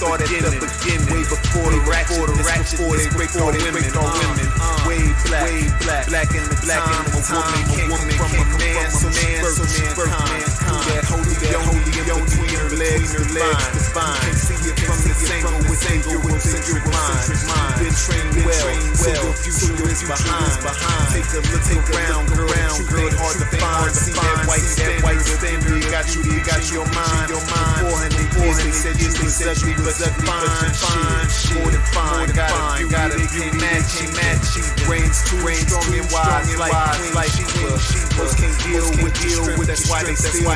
Start at the beginning. Way before the ratchet, before they break all women. Way black, black in the time. A woman from a man, so she birthed mankind. That holy in between her legs, divine. Can't see it from this angle with singular mind. Been trained well, so your future is behind. Take a look around, girl, ain't hard to find. See that white standard, got your mind. Before they said you was ugly, but fine shit. More than fine, got a view, matchy. Brains too strong and wise, like Sheba. Most can't deal with that's why they still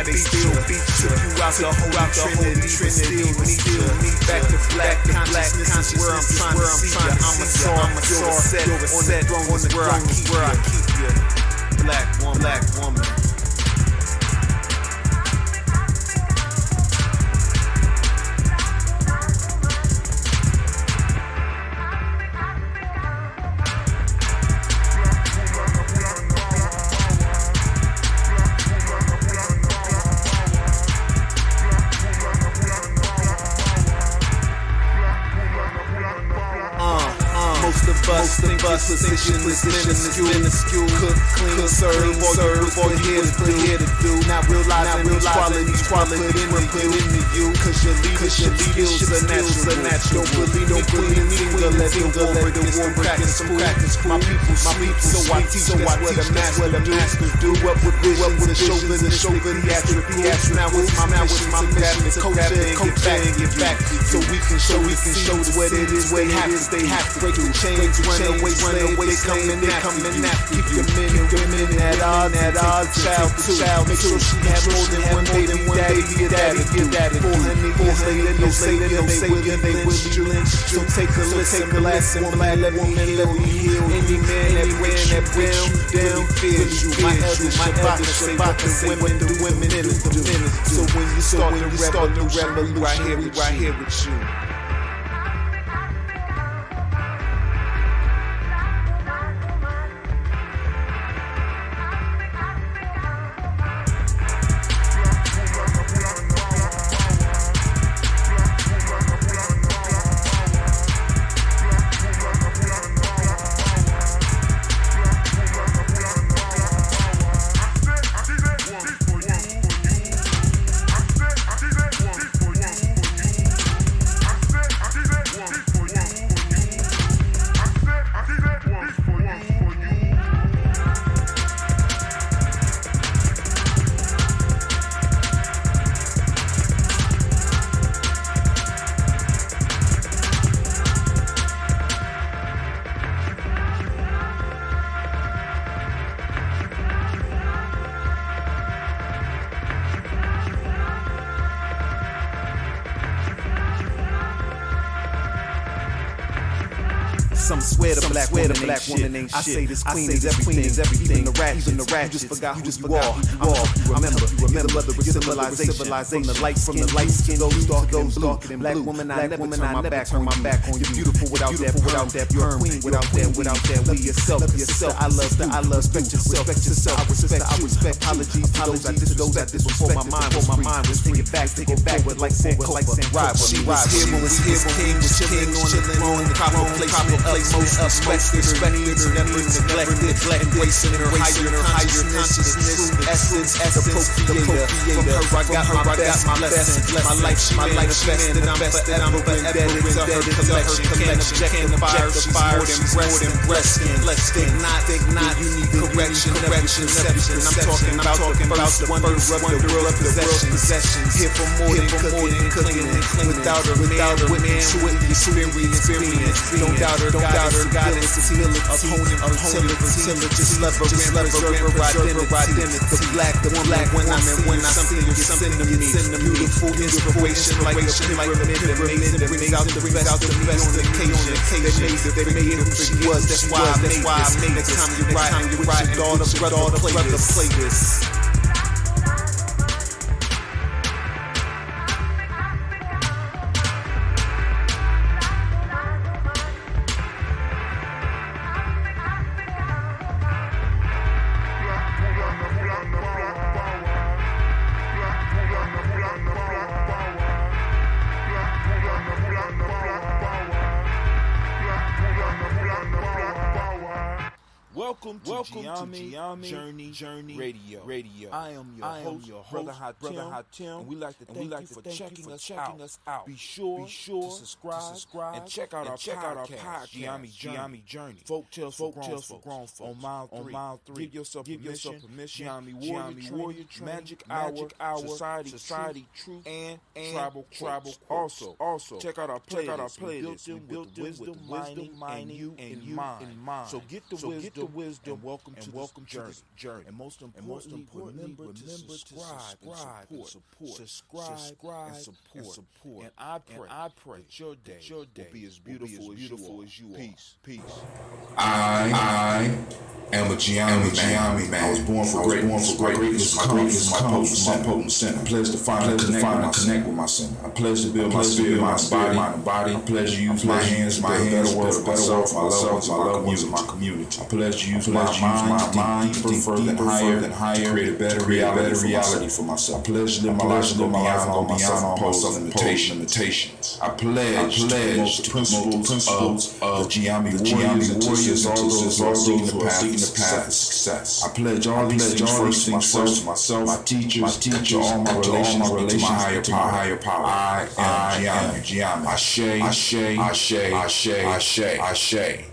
beat you. Took you out the whole Trinity, still need back to black consciousness where I'm trying to see ya. I'm a star, set on the throne is where I keep ya. Black woman. Most of us position is minuscule. Cook, clean, serve, all you here to do. Not realizing these qualities put into you. Cause your leadership skills are natural. Don't really need to let the war against the practice. My people, so I teach that's what a master do. Up with visions and chauvinistic theatrics. Now it's my mission to culture and get back. So we can show what it is they have to break the chains. Run away, they coming after. Keep your men at odds, child too. Make sure she had more than one baby daddy. 400 years later, no savior, they will lynch. So take a listen, black woman, let me heal. Any man that brings you down, fears you. My elder Shabbat say what the women do. So when you start the revolution, right here with you. swear the black woman ain't shit. I say this queen is everything. Even the ratchet. You just forgot who you are. Remember the civilization. From the light skin, those darker than black woman. I never turn my back on you. You're beautiful without that perm. You're a queen without that. Love yourself. I love. Respect yourself. I respect. Apologies to those I disrespect. My mind was free. Take it back with like Sankofa. She was here when king was chilling on the throne. Proper placement, most respected, never neglected, embracing her higher consciousness, essence, the procreator. From her I got my best blessing. My life she manifested. I'm forever indebted to her collection. Can't object the fire. She's more than blessed. Think not. You need correction. I'm talking about the wonder of the world possessions. Here for more than cooking and cleaning. Without her man, true experience. Don't doubt her goddess ability. Upholding fertility. Just love her and preserve her identity. The black woman, when I see her, gets into me. Beautiful inspiration like a pyramid that brings out the best on occasion. They made it who she was. That's why I made this. Next time you ride, daughter, play this. Welcome to Gye-Nyame Journey Radio. I am your host, Brother Hatim, and we like to thank you for checking us out. Be sure to subscribe and check out our podcast, Gye-Nyame Journey. Folk Tales for Grown Folks. On mile 3. Give yourself permission. Gye-Nyame Warrior, Magic Hour, Society, Truth, and Tribal. Also, check out our playlist. We built them with wisdom, mining, and you in mind. So get the wisdom. And welcome to the journey. And most importantly, remember to subscribe and support. And I pray that your day will be as beautiful as you are. Peace. I am a Gye-Nyame man. I was born for greatness. My greatness is my potent center. I pledge to find and connect with my center. I pledge to build my spirit, my body. I pledge to use my hands to build a better world for myself, my loved ones, and my community. I pledge to use my mind deeper, further, and higher to create a better reality for myself. I pledge to live my life and go beyond all my self-imposed limitations. I pledge to promote the principles of Gye-Nyame warriors, all those seeking the path to success. I pledge all these things first to myself, my teachers, all my relations to my higher power. I am Gye-Nyame. Ashe.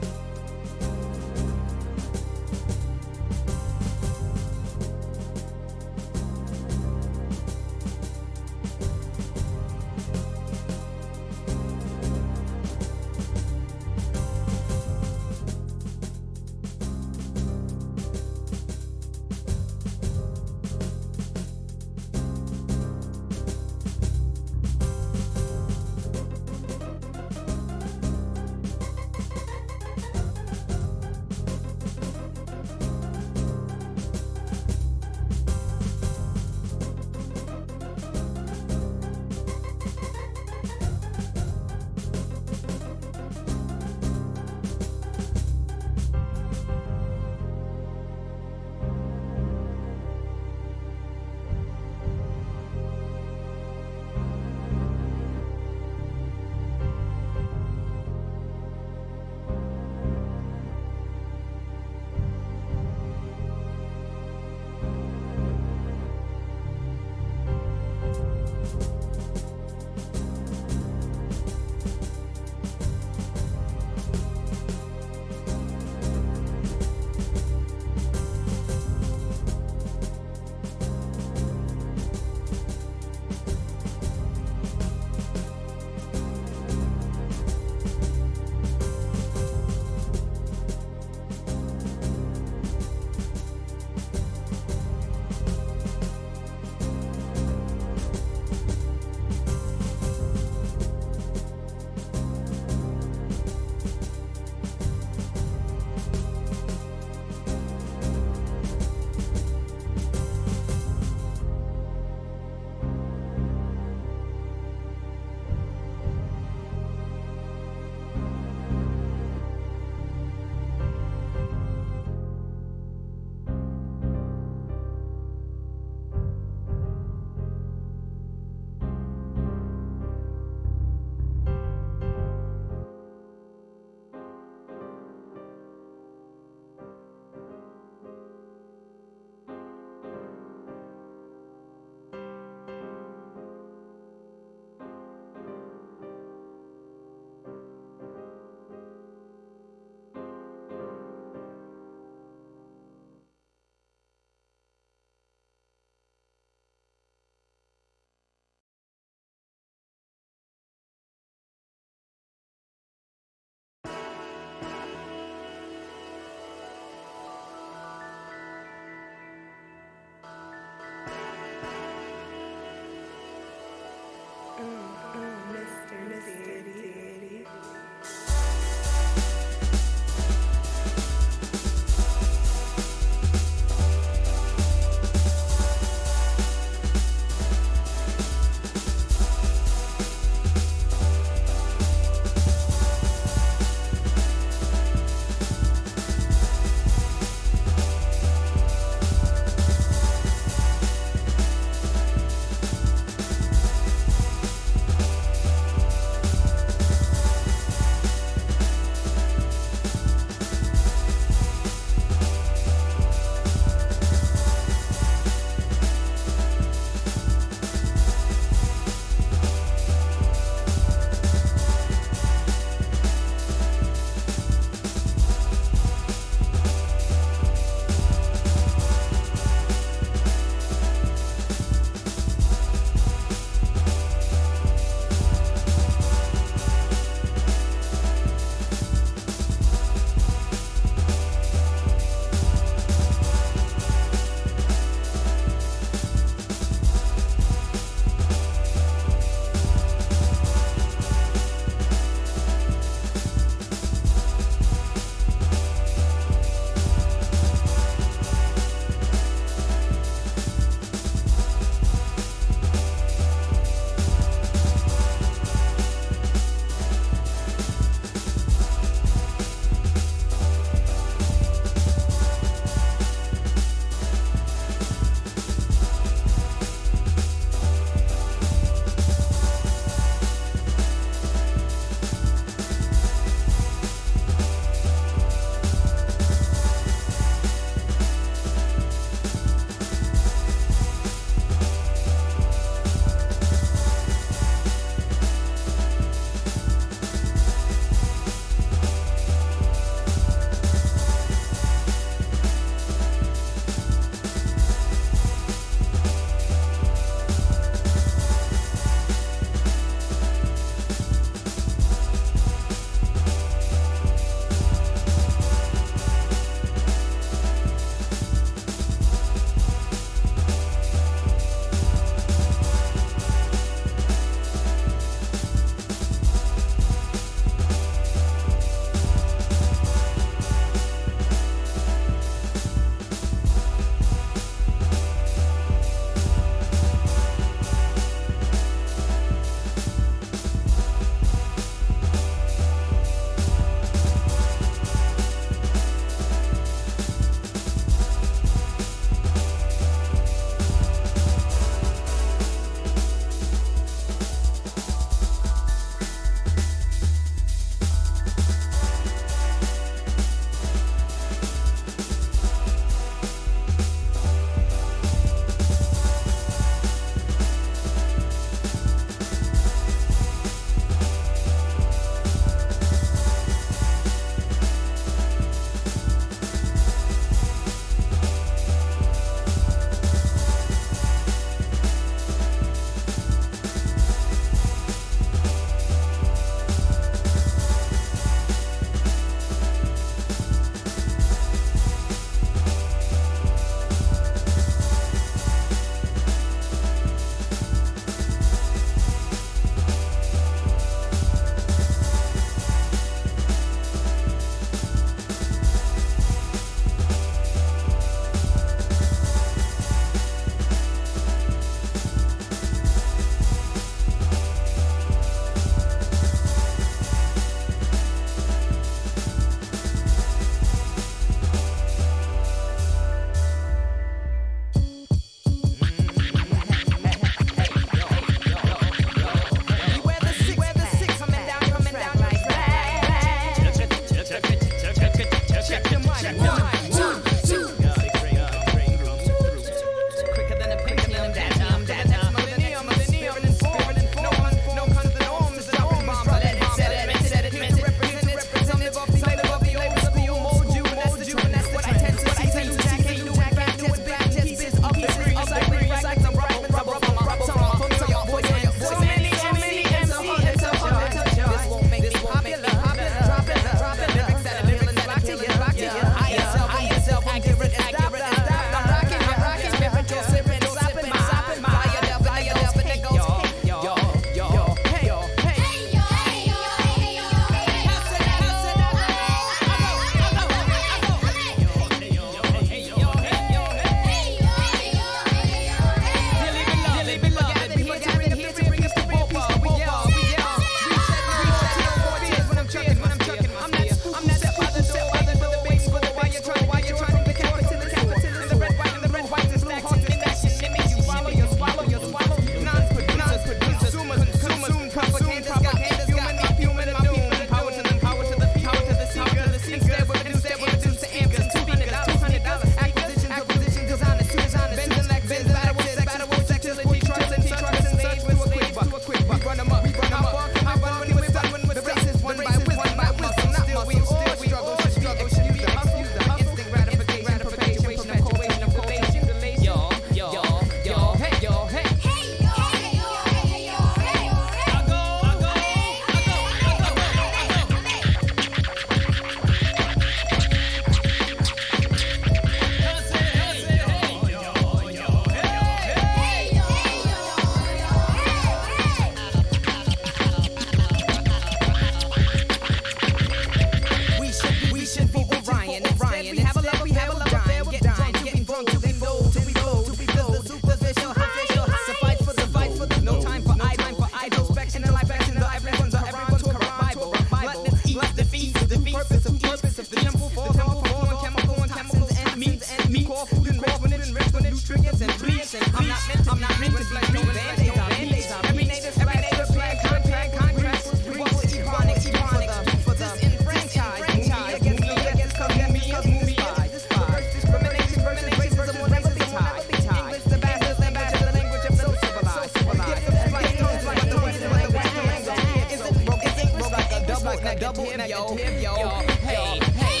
like a tip, yo. Hey, hey.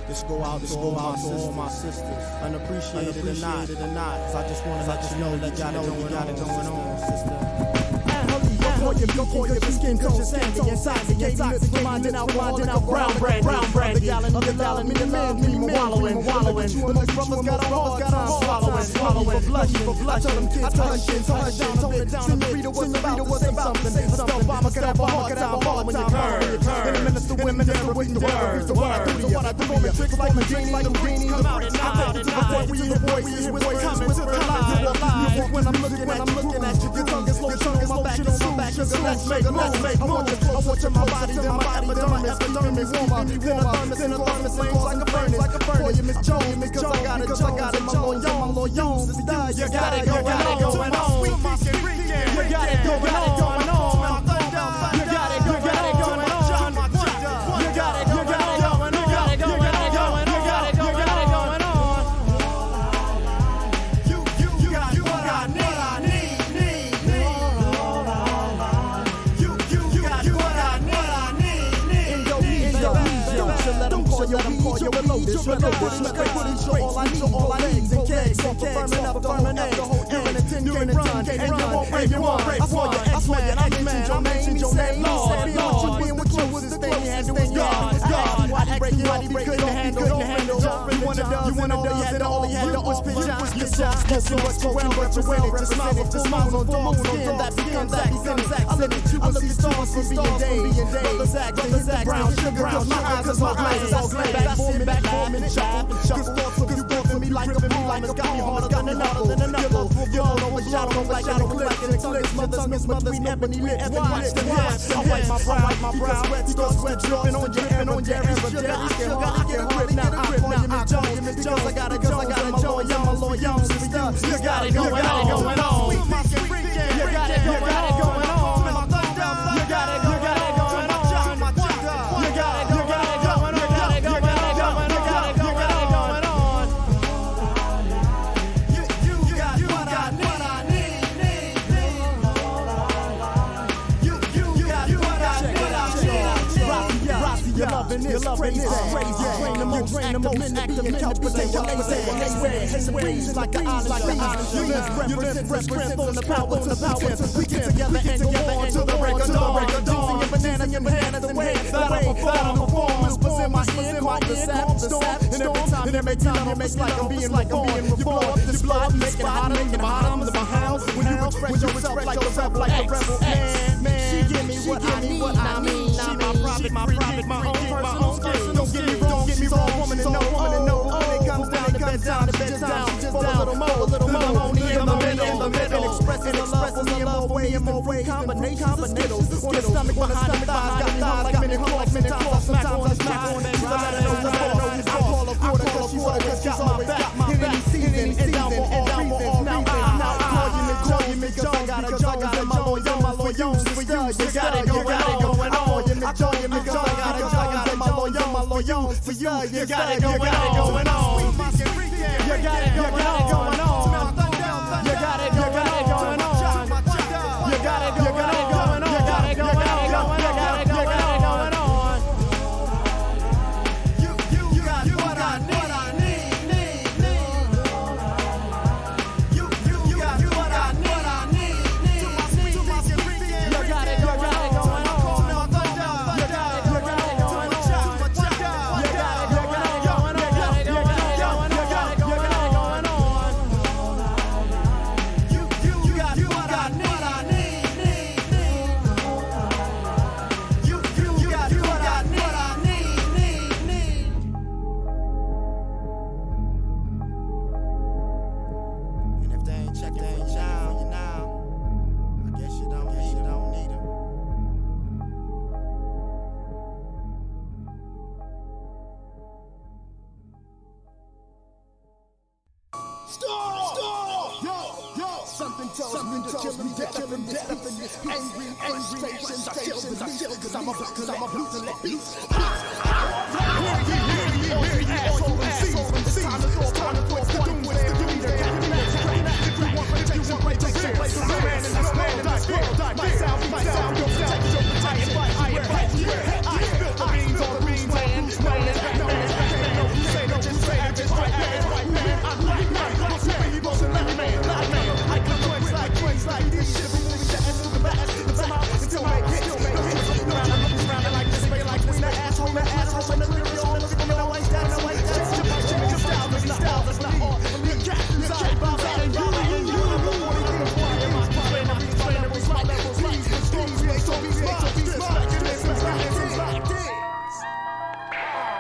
This go out to all my sisters, unappreciated or not. Cause I just wanna let you know you got it going on, sister. Go call your skin, cause you're standing inside me. Intoxicated, reminding out brown brand. The gallon, me the man, me wallowing. The most brothers got a hard time swallowing. For blush, I tell them kids hush down a bit. Send me reader was about to say something. Obama could have a hard time following your turn. And the minister women never wouldn't the word. So what I do on the tricks like a genie, like a genie. Come out to the point we hear voices coming to the live. When I'm looking at you, your tongue is slow, on my back, sugar, let's make moves. I want your body, then my epidermis, keeping me warmer. Then a thermos, flames like a furnace. For you, Miss Jones, because I got it, my loyal, sister, you got it going on. You got it going on. You got it going on. You got it going on. Let them call you reloaded. All I need, all legs and kegs. Firming up, the whole during a 10K run. And you won't break one. I saw your X-Man, I mentioned your name, Lord. Be what you being with you was the thing you had to do. God, why you break it off? He couldn't handle. You wanna know, he had to was pitch out. You saw what you well represented. The smiles on full skin, that becomes act. I look at you and see stars from being days. Brothers act, brown sugar, cause my eyes is my eyes. Back for me, chop and chuckle. Cause you built for me like a bomb. It's got me harder than another. Your love overshadow like a click. And it's lips, mother's between ebony lips. Watch the lips. I wipe my brow. Because sweat dripping on your every day. I can get a grip now. I call you Miss Jones. Because I got my loyal sister. You got it going on. You got it going on. Your loving is crazy. Drain the most active men to be lazy. Like an island. You live represent on the power to the power. We get together and go on to the break of dawn. Dancing in bananas in hand. Battle performance was in my ear. Called the storm. And every time you make like I'm being reformed. You blow up this block, make it hotter. I'm the house. When you express yourself like a rebel. Man, she give me what I mean. She my private, my own personal skin. Don't get me wrong, woman to know. When it comes down to bedtime, she's just down. A little more, only in the middle. Expressing the love for me in more ways. Combinations of skittles. On the stomach, behind the thighs, got thighs like minute claws. Sometimes I smack on that. I call a quarter cause she's always got my back. In any season, and down for all reasons. Now I call you Miss Jones, because I got my loyal sister. You got it going on. I told you, nigga, I got it, my loyal for you. You got it going on. You got it going on. You got it going on. You got it going on. You got it going on. You got what I need. You got what I need. To my sweet, you got it going on. Something tells me to kill him death and death. Angry frustrations cause I'm about to let loose. Hear ye, asshole MCs. It's time to talk the doomsday. If you want protection, play the real. Man in this world, die fear. My sound, your protection. I spill the beans on the beans land. No, you say no, just right man. I'm right man. Superheroes and let man. I can twice like this shit. Moving the ass to the back. Until I get around like this, like this. The asshole, the lyrical. Looking at the white down. Your style is not all. Your captain's out about that. And you.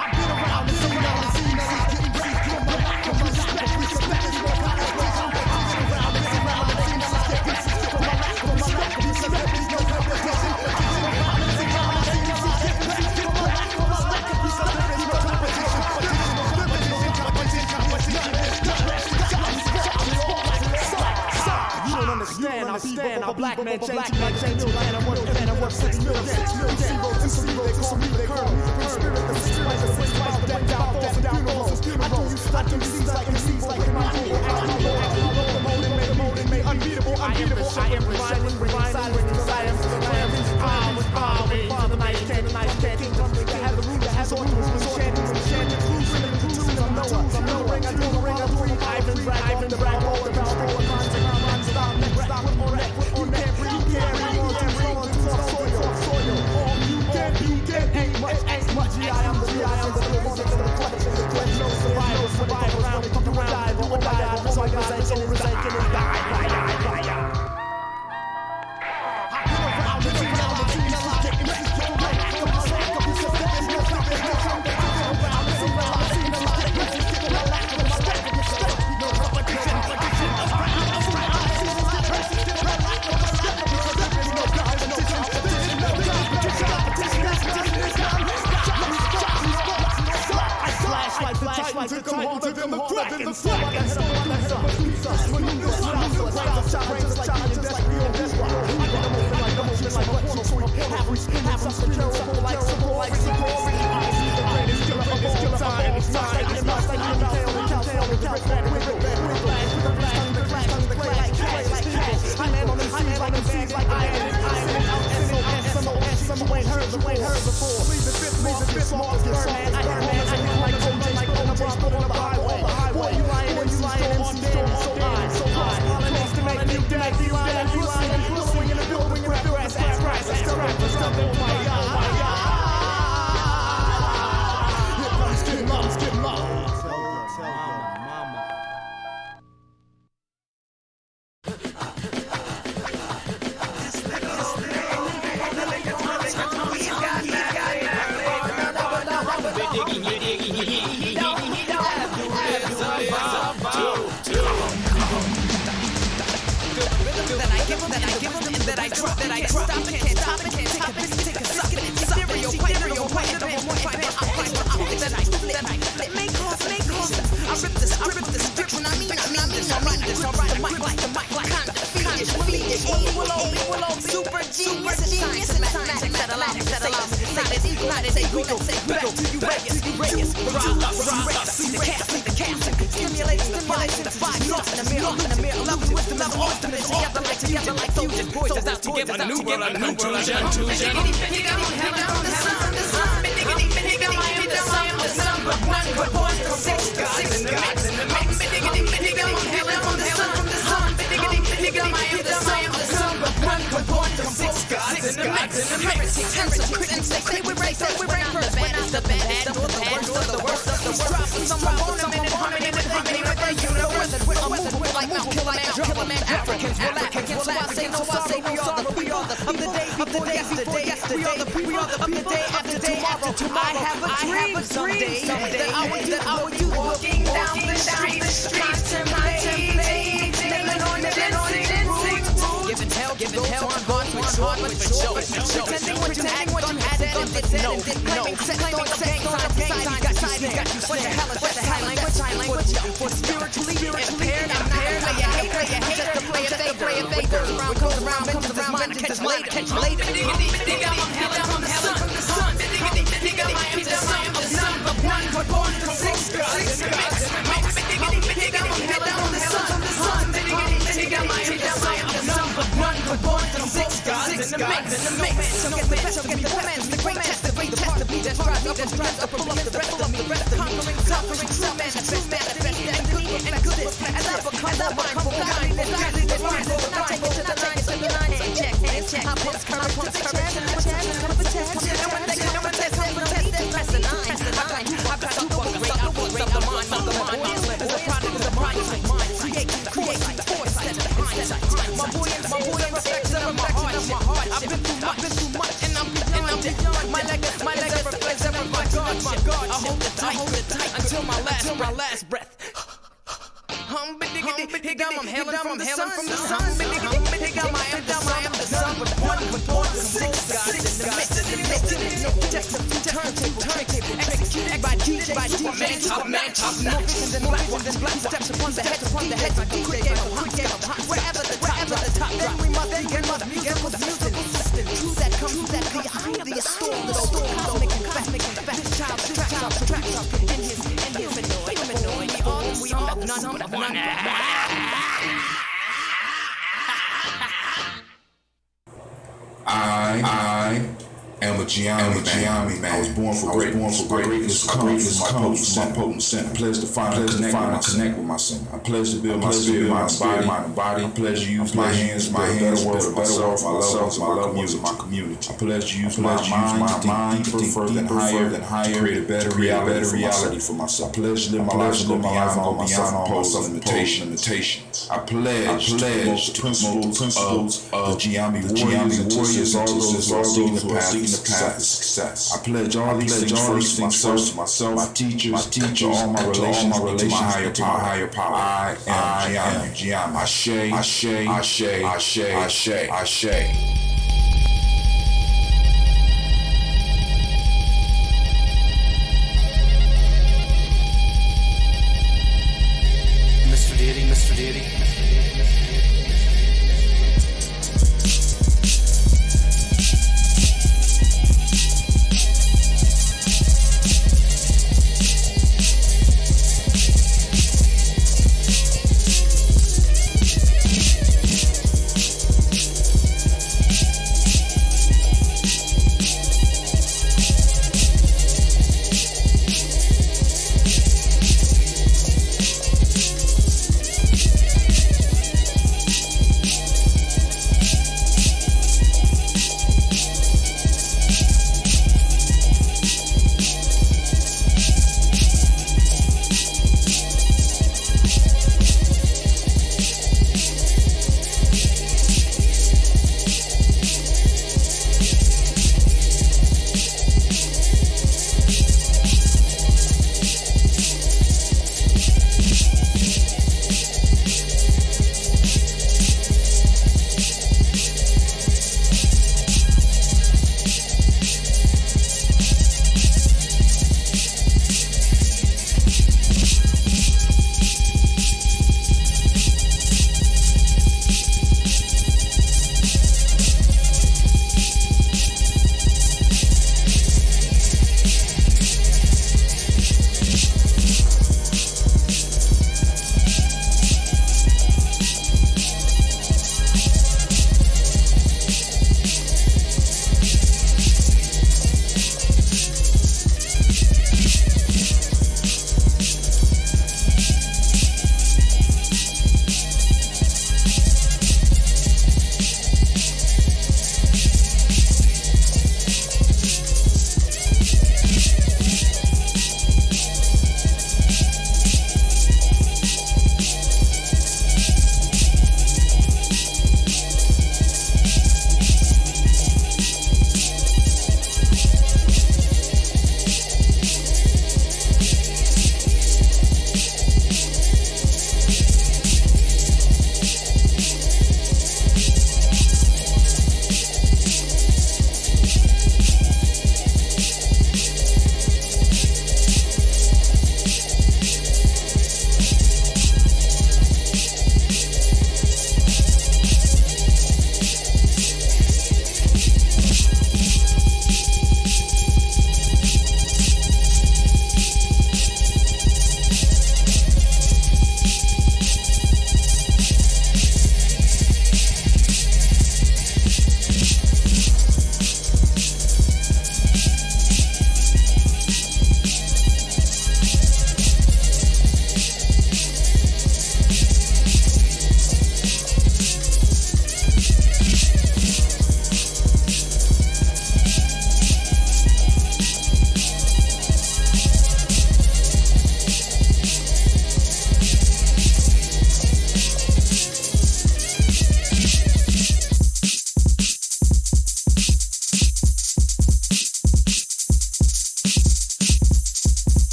I've been around the scene, getting ready to my understand, our black man change your land. I work 6 million. Zero to me, they call me the spirit, the spirit, the spirit, the down, falls and funerals. I do scenes like in my home. I mold, unbeatable. I am the silent desire for the land. Power, the night can't, I have the root, has all was chanting, cruising, I'm no ring, I do the ring, I breathe, Ivan, the brag, all the power, stop, you can't breathe, you can't soil, all you can, ain't much, I am the flex, no survival, round, come to dive, oh my God, so I got that, so resenting and die. Took them harder than the crack in the floor. I got so on the hell of a brains like we on this one. I got them open like what you point. Have them secure like security. I see the greatest killer of all time. It's not like you're not like you're tail with the clash. I land on the scenes like a bag like I am SOS. Some ain't heard before. Leave the fifth smallest Birdman. I like OJ like on the highway. Boy, you lying, MC so high. Next to make you dead, you lying, pussy in the building, you have to ask price. Let's go, oh my God. Here comes Skid Mama. Tell your mama. That I drop, stop it, can't top it, take a suck it, stereo, play, don't want to fight, that I flip, make calls, I rip this, script when I mean this, I write the mic like fiendish, super genius, mathematics that allows, say this ego, back to you, Vegas, the cast, stimulating the fire, lost in the mirror, love with the love, ultimate, together like fusion, boys is out together, a new world, conclusion. I am the sun, but one, but one, 6 gods in the mix. I am the sun, but one, but one, 6 gods in the mix. Say we rank first, when I'm the bad, the worst. Drop some ornament, harmony with the universe. Unmovable like Mount Kilimanjaro. Africans, so I say no, we are the of the day before yesterday. We are the day after tomorrow. I have a dream someday that I will you walking down the streets, contemplating, living on dancing, giving hell, hard for show, pretending what you had done, no. Claiming sex on the gang sign got you snared. What the hell is that language? For spiritually impaired, play a hater, just to play a favor. Comes around, mine to catch later. Nigga, I'm hell from the sun. Nigga, I am the son of one, but born from six gods. Nigga, I'm hell from the sun. Nigga, I am the son of one, but born from six gods. In the mix. So get the best of me, the great test, the part of me that strives to pull up the rest of me. Conquering, true manifest, and good, and love will come for mine. Not take it to the line, check, I put courage to the chest, and the chest, come for test. No one test, press the nine. I've got something great, of the mind, the product of the mind, create, foresight, my boy, reflection of my heart. I've been through much, and I'm beyond. My legacy reflects every my God. I hold it tight until my last breath. I'm hailing from the sun. I am the son, but born from six gods in the mix. Just a turntable, executed by DJ, man, top, no vision than black steps upon the head, quick game of hot, wherever the top drop. Then we must begin with music, consistent, truth that comes behind the storm, making fast, tracks up in his humanoid, we all none but one. I am a Gye-Nyame man. I was born for greatness. My potent sin. I pledge to find and connect with my sin. I pledge to build my spirit, my body. I pledge to use my hands, for a better world, my loved ones, and my community. I pledge to use my mind to think deeper, further than higher, to create a better reality for myself. I pledge to live my life beyond all self-limitations. I pledge to the principles of the Gye-Nyame warriors, all those who are seeking the path of success. I pledge all these things first to myself, my teachers, all my relations to my higher power. I am Gye-Nyame. Ashe. Mr. Deity.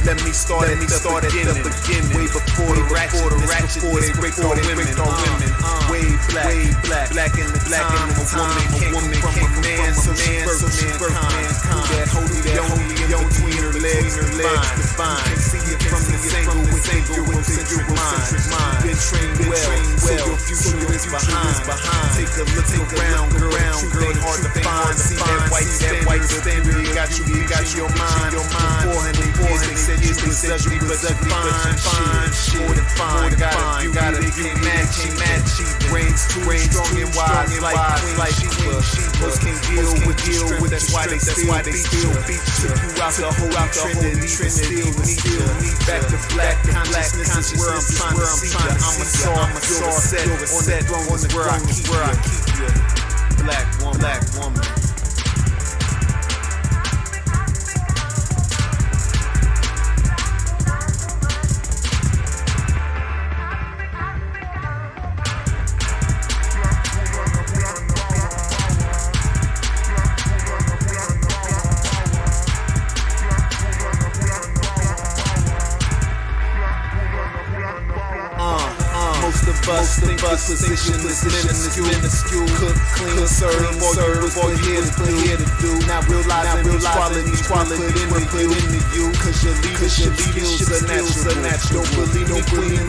Let me start at the beginning. Way before the ratchet, before they break all women. Way black, black in the time. A woman came from man, so she birthed mankind. That holy in between her legs, divine. You can see it from the angle with Eurocentric mind. Been trained well, so your future is behind. Take a look around, girl. Ain't hard to find. See that white standard, you got your mind. Beforehand, they said you was ugly, but fine shit. More than fine, got a beauty, they can't match. Brains too strong and wise, like Sheba. Most can deal with that's why they still beat you. Took you out the holy trinity, still need back to black consciousness is where I'm trying to see ya. I'm a star, set on the throne is where I keep you. Black woman. Most of us position is minuscule. Cook, clean, serve, all you here to do. Not realizing qualities put into you. Cause your leadership skills are natural. Don't believe me, queen,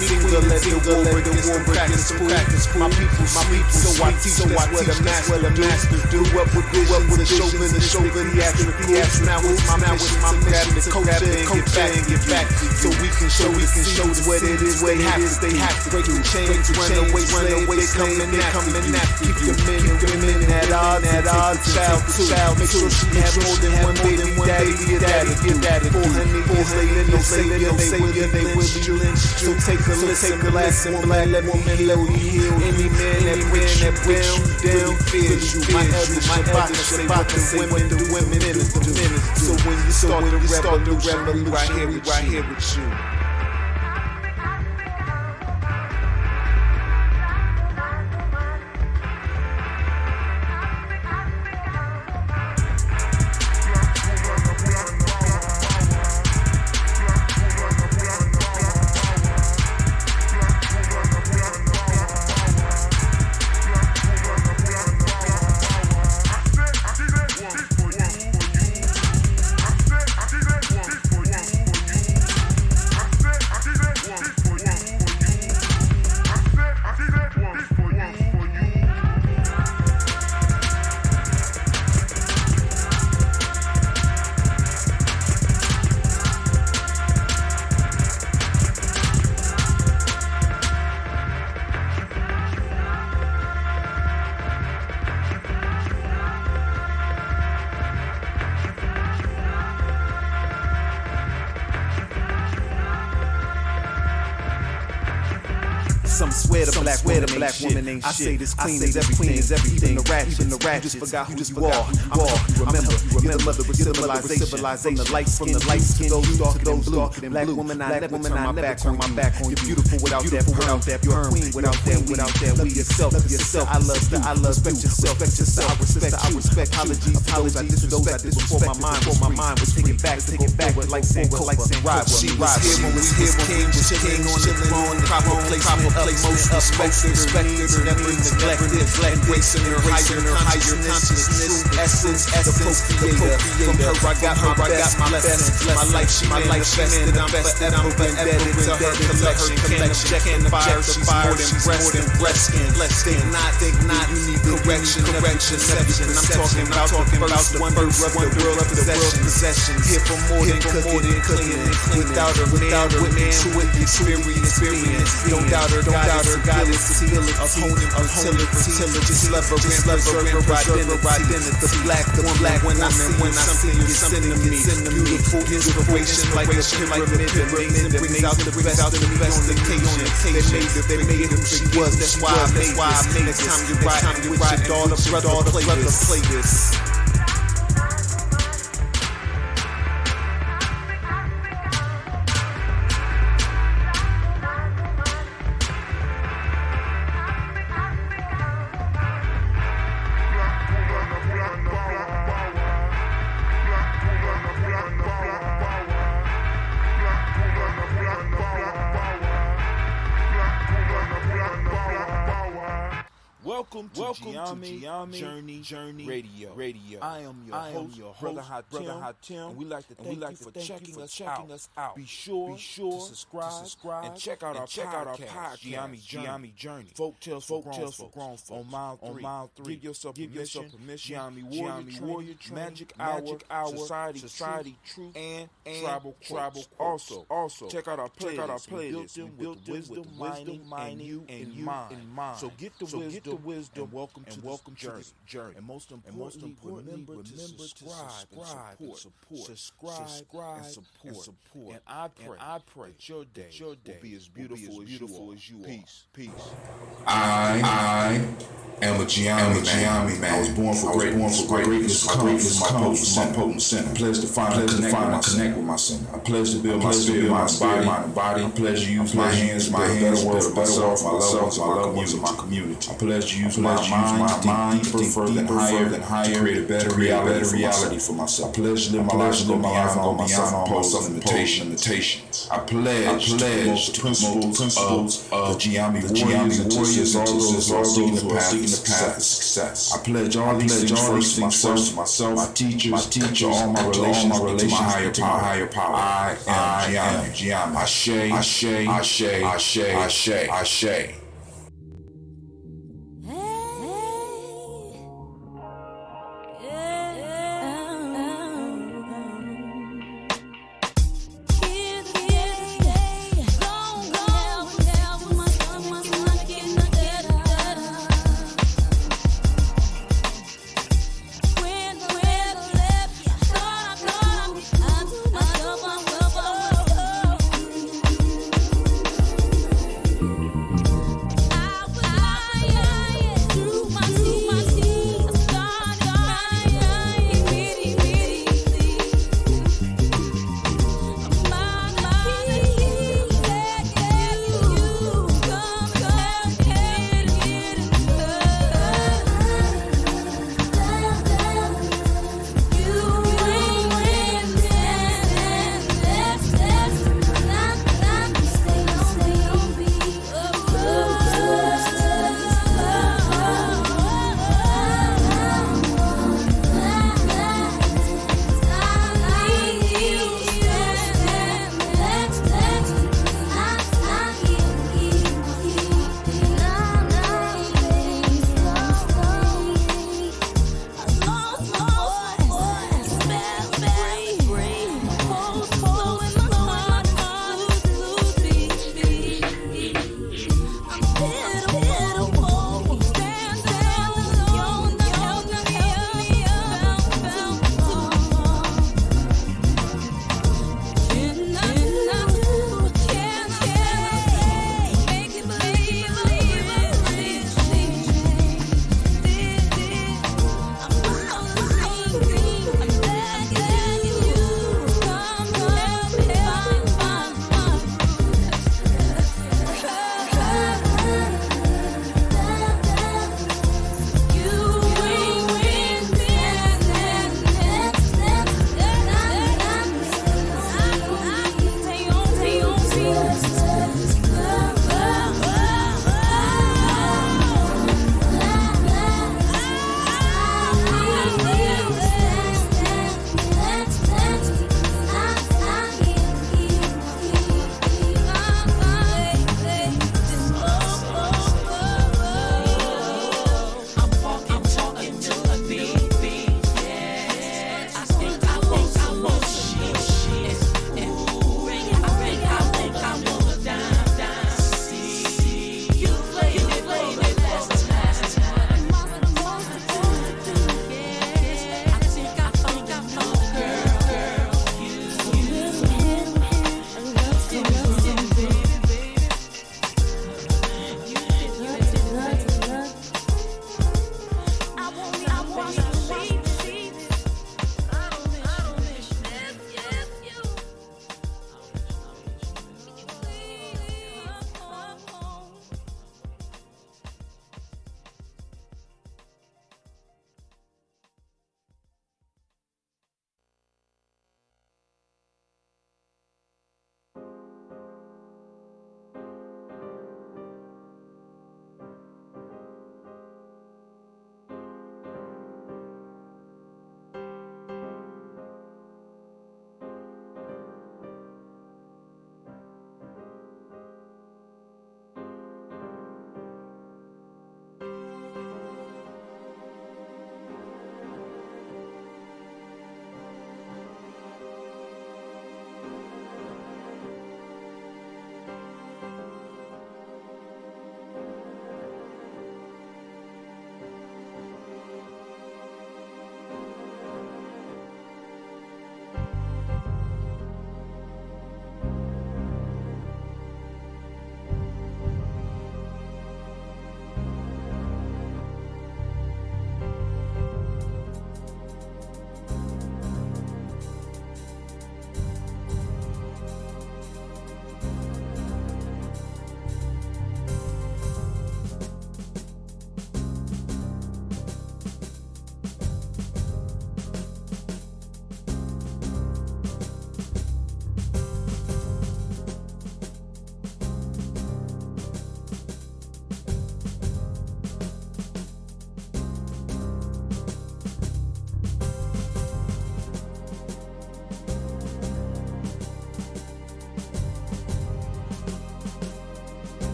let the war break this practice. My people, so I teach that's what a master do. Up with visions, the chauvinistic theatrical. Now it's my mission to grab the culture and get back. So we can show what it is they have to break the chains. Run away, they coming after. Keep the men at odds. Child too. Make sure she have more than one baby. Daddy. 400 years later, no savior, they will be lynched. So take a listen, glass and black, let me heal. Any man that brings you down, fears you. My elder Shabbat say what the women do. So when you start the revolution, right here with you. Some swear the black woman ain't shit. I say this queen is everything. Even the rat, you just forgot who you are. Remember, you're the mother of civilization. The light skin to those dark and blue. Black woman, I never turn my back on you. You're beautiful without that perm. You're a queen without that. Love yourself. I love, respect yourself. I respect apologies. I disrespect before my mind was taken back like rival. She was here when was king on the throne. Proper placement. Most respected, never neglected, embracing her higher consciousness, essence, the co-creator. From her I got my blessing. My life she manifested, I'm forever indebted to her collection. Can't object the fire, she's more than breast skin. Think not, you need correction, perception. I'm talking about the wonder of the world of possession. Here for more than cooking and cleaning. Without her man, true experience. Don't doubt her. goddess ability, opponent fertility, just lever identity. The black when I see you, something gets into me. Beautiful inspiration like a pyramid that brings out the best of me on occasion. They made it who she was, that's why I made this. Next time you ride with your daughter, brother, play this. Welcome to Gye-Nyame Journey Radio. I am your host, Brother Hot Tim, and we like to thank you for checking us out. Be sure to subscribe and check out our podcast, Gye-Nyame Journey. Folk Tales for Grown Folks on mile 3. Give yourself permission. Gye-Nyame Warrior, Magic Hour, Society, Truth, and Tribal. Also, check out our playlist. We built them with wisdom, mining, and you in mind. So get the wisdom, and welcome to this journey. And most importantly, remember to subscribe and support. And I pray that your day will be as beautiful as you are. Peace. I am a Gye-Nyame man. I was born for greatness. My greatness, my potent sinner. I pledge to find and connect with my sinner. I pledge to build my spirit, my body. I pledge to use my hands to build a better world for myself, my loved ones, and my community. I pledge to use my mind deeper and higher to create a better reality for myself. I pledge to live my life beyond my self-limitations. I pledge the principles of the Gye-Nyame warriors, all those who are seeking the path of success. I pledge all these things first to myself, my teacher, all my relations to my higher power. I am Gye-Nyame. Ashe.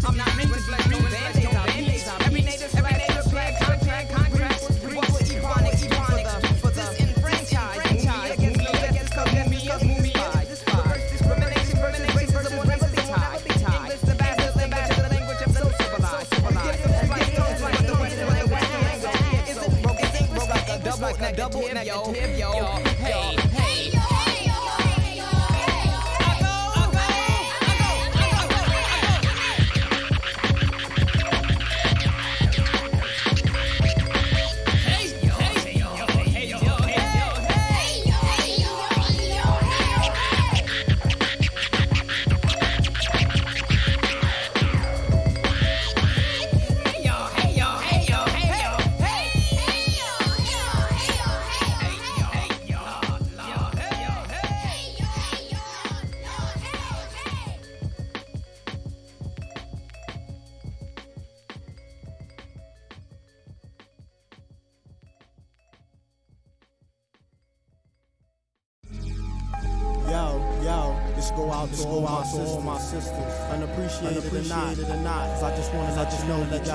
I'm not meant to blood no band-aids. Every native flag contract. What would Ebonics do for the disenfranchised? Against me despise. Discrimination versus racism will never be tied. English the bastard language of so civilized. Double negative, yo. Hey. This go out to all my sisters, unappreciated or not. Cause I just wanna let you know that you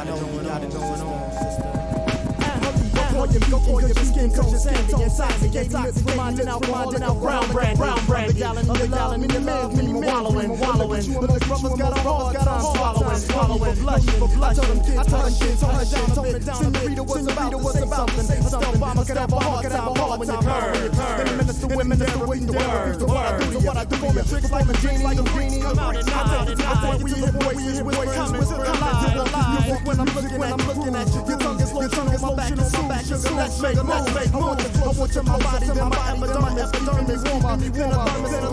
got it going on, sister. Go for your skin coat, sandy inside me. Gave me lips, reminding alcohol and brown brandy. Gallon in your mouth, me wallowing. But the brothers got a hard time swallowing. For blush, I told them kids, hush down. Senorita was about to say something. Obama could have a hard time following your turn. Then minister women never waiting to word. So what I do on the trigger, like a genie, like a genie. Come out at night. I thought we hear voices, whisper alive. When I'm looking at you, your tongue is on my back. Let's make move. I want your body, then my epidermis warmer. Then a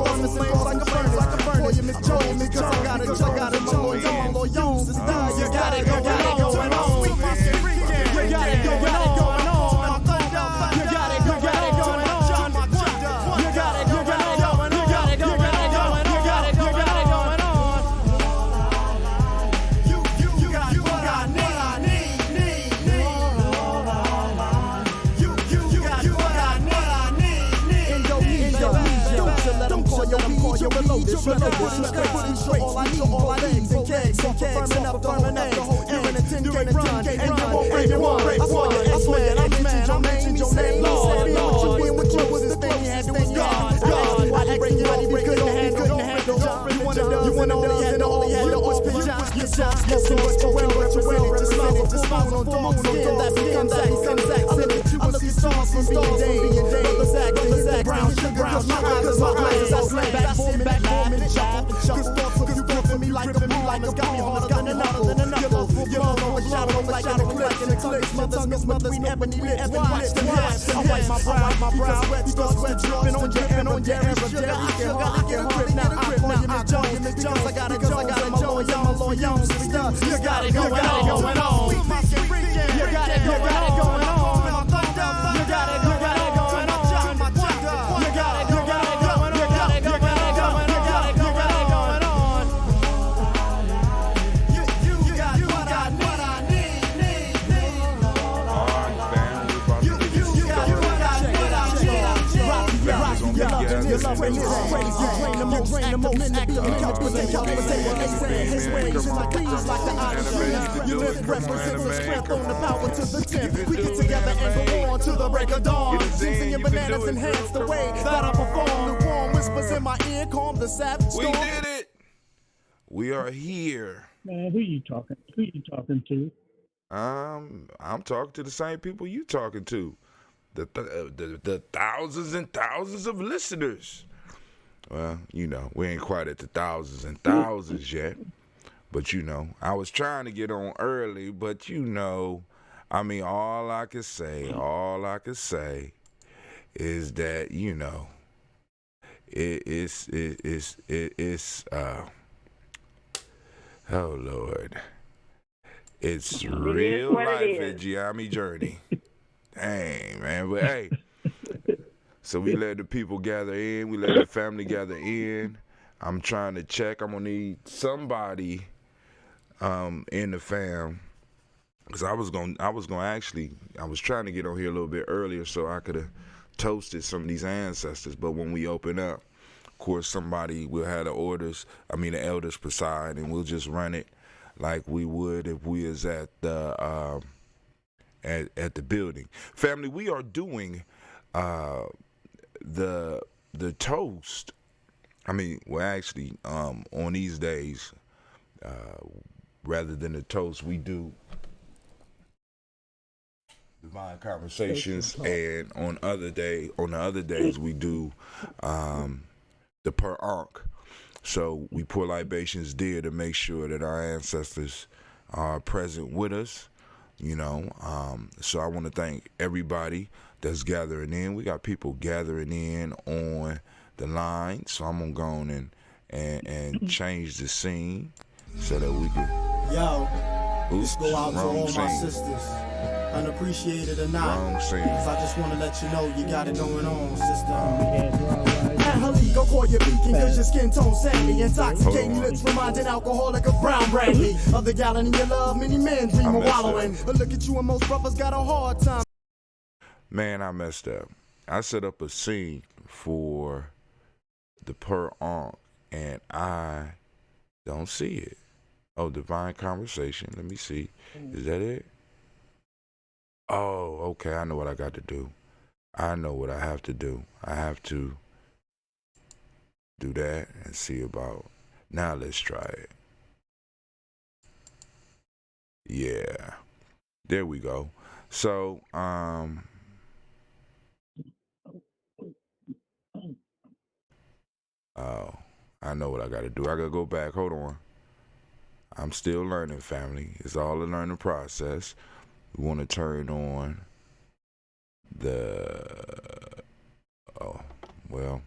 thermos flames like a furnace. Boy, you Miss Jones, cause I got it, loyal, sister. You got it going on. You got it going on. All I need and kegs, firming up the whole during a 10K run, and you won't break one. I swear, I mentioned your name, Lord. What you was this thing you had to was God. Why break you couldn't handle. You only had to was pitch out. Smoking what's going represented. Just smiles on the skin that becomes that. I look at you as these stars from being day. Brothers brown sugar, cause my eyes, I slam back for me, chuckle. Cause thoughts of you gripping me like a bomb. It's got me harder than a knuckle. Your love overshadowed like an eclipse. Mothers, we never need it. Watch the lips. I wipe my brow. Sweat dripping on your Arab jelly. I get a grip now. I Jones. I got a loyal sister. You got it going on. You got it going on. Your love is crazy. You drain the most active his ways like the odyssey. You live represents the strength on the power to the tip. We get together and go on to the break of dawn. Season your bananas enhance the way that I perform. The warm whispers in my ear calm the savage storm. We did it. We are here. Man, who you talking to? I'm talking to the same people you talking to. The thousands and thousands of listeners. Well, we ain't quite at the thousands and thousands yet. But, I was trying to get on early, but, all I can say is that, it's oh, Lord. It's real life at Gye-Nyame Journey. Dang, man. But, hey, so we let the people gather in. We let the family gather in. I'm trying to check. I'm going to need somebody in the fam. Because I was trying to get on here a little bit earlier so I could have toasted some of these ancestors. But when we open up, of course, somebody will have the elders preside, and we'll just run it. like we would if we was at the building. Family, we are doing the toast. I mean, well, actually, on these days, rather than the toast, we do divine conversations, and on the other days, we do the per ankh. So we pour libations there to make sure that our ancestors are present with us. So I want to thank everybody that's gathering in. We got people gathering in on the line, so I'm gonna go on and change the scene so that we can. Yo, Oops, this go out to wrong all my scene. sisters, unappreciated or not. Wrong scene. Cause I just wanna let you know you got it going on, sister. Yes, right. And Halik, go call your beacon, cause your skin tone sandy. Intoxicating lips remind an alcoholic of brown brandy. Of the gallon in your love, many men dream of wallowing. But look at you and most brothers got a hard time. Man, I messed up. I set up a scene for the per ankh, and I don't see it. Oh, divine conversation. Let me see. Is that it? Oh, okay. I know what I got to do. I know what I have to do. I have to do that and see about. Now let's try it. Yeah. There we go. So, oh, I know what I got to do. I got to go back. Hold on. I'm still learning, family. It's all a learning process. We want to turn on the. Oh, well.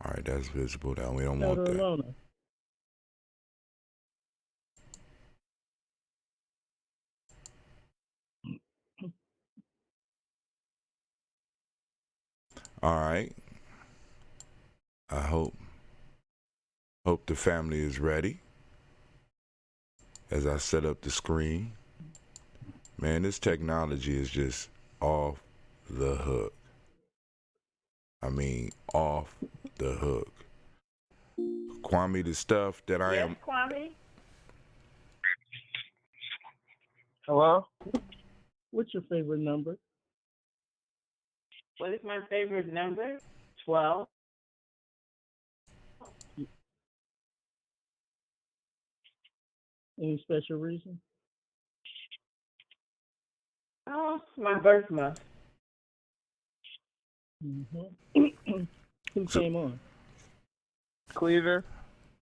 All right, that's visible now. We don't want that. All right. I hope the family is ready as I set up the screen. Man, this technology is just off the hook. I mean, off the hook. Kwame, the stuff that I am. Kwame? Hello? What's your favorite number? What is my favorite number? 12. Any special reason? Oh, my birth month. Mm-hmm. Who came on? Cleaver.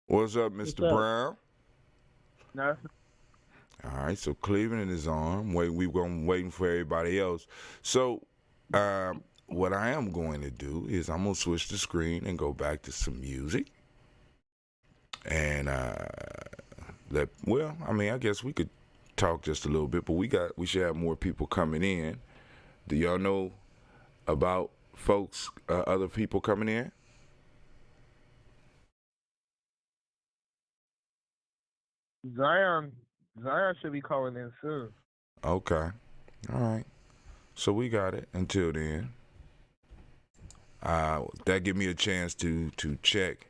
What's up, Mr. What's up? Brown? Nothing. All right, so Cleveland is on. Waiting for everybody else. So, what I am going to do is I'm gonna switch the screen and go back to some music. And I guess we could talk just a little bit, but we should have more people coming in. Do y'all know about folks, other people coming in? Zion should be calling in soon. Okay. All right. So we got it until then. That give me a chance to check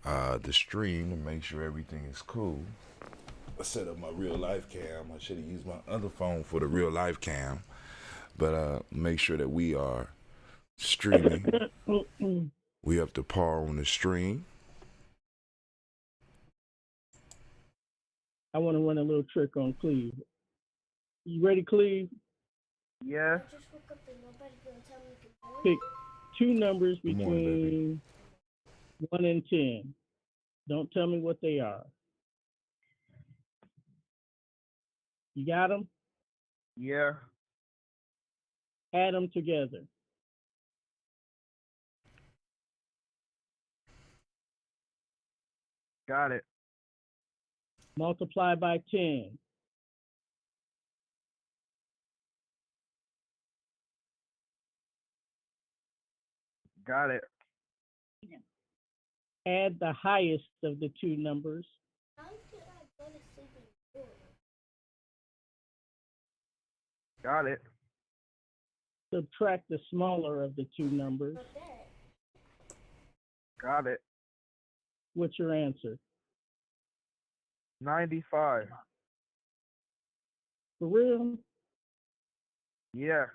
the stream to make sure everything is cool. I set up my real life cam. I should have used my other phone for the real life cam. But make sure that we are streaming. We have to par on the stream. I want to run a little trick on Cleve. You ready, Cleve? Yeah. Pick two numbers Good between 1 and 10. Don't tell me what they are. You got them? Yeah. Add them together. Got it. Multiply by 10. Got it. Add the highest of the two numbers. Got it. Subtract the smaller of the two numbers. Got it. What's your answer? 95. For real? Yeah.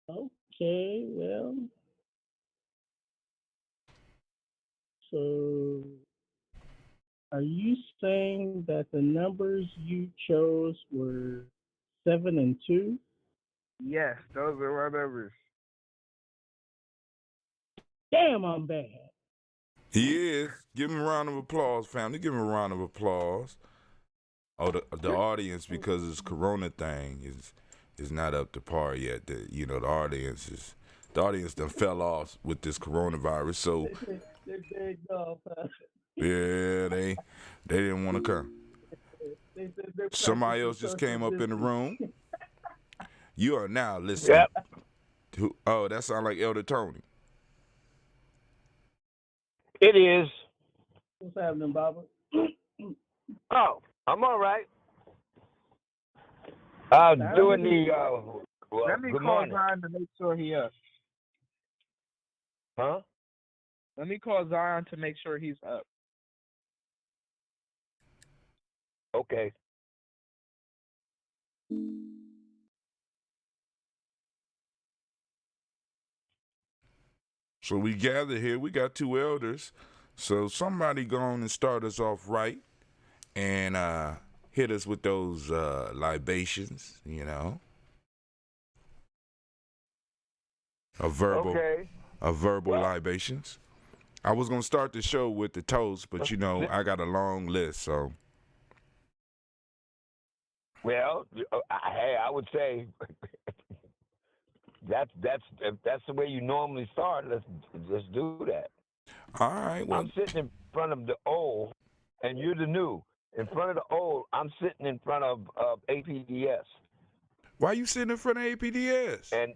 Okay, well. So are you saying that the numbers you chose were 7 and 2? Yes, those are my numbers. Damn, I'm bad. He is. Give him a round of applause, family. Give him a round of applause. Oh, the audience, because it's Corona thing, is not up to par yet. The audience done fell off with this coronavirus. So They're dead dog. yeah, they didn't want to come. They said they're Somebody practicing else just social came up in the room. distancing. You are now listening. Yep. Oh, that sounds like Elder Tony. It is. What's happening, Baba? Oh, I'm all right. Sound Doing good. the well, Let me good call morning. Zion to make sure he up. Huh? Let me call Zion to make sure he's up. Okay. So we gather here. We got two elders. So somebody go on and start us off right and hit us with those libations, a verbal Okay. Well, libations. I was gonna start the show with the toast, but I got a long list. So well, hey, I would say that's if that's the way you normally start. Let's do that. all right. Well, I'm sitting in front of the old, and you're the new. In front of the old, I'm sitting in front of APDS, why you sitting in front of APDS? and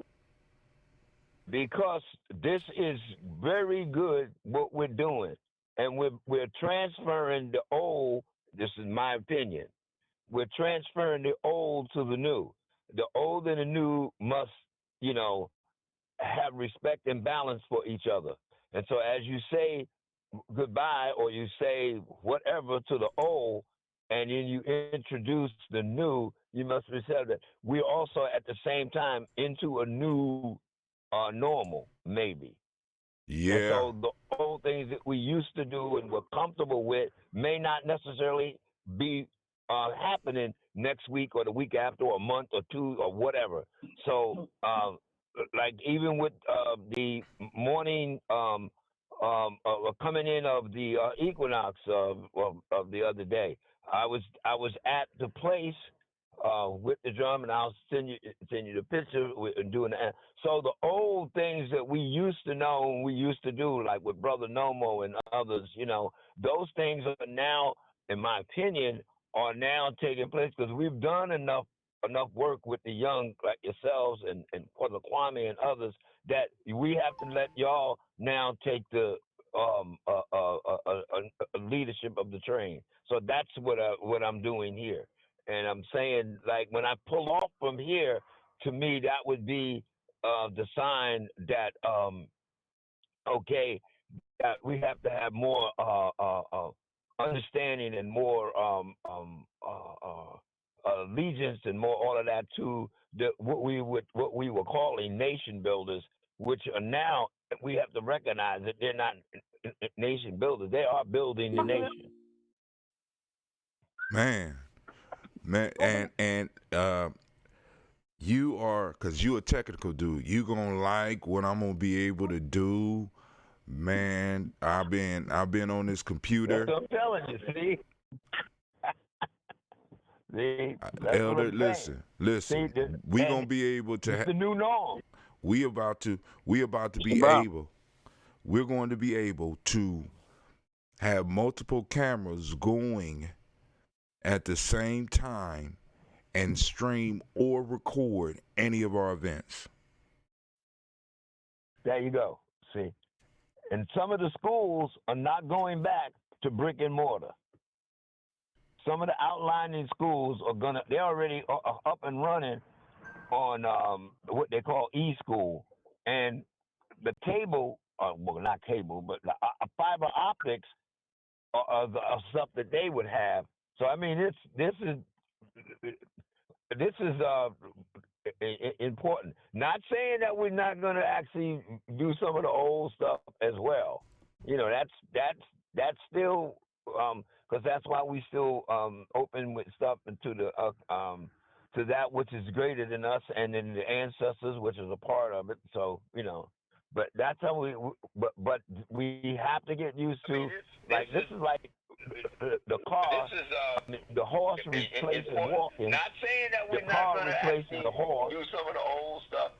because this is very good what we're doing, and we're transferring the old. This is my opinion. We're transferring the old to the new. The old and the new must, have respect and balance for each other. And so, as you say goodbye or you say whatever to the old, and then you introduce the new, you must accept that we're also at the same time into a new normal, maybe. And Yeah. so the old things that we used to do and were comfortable with may not necessarily be happening next week or the week after or a month or two or whatever. So, like even with the morning coming in of the equinox of the other day, I was at the place with the drum, and I'll send you the picture and doing that. So the old things that we used to know and we used to do, like with Brother Nomo and others, those things are now, in my opinion, are now taking place because we've done enough work with the young like yourselves and Brother Kwame and others that we have to let y'all now take the leadership of the train. So that's what I'm doing here. And I'm saying, like, when I pull off from here, to me, that would be the sign that, okay, that we have to have more understanding and more allegiance and more all of that to what we were calling nation builders, which are now we have to recognize that they're not nation builders; they are building the nation. Man, and you are, cause you a technical dude. You gonna like what I'm gonna be able to do, man. I've been on this That's computer. what I'm telling you. See, see, that's what Elder, I'm saying. listen. See, We and gonna be able to. it's the new norm. We about to be Bro. able. We're going to be able to have multiple cameras going at the same time and stream or record any of our events. There you go. See, and some of the schools are not going back to brick and mortar. some of the outlining schools they're already up and running on what they call e-school, and the cable, well, not cable, but the fiber optics are stuff that they would have. So I mean, this is important. Not saying that we're not going to actually do some of the old stuff as well. You know, that's still because that's why we still open with stuff into the to that which is greater than us, and then the ancestors, which is a part of it. So you know, but that's how but we have to get used to this is like the car, the horse replacing walking. Not saying that we're not going to replacing the horse. Do some of the old stuff.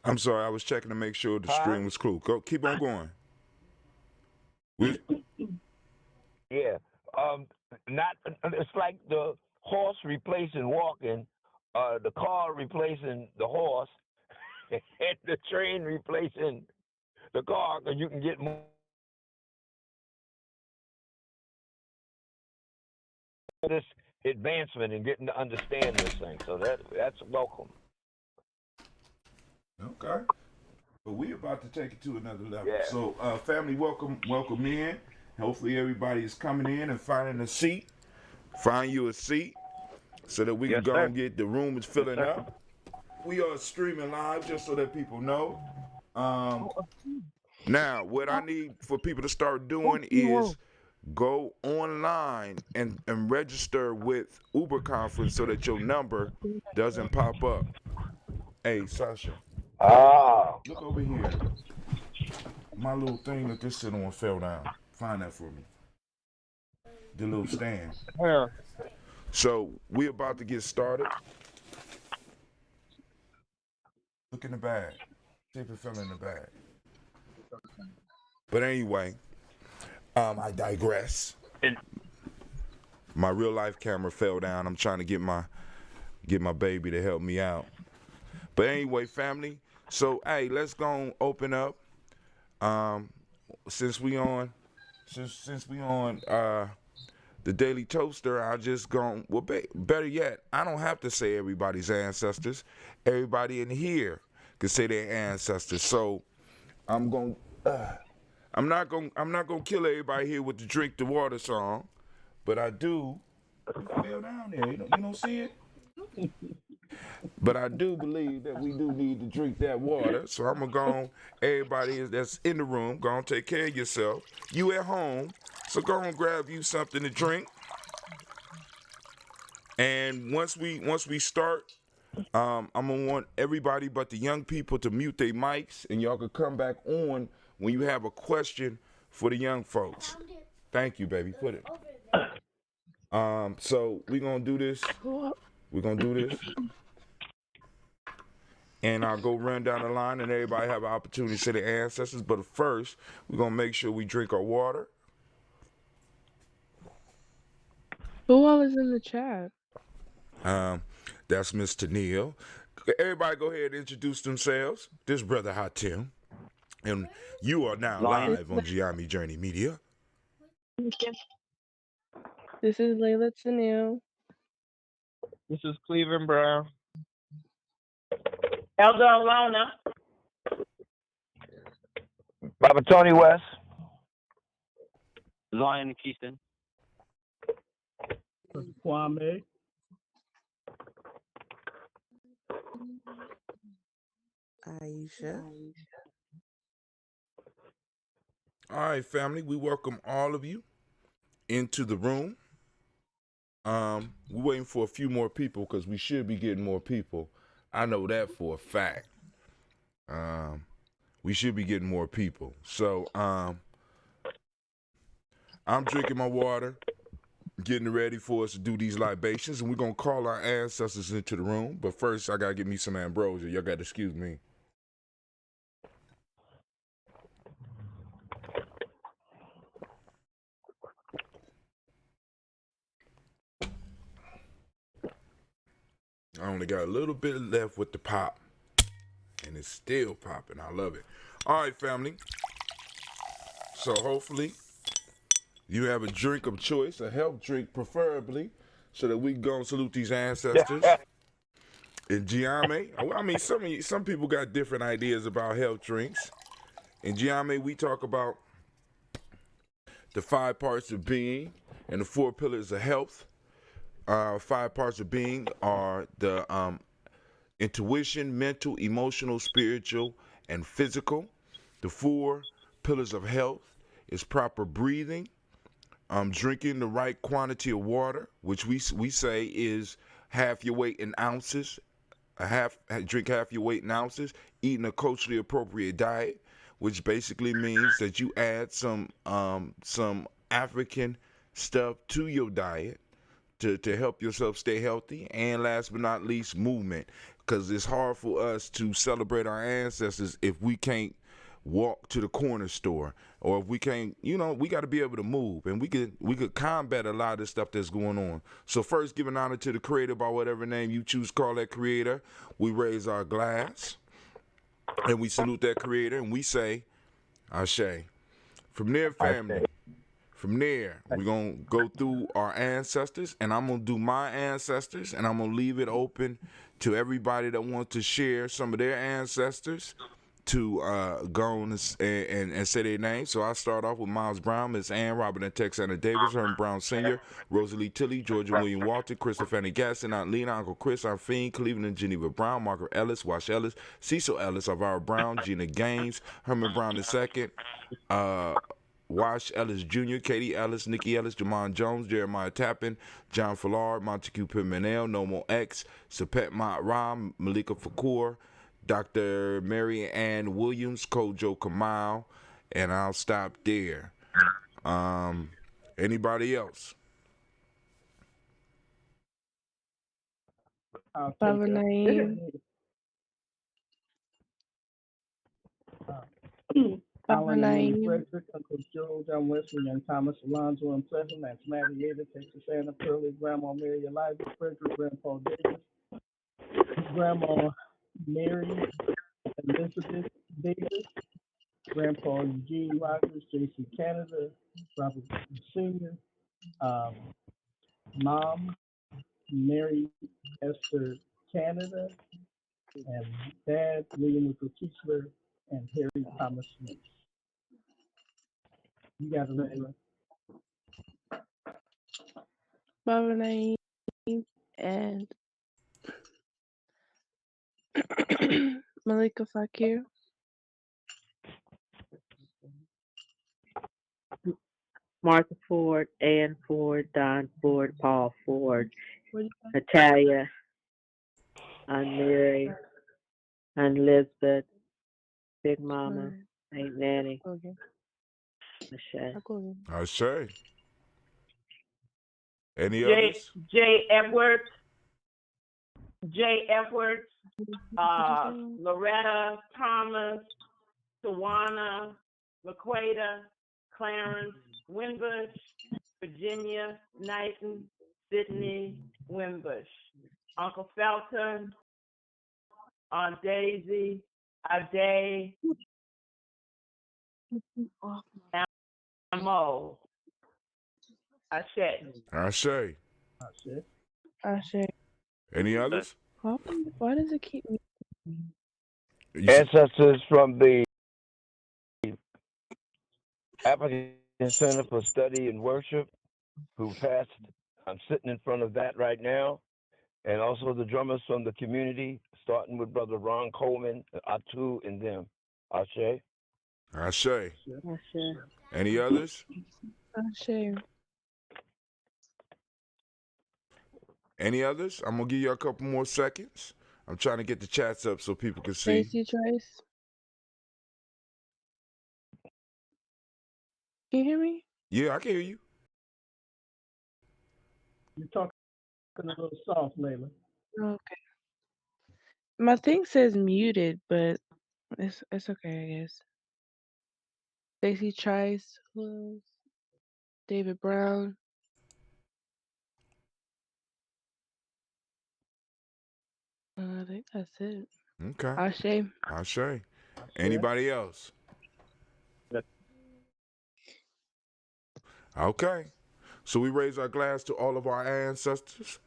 I'm sorry, I was checking to make sure the stream was cool. Keep on going. Yeah. Not. It's like the horse replacing walking, the car replacing the horse, and the train replacing the car, because you can get more. This advancement and getting to understand this thing, so that's welcome. Okay, but we about to take it to another level. Yeah. So, family, welcome in. Hopefully, everybody is coming in and finding a seat. Find you a seat so that we can go and get the room is filling up. We are streaming live just so that people know. Now, what I need for people to start doing is go online and register with Uber Conference so that your number doesn't pop up. Hey, Sasha. Look over here. My little thing that this sit on fell down. Find that for me. The little stand. Yeah. So we about to get started. Look in the bag. See if it fell in the bag. But anyway, I digress. My real life camera fell down. I'm trying to get my baby to help me out. But anyway, family. So hey, let's go and open up. Since we on the Daily Toaster, I just gone. Well, better yet, I don't have to say everybody's ancestors. Everybody in here can say their ancestors. So I'm not gonna kill everybody here with the drink the water song, but I do. It fell down there. You don't see it. But I do believe that we do need to drink that water. So I'm gonna go. Everybody that's in the room, go and take care of yourself. You at home, so go and grab you something to drink. And once we start, I'm gonna want everybody but the young people to mute their mics, and y'all can come back on when you have a question for the young folks. Thank you, baby. Put it. So we're gonna do this. And I'll go run down the line, and everybody have an opportunity to say their ancestors. But first, we're gonna make sure we drink our water. Who all is in the chat? That's Miss Tennille. Everybody go ahead and introduce themselves. This brother Hatim. And you are now live on Gye-Nyame Journey Media. This is Layla Tennille. This is Cleveland Brown. Elder Alona. Baba Tony West. Zion Keyston. Kwame. Aisha. All right, family. We welcome all of you into the room. We're waiting for a few more people because we should be getting more people. I know that for a fact. We should be getting more people. So I'm drinking my water, getting ready for us to do these libations, and we're going to call our ancestors into the room. But first, I got to get me some ambrosia. Y'all got to excuse me. I only got a little bit left with the pop, and it's still popping. I love it. All right, family. So hopefully You have a drink of choice, a health drink preferably, so that we can go and salute these ancestors. In Gye-Nyame, I mean, some people got different ideas about health drinks. In Gye-Nyame, we talk about the 5 parts of being and the 4 pillars of health. 5 parts of being are the intuition, mental, emotional, spiritual, and physical. The 4 pillars of health is proper breathing, drinking the right quantity of water, which we say is half your weight in ounces. Drink half your weight in ounces. Eating a culturally appropriate diet, which basically means that you add some African stuff to your diet to help yourself stay healthy. And last but not least, movement, because it's hard for us to celebrate our ancestors if we can't walk to the corner store, or if we can't, we got to be able to move, and we could combat a lot of the stuff that's going on. So first, giving honor to the creator by whatever name you choose to call that creator. We raise our glass and we salute that creator, and we say Ashe. From there, family, from there, we're going to go through our ancestors, and I'm going to do my ancestors, and I'm going to leave it open to everybody that wants to share some of their ancestors to go on and say their name. So I start off with Miles Brown, Miss Ann, Robert and Texana Davis, Herman Brown Sr., Rosalie Tilley, Georgia William Walton, Christopher Fanny Gaston, Aunt Lena, Uncle Chris, Aunt Fiend, Cleveland and Geneva Brown, Margaret Ellis, Wash Ellis, Cecil Ellis, Alvaro Brown, Gina Gaines, Herman Brown II, Wash Ellis Jr., Katie Ellis, Nikki Ellis, Jamon Jones, Jeremiah Tappan, John Fallard, Montague Pimenel, Nomo X, Sapet Mott Ram, Malika Fakur, Dr. Mary Ann Williams, Kojo Kamal, and I'll stop there. Anybody else? Baba Naeem. Alan William Frederick, Uncle Joe, John Wesley, and Thomas Alonzo and Pleasant, Aunt Matty Ada, Texas Anna, Pearlie, Grandma Mary Eliza Frederick, Grandpa Davis, Grandma Mary Elizabeth Davis, Grandpa Eugene Rogers, J.C. Canada, Robert Sr., Mom Mary Esther Canada, and Dad William Wickle Kiesler and Harry Thomas Smith. You got it, Layla. Baba Naeem and Malika Fakir. Martha Ford, Ann Ford, Don Ford, Paul Ford, Natalia, Aunt Mary, Aunt Elizabeth, Big Mama, Aunt Nanny, Ashe. Any others? J. Edwards, Loretta Thomas, Tawana, Laqueta, Clarence Winbush, Virginia Knighton, Sydney Winbush, Uncle Felton, Aunt Daisy, Ade, Mo. Ashe. Ashe. Ashe. Any others? Why does it keep me? Ancestors from the African Center for Study and Worship who passed. I'm sitting in front of that right now. And also the drummers from the community, starting with Brother Ron Coleman, Atu, and them. Ashe. Ashe. Any others? Ashe. Any others? I'm going to give you a couple more seconds. I'm trying to get the chats up so people can see. Stacey Trice. Can you hear me? Yeah, I can hear you. You're talking a little soft, Layla. Okay. My thing says muted, but it's okay, I guess. Stacey Trice, who else? David Brown. I think that's it. Okay. Ashe. Anybody else? Okay. So we raise our glass to all of our ancestors.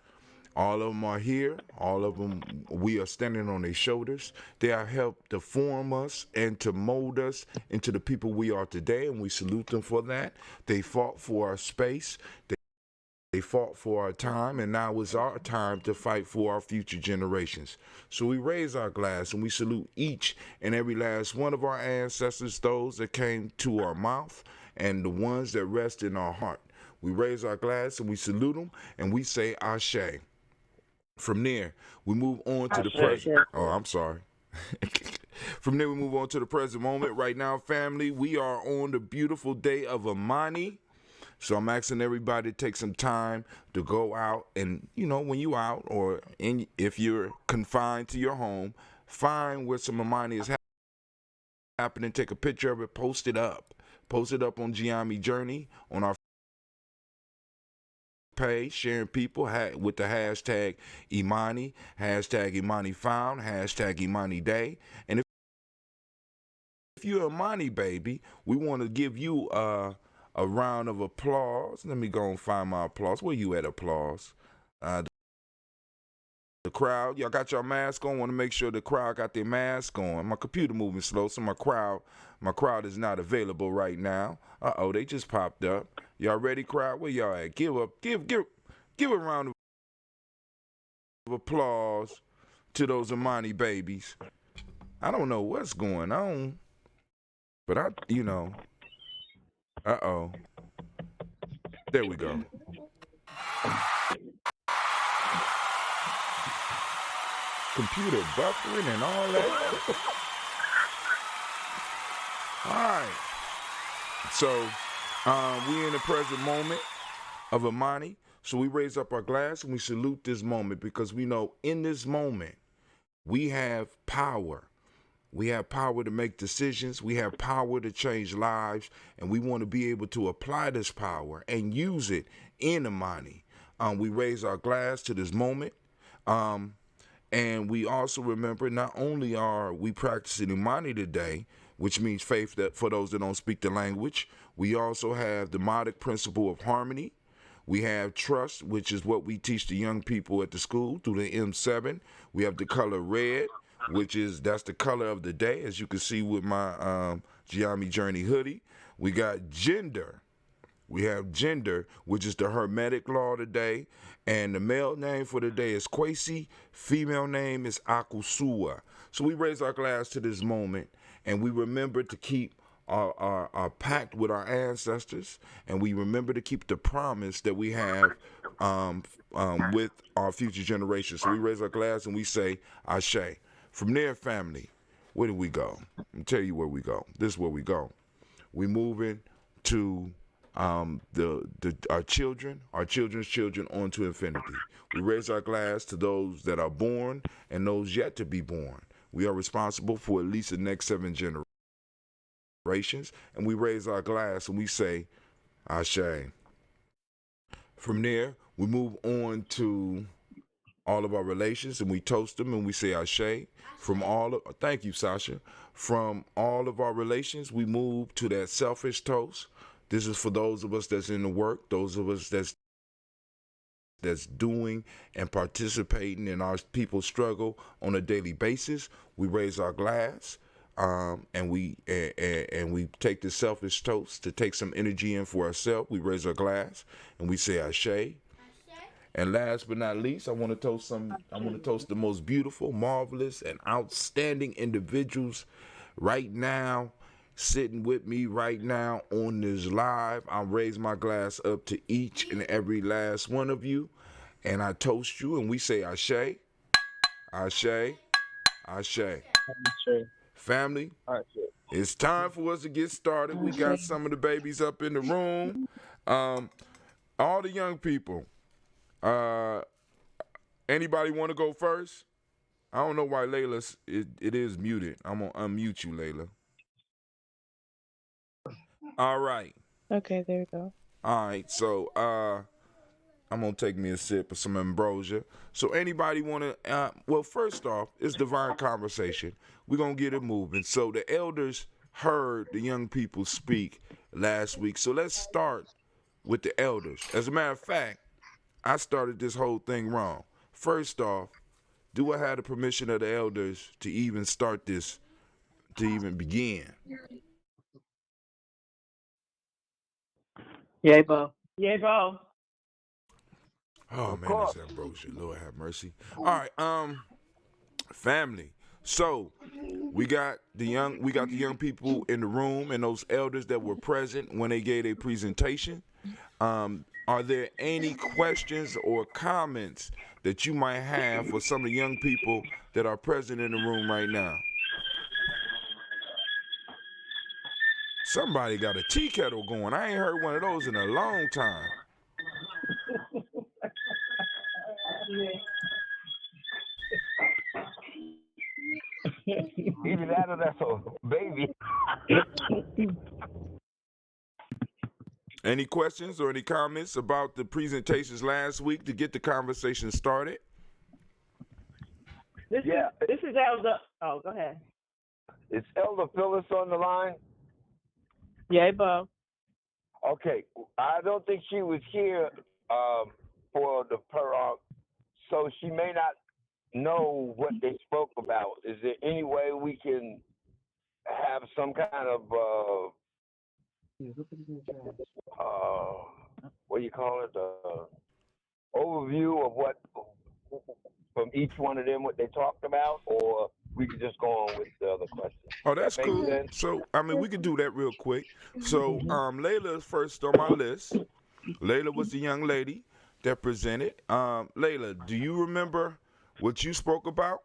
All of them are here. All of them, we are standing on their shoulders. They have helped to form us and to mold us into the people we are today, and we salute them for that. They fought for our space. They fought for our time, and now it's our time to fight for our future generations. So we raise our glass and we salute each and every last one of our ancestors, those that came to our mouth and the ones that rest in our heart. We raise our glass and we salute them and we say Ashe. From there, we move on to the present. Oh, I'm sorry. From there, we move on to the present moment. Right now, family, we are on the beautiful day of Amani. So I'm asking everybody to take some time to go out and, when you out or if you're confined to your home, find where some Amani is happening, take a picture of it, post it up. Post it up on Gye-Nyame Journey on our page, sharing people with the hashtag Imani, hashtag Imani Found, hashtag Imani Day. And if you're a Imani baby, we want to give you a round of applause. Let me go and find my applause. Where you at, applause? The crowd, y'all got your mask on. Want to make sure the crowd got their mask on. My computer moving slow, so my crowd is not available right now. They just popped up. Y'all ready, crowd? Where y'all at? Give a round of applause to those Amani babies. I don't know what's going on, but there we go. Computer buffering and all that. All right. So we in the present moment of Amani. So we raise up our glass and we salute this moment because we know in this moment we have power. We have power to make decisions. We have power to change lives. And we want to be able to apply this power and use it in Amani. We raise our glass to this moment. And we also remember not only are we practicing Imani today, which means faith that for those that don't speak the language, we also have the Modic principle of harmony. We have trust, which is what we teach the young people at the school through the M7. We have the color red, that's the color of the day, as you can see with my Gye-Nyame Journey hoodie. We got gender. We have gender, which is the Hermetic law today. And the male name for the day is Kwesi. Female name is Akusua. So we raise our glass to this moment, and we remember to keep our pact with our ancestors, and we remember to keep the promise that we have with our future generations. So we raise our glass and we say, Ashe. From there, family, where do we go? Let me tell you where we go. This is where we go. We moving to our children's children onto infinity. We raise our glass to those that are born and those yet to be born. We are responsible for at least the next 7 generations, and we raise our glass and we say, Ashe. From there, we move on to all of our relations and we toast them and we say Ashe. Thank you, Sasha. From all of our relations, we move to that selfish toast. This is for those of us that's in the work, those of us that's doing and participating in our people's struggle on a daily basis. We raise our glass, and we take the selfish toast to take some energy in for ourselves. We raise our glass and we say Ashe. And last but not least, I want to toast the most beautiful, marvelous, and outstanding individuals right now, sitting with me right now on this live. I raise my glass up to each and every last one of you, and I toast you, and we say Ashe, Ashe, Ashe. Family, it's time for us to get started. We got some of the babies up in the room. All the young people. Anybody want to go first? I don't know why Layla, it is muted. I'm going to unmute you, Layla. All right. Okay, there we go. All right, so I'm going to take me a sip of some ambrosia. So anybody want to, well, first off, it's divine conversation. We're going to get it moving. So the elders heard the young people speak last week. So let's start with the elders. As a matter of fact, I started this whole thing wrong. First off, do I have the permission of the elders to even start this, to even begin? Yay, Bo. Yeah, go. Oh Of man, that's course. ambrosia. Lord have mercy. All right, family. So we got the young people in the room and those elders that were present when they gave a presentation. Are there any questions or comments that you might have for some of the young people that are present in the room right now? Somebody got a tea kettle going. I ain't heard one of those in a long time. Either that or that's a baby. Any questions or any comments about the presentations last week to get the conversation started? This is Elder. Oh, go ahead. Is Elder Phyllis on the line? Yay, Bo. Okay, I don't think she was here for the prologue, so she may not know what they spoke about. Is there any way we can have some kind of what do you call it? Overview of what from each one of them what they talked about, or we could just go on with the other questions. Oh, that's That makes cool. sense. So, I mean, we could do that real quick. So, Layla is first on my list. Layla was the young lady that presented. Layla, do you remember what you spoke about?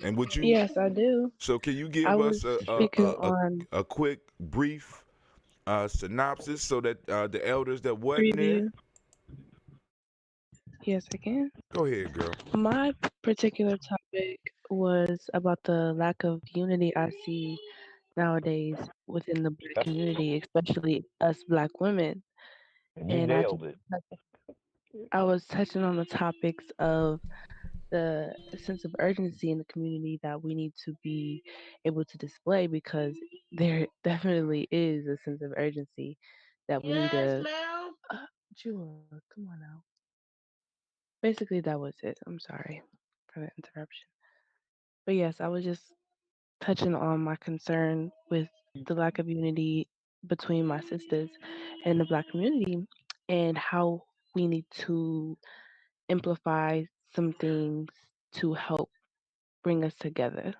And would you? Yes, I do. So, can you I give us was speaking on a quick, brief synopsis so that the elders that wasn't there? preview. Yes, I can. Go ahead, girl. My particular topic was about the lack of unity I see nowadays within the Black That's, community, especially us Black women. and you And nailed it. I was touching on the topics of the sense of urgency in the community that we need to be able to display, because there definitely is a sense of urgency that we need to. Jewel, come on now. Basically, that was it. I'm sorry for the interruption. But yes, I was just touching on my concern with the lack of unity between my sisters and the Black community, and how we need to amplify some things to help bring us together.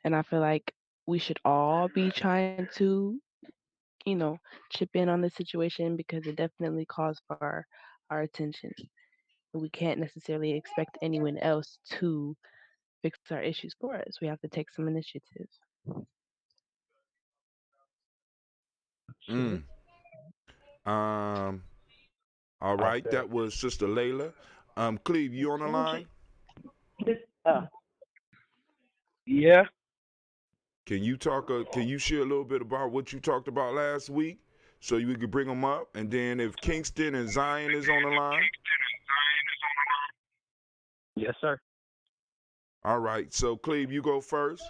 And I feel like we should all be trying to, you know, chip in on the situation, because it definitely calls for our attention. We can't necessarily expect anyone else to fix our issues for us. We have to take some initiative. Mm. Um. All I right, said, that was Sister Layla. Cleve, you on the line? Yeah. Can you talk? Can you share a little bit about what you talked about last week, so we could bring them up? And then if Kingston and Zion is on the line, Yes, sir. all right. So Cleve, you go first.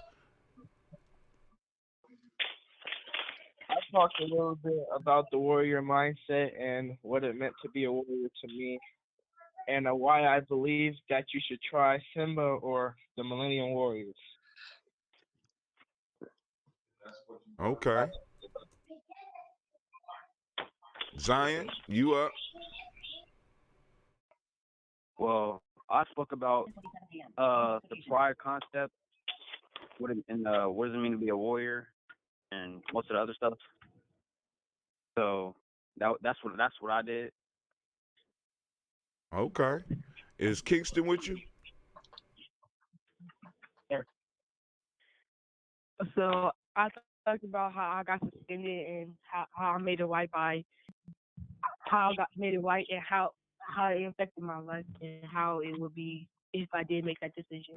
I talked a little bit about the warrior mindset and what it meant to be a warrior to me, and why I believe that you should try Simba or the Millennium Warriors. Okay. Zion, you up? Well, I spoke about the pride concept, what what does it mean to be a warrior, and most of the other stuff. So that's what I did. Okay. Is Kingston with you? So I talked about how I got suspended and how I made it right by how I got made it right, and how it affected my life, and how it would be if I did make that decision.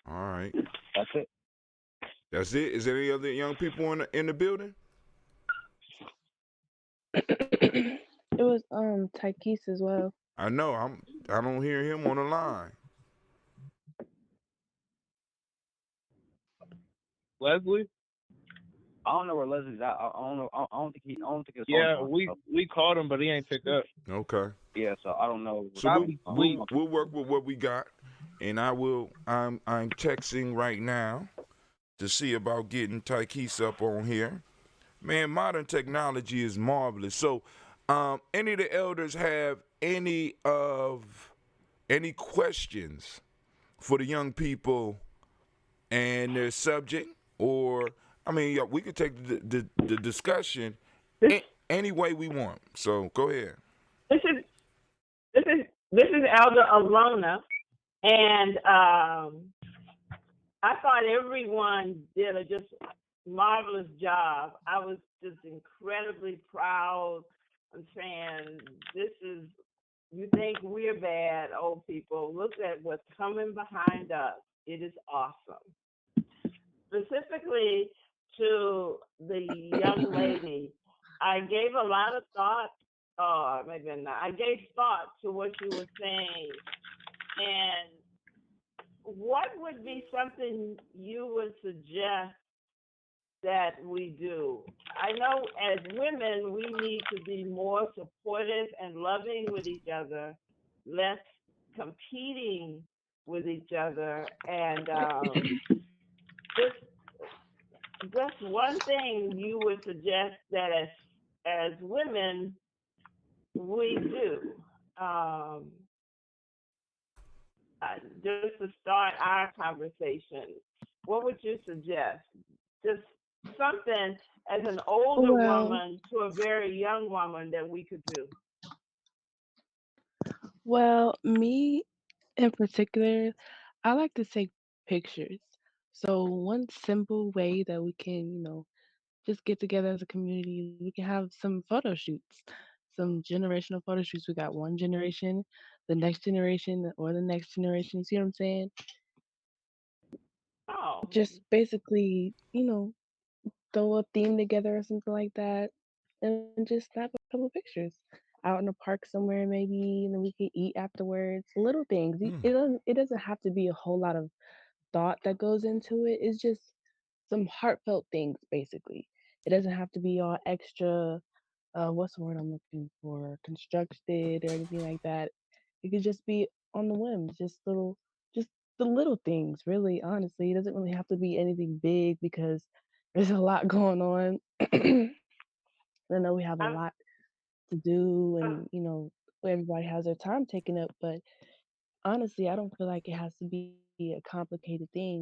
All right. That's it. That's it. Is there any other young people in the building? It was Tykees as well. I know. I don't hear him on the line. Leslie? I don't know where Leslie's at. I don't know. I don't think his phone's Yeah, on. So, we called him, but he ain't picked up. Okay. yeah, so I don't know. So Probably sleep. we'll work with what we got, and I'm texting right now to see about getting Tykees up on here. Man, modern technology is marvelous. So, any of the elders have any questions for the young people and their subject, or I mean, yeah, we could take the discussion This any way we want. So go ahead. this is this is Elder Alona, and I thought everyone did a just marvelous job. I was just incredibly proud. I'm saying this is, you think we're bad, old people. Look at what's coming behind us. It is awesome. Specifically to the young lady, I gave a lot of thought, or maybe not. I gave thought to what you were saying, and what would be something you would suggest that we do? I know as women, we need to be more supportive and loving with each other, less competing with each other, and just one thing you would suggest that as women we do. Um, just to start our conversation, what would you suggest? Just something as an older Well, woman to a very young woman that we could do. me in particular, I like to take pictures. So one simple way that we can, just get together as a community, we can have some photo shoots, some generational photo shoots. We got one generation, the next generation, or the next generation. You see what I'm saying? Oh, Just basically, throw a theme together or something like that, and just snap a couple of pictures out in a park somewhere, maybe, and then we can eat afterwards. Little things. Mm. It doesn't have to be a whole lot of thought that goes into it. It's just some heartfelt things, basically. It doesn't have to be all extra. What's the word I'm looking for? Constructed or anything like that. It could just be on the whim, just the little things. Really, honestly, it doesn't really have to be anything big because there's a lot going on. I know we have a I'm, lot to do, uh, and everybody has their time taken up. But honestly, I don't feel like it has to be a complicated thing. Like,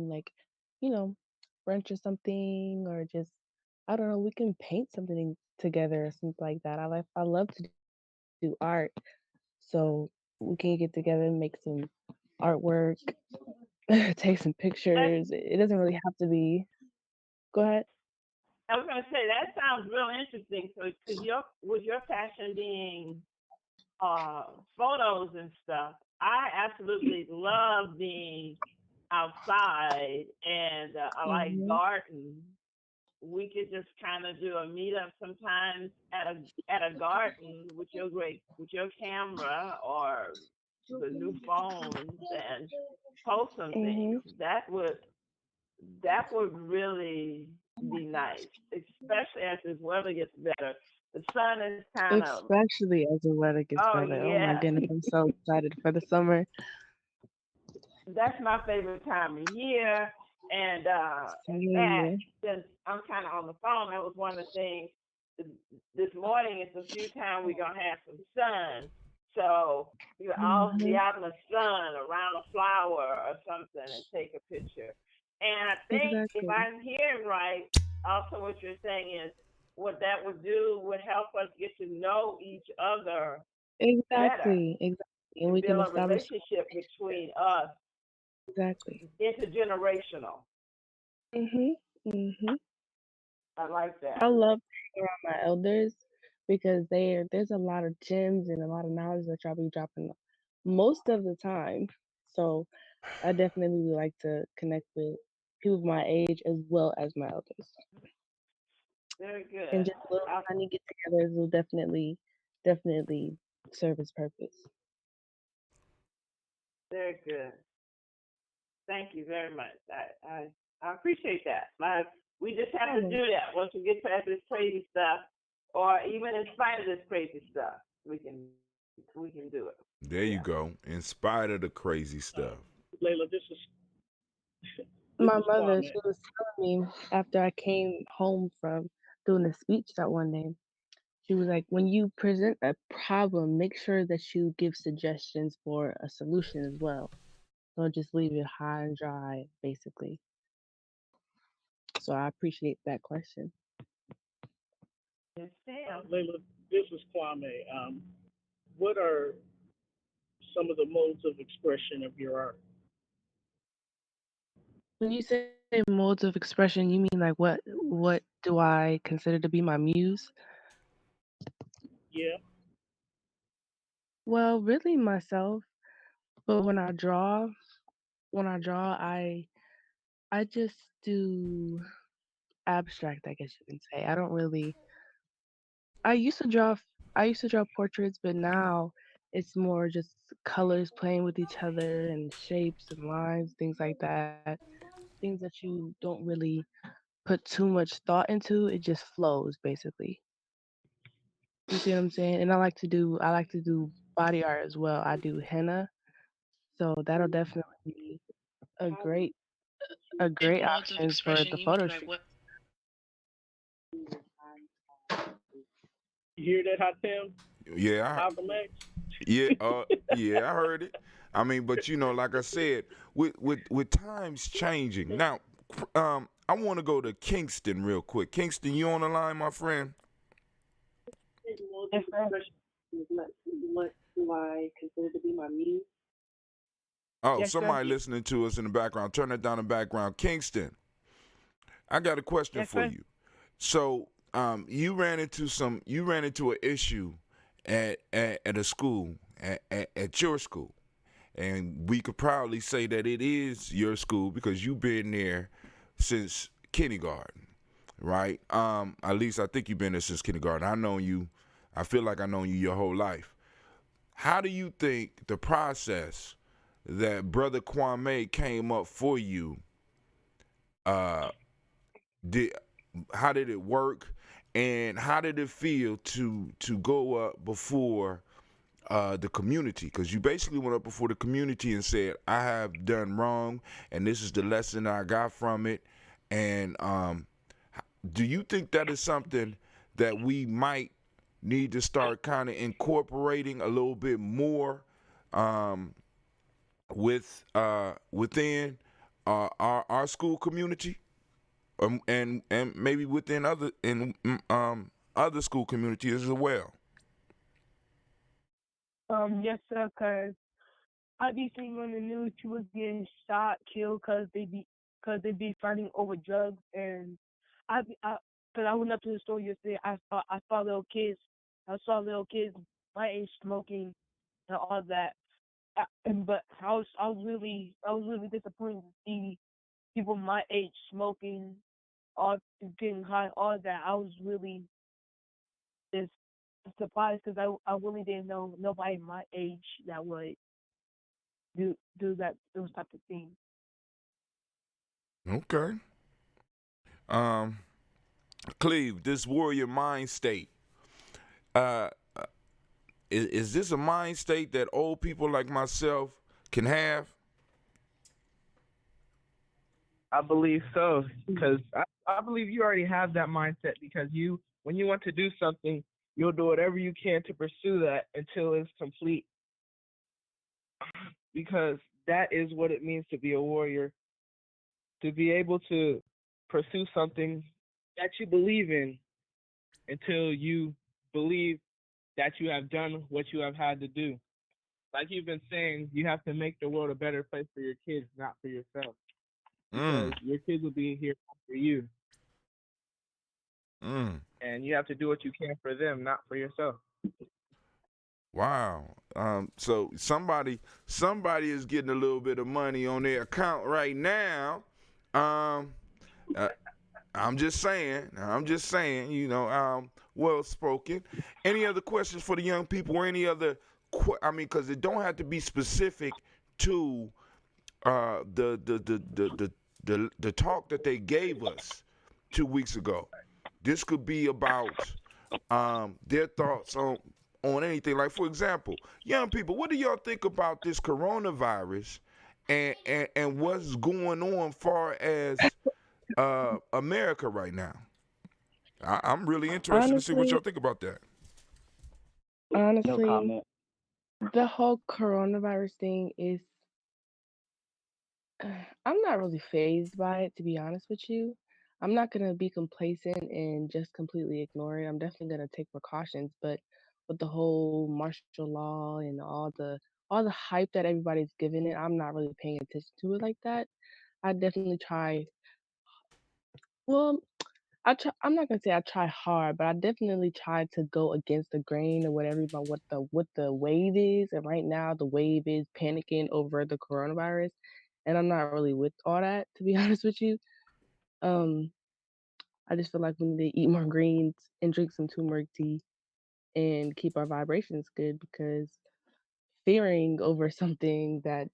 you know, brunch or something, or just I don't know. We can paint something together or something like that. I love to do art, so we can get together and make some artwork, take some pictures. that, It doesn't really have to be. Go ahead. I was going to say that sounds real interesting. So, because with your passion being photos and stuff, I absolutely love being outside, and I like Mhm. gardens. We could just kind of do a meetup sometimes at a garden with your camera or the new phones and post some things. Mhm. That would really be nice, especially as this weather gets better. The sun is kind of, Especially as the weather gets oh better. Oh my yeah, goodness, I'm so excited for the summer. that's my favorite time of year. And in Same. fact, since I'm kind of on the phone, that was one of the things. This morning is the few times we're gonna have some sun, so we will all be Mhm. out in the sun around a flower or something and take a picture. And I think if Exactly. I'm hearing right, also what you're saying is what that would do would help us get to know each other better Exactly. Exactly. And and we can build a establish relationship between us, exactly. intergenerational. Mhm. Mhm. I like I that. love being around my elders because there's a lot of gems and a lot of knowledge that y'all be dropping most of the time. So I definitely would like to connect with people my age as well as my elders. Very And good. just little I, tiny get togethers will definitely serve its purpose. Very good. Thank you very much. I appreciate that. We just have to do that once we get past this crazy stuff, or even in spite of this crazy stuff, we can do it. There you go. In spite of the crazy stuff. Layla, this My is mother, Kwame. she was telling me after I came home from doing a speech that one day, she was like, when you present a problem, make sure that you give suggestions for a solution as well. Don't just leave it high and dry, basically. So I appreciate that question. Yes, ma'am. Layla, this is Kwame. What are some of the modes of expression of your art? When you say modes of expression, you mean like what do I consider to be my muse? Yeah. Well, really myself, but when I draw I just do abstract, I guess you can say. I don't really I used to draw I used to draw portraits, but now it's more just colors playing with each other and shapes and lines, things like that. Things that you don't really put too much thought into, it just flows basically. You see what I'm saying? And I like to do body art as well. I do henna, so that'll definitely be a great a great option for the photo shoot. You hear that, Hot Tim? Yeah, Malcolm X? yeah, I heard it. I mean, but like I said, with times changing now, I want to go to Kingston real quick. Kingston, you on the line, my friend? Yes, sir. What do I consider to be my muse? Oh, Yes, sir. somebody listening to us in the background. Turn that down in the background. Kingston, I got a question Yes, for sir. you. So, you ran into an issue at a school at your school, and we could proudly say that it is your school because you've been there since kindergarten, right? At least I think you've been there since kindergarten. I feel like I've known you your whole life. How do you think the process that Brother Kwame came up for you uh, did? How did it work, and how did it feel to go up before the community? Because you basically went up before the community and said, "I have done wrong, and this is the lesson I got from it." And do you think that is something that we might need to start kind of incorporating a little bit more um, within our school community, and maybe within other school communities as well? Yes, sir. Cause I be seeing on the news people getting shot, killed, cause they be fighting over drugs, and cause I went up to the store yesterday. I saw little kids my age smoking and all that. But I was really disappointed to see people my age smoking, all getting high, all that. I was really just surprised because I really didn't know nobody my age that would do that those type of things. Okay. Um, Cleve, this warrior mind state. Uh, is this a mind state that old people like myself can have? I believe so, because I believe you already have that mindset because when you want to do something, you'll do whatever you can to pursue that until it's complete. Because that is what it means to be a warrior, to be able to pursue something that you believe in until you believe that you have done what you have had to do. Like you've been saying, you have to make the world a better place for your kids, not for yourself. Because your kids will be here for you. And you have to do what you can for them, not for yourself. Wow. So somebody is getting a little bit of money on their account right now. Um, uh, I'm just saying. Well spoken. Any other questions for the young people, or any other? Because it don't have to be specific to the talk that they gave us 2 weeks ago. This could be about their thoughts on anything. Like, for example, young people, what do y'all think about this coronavirus and what's going on far as America right now? I'm really interested to see what y'all Honestly, think about that. No honestly, comment. the whole coronavirus thing is, I'm not really phased by it, to be honest with you. I'm not gonna be complacent and just completely ignore it. I'm definitely gonna take precautions, but with the whole martial law and all the hype that everybody's giving it, I'm not really paying attention to it like that. I definitely try. Well, I'm not gonna say I try hard, but I definitely try to go against the grain of what the wave is. And right now, the wave is panicking over the coronavirus, and I'm not really with all that, to be honest with you. Um, I just feel like we need to eat more greens and drink some turmeric tea and keep our vibrations good because fearing over something that,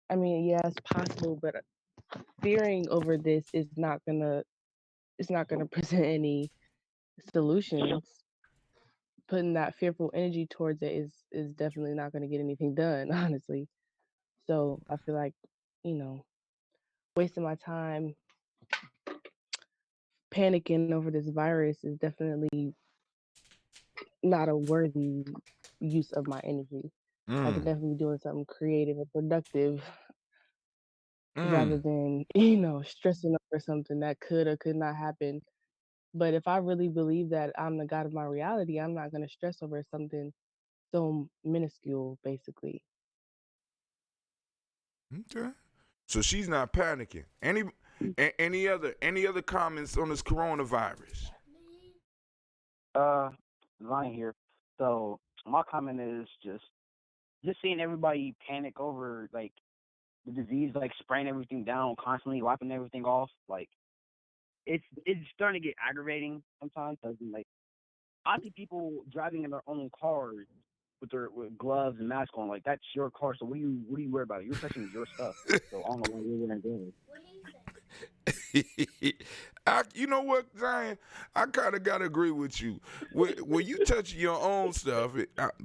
I mean, yeah, it's possible, but fearing over this is not gonna it's not gonna present any solutions. Putting that fearful energy towards it is definitely not going to get anything done, honestly. So I feel like, you know, wasting my time panicking over this virus is definitely not a worthy use of my energy. I could Mm, definitely be doing something creative and productive rather mm. than, stressing over something that could or could not happen. But if I really believe that I'm the god of my reality, I'm not going to stress over something so minuscule, basically. Okay. So she's not panicking. Any other comments on this coronavirus? Uh, Line here. So my comment is just seeing everybody panic over like the disease, like spraying everything down constantly, wiping everything off. Like it's starting to get aggravating sometimes. 'Cause, like I see people driving in their own cars with gloves and masks on. Like that's your car. So what do you worry about? You're touching your stuff. So I don't know why you're gonna do it. You know what, Zion? I kind of gotta agree with you. When you touch your own stuff,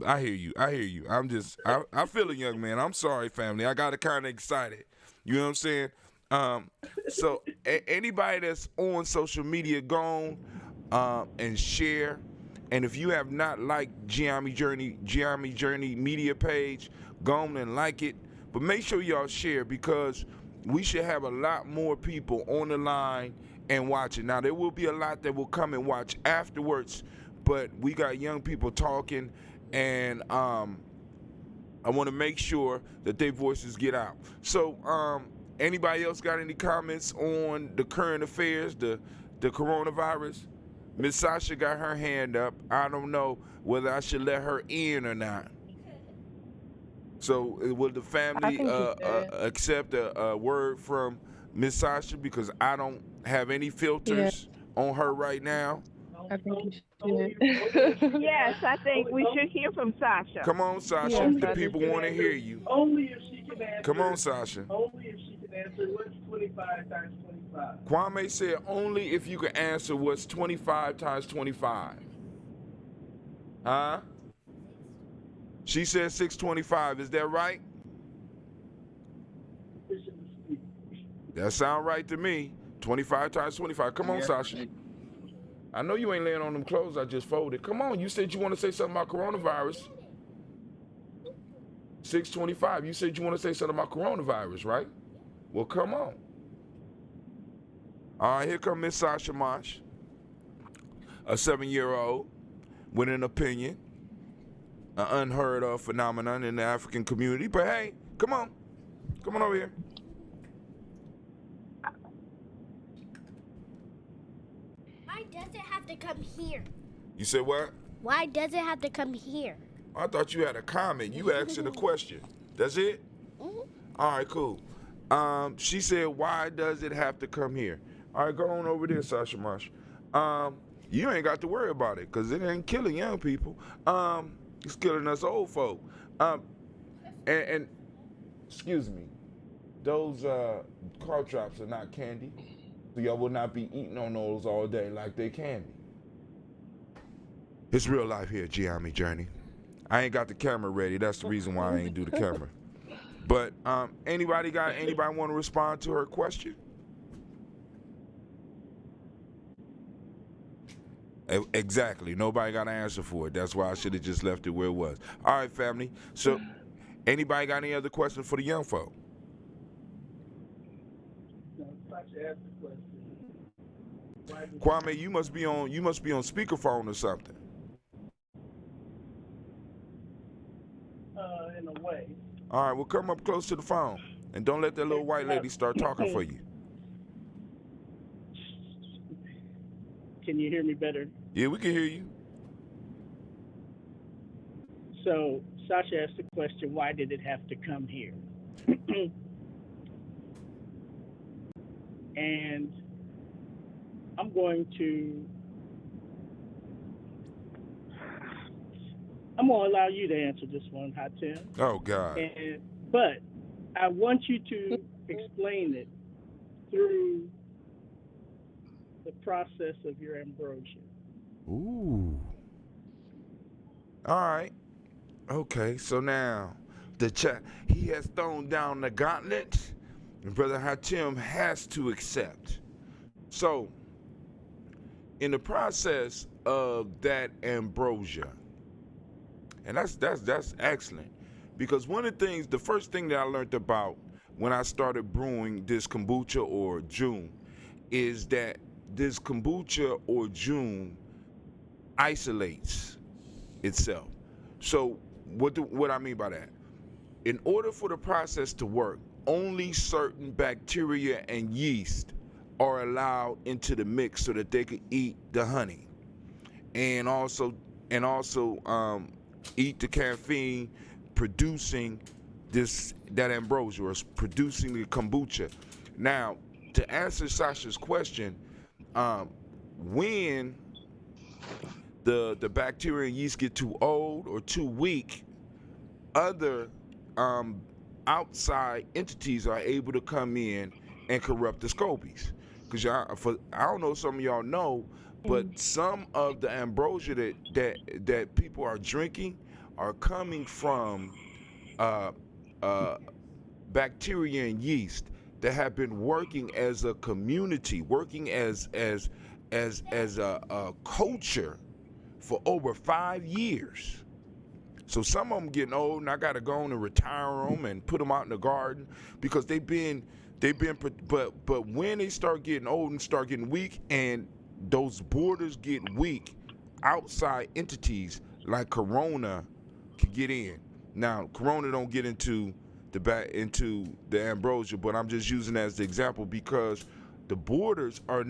I hear you. I hear you. I feel it, young man. I'm sorry, family. I got kind of excited. You know what I'm saying? Um, so anybody that's on social media, go on and share. And if you have not liked Gye-Nyame Journey media page, go on and like it. But make sure y'all share because we should have a lot more people on the line and watching. Now there will be a lot that will come and watch afterwards, but we got young people talking, and I want to make sure that their voices get out. So, anybody else got any comments on the current affairs, the coronavirus? Miss Sasha got her hand up. I don't know whether I should let her in or not. So, will the I family think you should. accept a word from Miss Sasha because I don't have any Yeah, filters on her right now? I think you should. Yes, I think we should hear from Sasha. Come on, Sasha. Yes, The I do people want to too. hear you. Only if she can Come on, answer. Sasha. Only if she can answer what's 25 times 25. Kwame said only if you can answer what's 25 times 25. Huh? She said 625. Is that right? That sound right to me. 25 times 25. Come on, Sasha. I know you ain't laying on them clothes I just folded. Come on. You said you want to say something about coronavirus. 625. You said you want to say something about coronavirus, right? Well, come on. All right, here come Miss Sasha Marsh, a 7-year-old with an opinion, an unheard of phenomenon in the African community. But hey, come on. Come on over here. Why does it have to come here? You said what? Why does it have to come here? I thought you had a comment. You asking a question. That's it? Mhm. All right, cool. She said, why does it have to come here? All right, go on over there, Sasha Marsh. You ain't got to worry about it because it ain't killing young people. It's killing us old folk. And excuse me, those car traps are not candy. So y'all will not be eating on those all day like they candy. It's real life here, Gye-Nyame Journey. I ain't got the camera ready. That's the reason why I ain't do the camera. But anybody want to respond to her question? Exactly. Nobody got an answer for it. That's why I should have just left it where it was. All right, family. So, anybody got any other questions for the young folk? Kwame, you must be on speakerphone or something. In a way. All right, well, come up close to the phone and don't let that little white lady start talking for you. Can you hear me better? Yeah, we can hear you. So Sasha asked the question, why did it have to come here? And I'm going to allow you to answer this one, Hot Tim. Oh, God. But I want you to explain it through the process of your ambrosia. Ooh. All right. Okay, so now he has thrown down the gauntlet, and Brother Hatim has to accept. So, in the process of that ambrosia, and that's excellent, because one of the first thing that I learned about when I started brewing this kombucha or June is that this kombucha or June isolates itself. So what I mean by that? In order for the process to work, only certain bacteria and yeast are allowed into the mix so that they could eat the honey, and also eat the caffeine, producing that ambrosia or producing the kombucha. Now, to answer Sasha's question, when the bacteria and yeast get too old or too weak, other outside entities are able to come in and corrupt the scobies. Because I don't know, some of y'all know, but some of the ambrosia that people are drinking are coming from bacteria and yeast that have been working as a community, working as a culture for over 5 years. So some of them getting old, and I got to go on and retire them and put them out in the garden because they've been, but when they start getting old and start getting weak, and those borders get weak, outside entities like Corona can get in. Now, Corona don't get into the ambrosia, but I'm just using that as the example because our borders are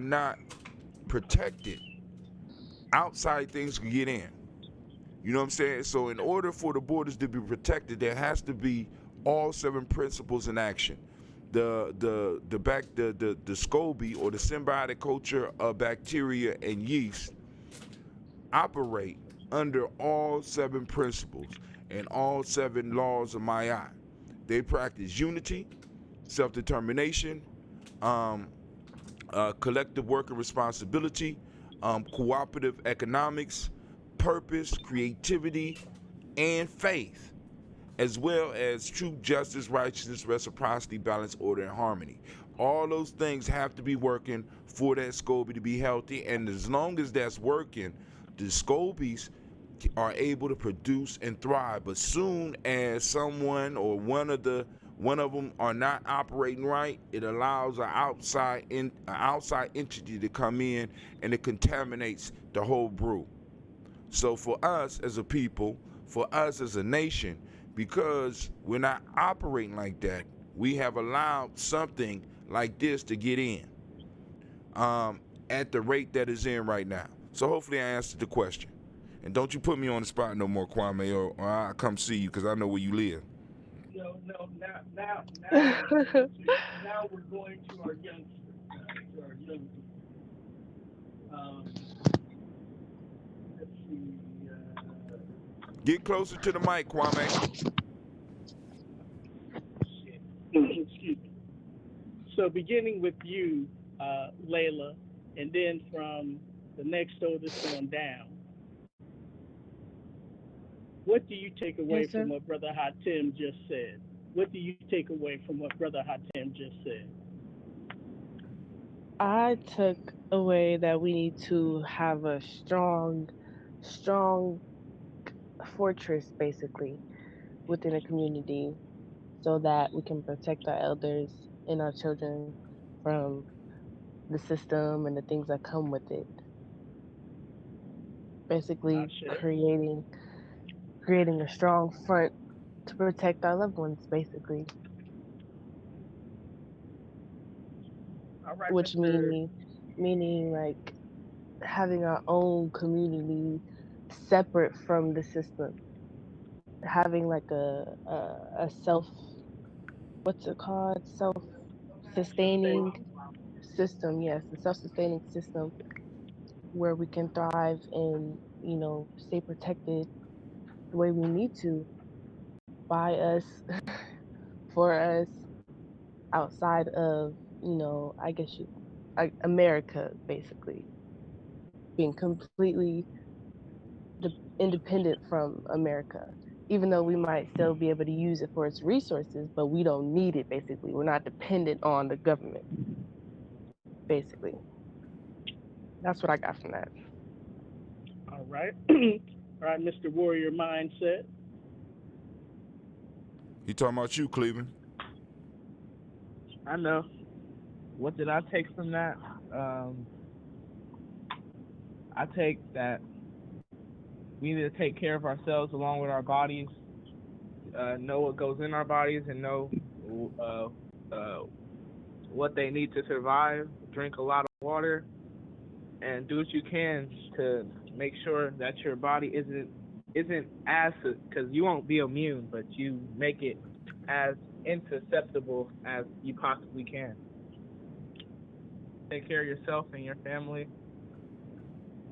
not protected. Outside things can get in. You know what I'm saying? So in order for the borders to be protected, there has to be all 7 principles in action. The SCOBY or the symbiotic culture of bacteria and yeast operate under all 7 principles and all 7 laws of Ma'at. They practice unity, self-determination, collective work and responsibility, cooperative economics, purpose, creativity, and faith, as well as truth, justice, righteousness, reciprocity, balance, order, and harmony. All those things have to be working for that SCOBY to be healthy, and as long as that's working, the SCOBYs are able to produce and thrive. But soon as someone or one of them are not operating right, it allows an outside entity to come in, and it contaminates the whole brew. So for us as a people, for us as a nation, because we're not operating like that, we have allowed something like this to get in at the rate that is in right now. So hopefully I answered the question. And don't you put me on the spot no more, Kwame, or I'll come see you because I know where you live. No, now we're going to our youngsters, let's see. Get closer to the mic, Kwame. So beginning with you, Layla, and then from the next oldest on down, what do you take away Yes, from sir. what Brother Hatim just said? What do you take away from what Brother Hatim just said? I took away that we need to have a strong fortress basically within a community so that we can protect our elders and our children from the system and the things that come with it. Basically Ashe. creating a strong front to protect our loved ones basically, All right, which Mr. meaning like having our own community separate from the system, having like a self, what's it called, self sustaining Sustaining. system. Yes, a self sustaining system where we can thrive and stay protected the way we need to, by us, for us, outside of I guess America basically, being completely independent from America, even though we might still be able to use it for its resources, but we don't need it basically. We're not dependent on the government, basically. That's what I got from that. All right. All right, Mr. Warrior Mindset. He talking about you, Cleveland. I know. What did I take from that? Um, I take that we need to take care of ourselves along with our bodies, know what goes in our bodies, and know uh, uh, what they need to survive. Drink a lot of water, and do what you can to make sure that your body isn't as, because you won't be immune, but you make it as insusceptible as you possibly can. Take care of yourself and your family.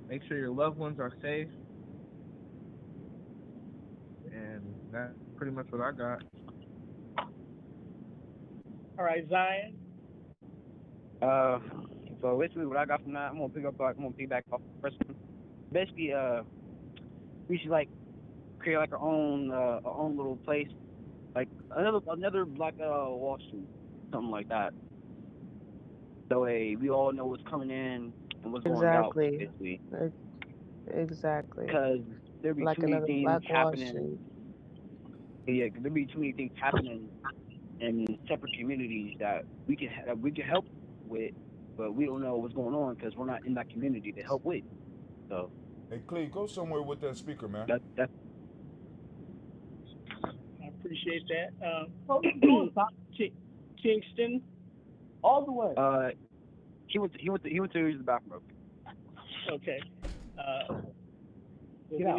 Make sure your loved ones are safe, and that's pretty much what I got. All right, Zion. Uh, so basically, what I got from that, I'm gonna piggyback off the first one. Basically, we should like create like our own little place, like another like Wall Street, something like that. So way we all know what's coming in and what's going out, Exactly. basically. Exactly. Because there be Like too many another things Black Wall happening. Street. Yeah, 'cause there be too many things happening in separate communities that we can help with, but we don't know what's going on because we're not in that community to help with. So Hey, Cleve, go somewhere with that speaker, man. that's I appreciate that. what you doing, Tom? Kingston. All the way. He went to use the bathroom. Okay. When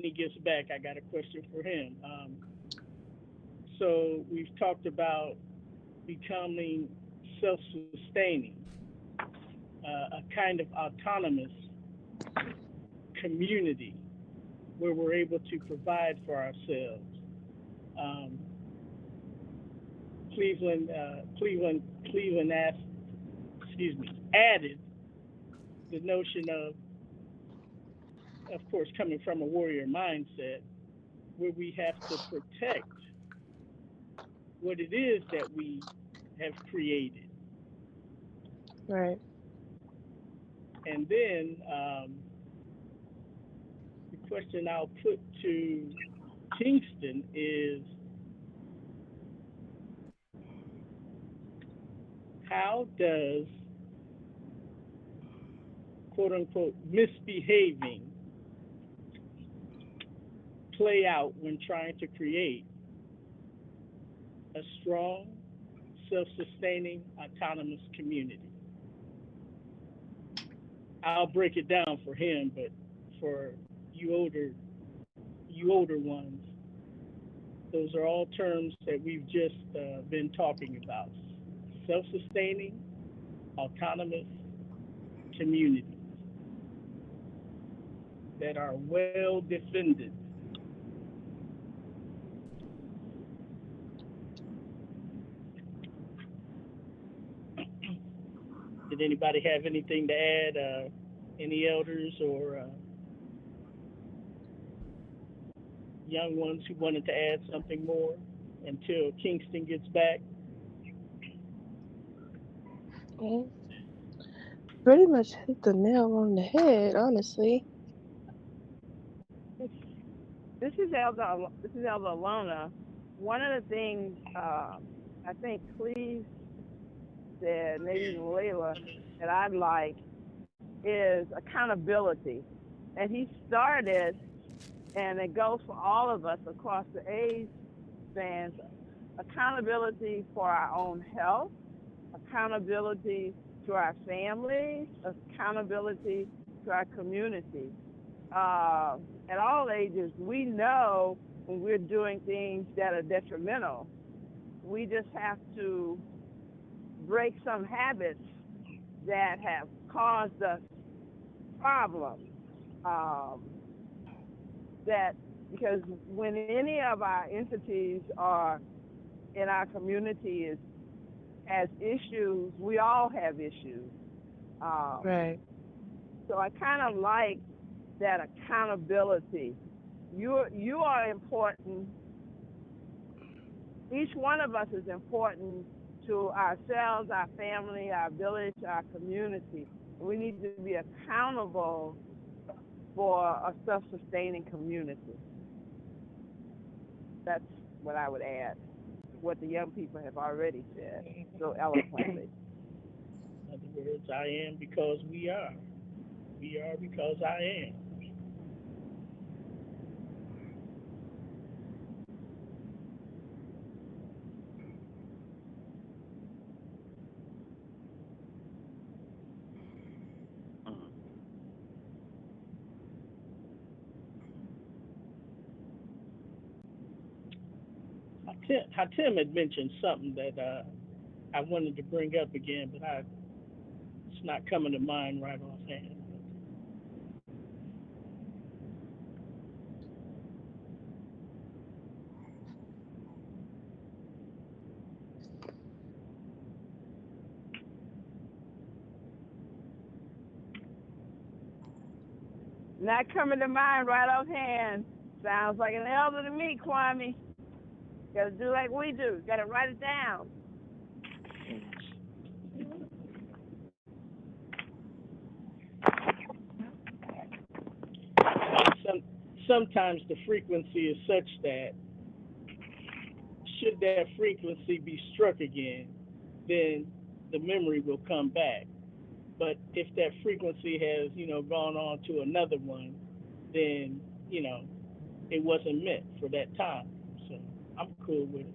he gets back, I got a question for him. So we've talked about becoming self-sustaining, a kind of autonomous community where we're able to provide for ourselves. Um, Cleveland added the notion of course, coming from a warrior mindset, where we have to protect what it is that we have created. Right. And then the question I'll put to Kingston is, how does quote unquote misbehaving play out when trying to create a strong, self-sustaining, autonomous community? I'll break it down for him, but for you older ones, those are all terms that we've just been talking about. Self-sustaining, autonomous communities that are well defended. Did anybody have anything to add? Any elders or young ones who wanted to add something more until Kingston gets back? Well, pretty much hit the nail on the head, honestly. This is Elder Alona. One of the things I think Cleve said, maybe even Layla, that I'd like is accountability. And he started, and it goes for all of us across the age spans, accountability for our own health, accountability to our families, accountability to our community. At all ages, we know when we're doing things that are detrimental. We just have to break some habits that have caused us problems. That because when any of our entities are in our community is has issues, we all have issues. Right. So I kind of like that accountability. You are important. Each one of us is important to ourselves, our family, our village, our community. We need to be accountable for a self-sustaining community. That's what I would add, what the young people have already said so eloquently. In other words, I am because we are. We are because I am. Hatim had mentioned something that I wanted to bring up again, but it's not coming to mind right offhand. Not coming to mind right offhand. Sounds like an elder to me, Kwame. Gotta do like we do. Gotta write it down. Sometimes the frequency is such that should that frequency be struck again, then the memory will come back. But if that frequency has, gone on to another one, then, it wasn't meant for that time. So I'm cool with it.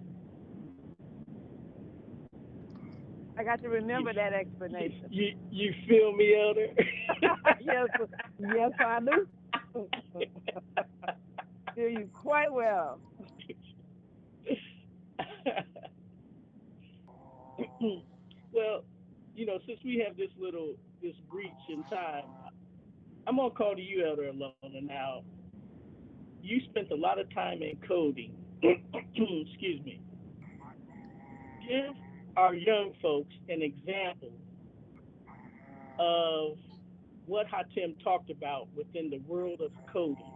I got to remember that explanation. You feel me, Elder? yes, I do. Feel you quite well. Well, since we have this breach in time, I'm gonna call to you, Elder Alona. Now, you spent a lot of time in coding. Excuse me. Give our young folks an example of what Hatim talked about within the world of coding.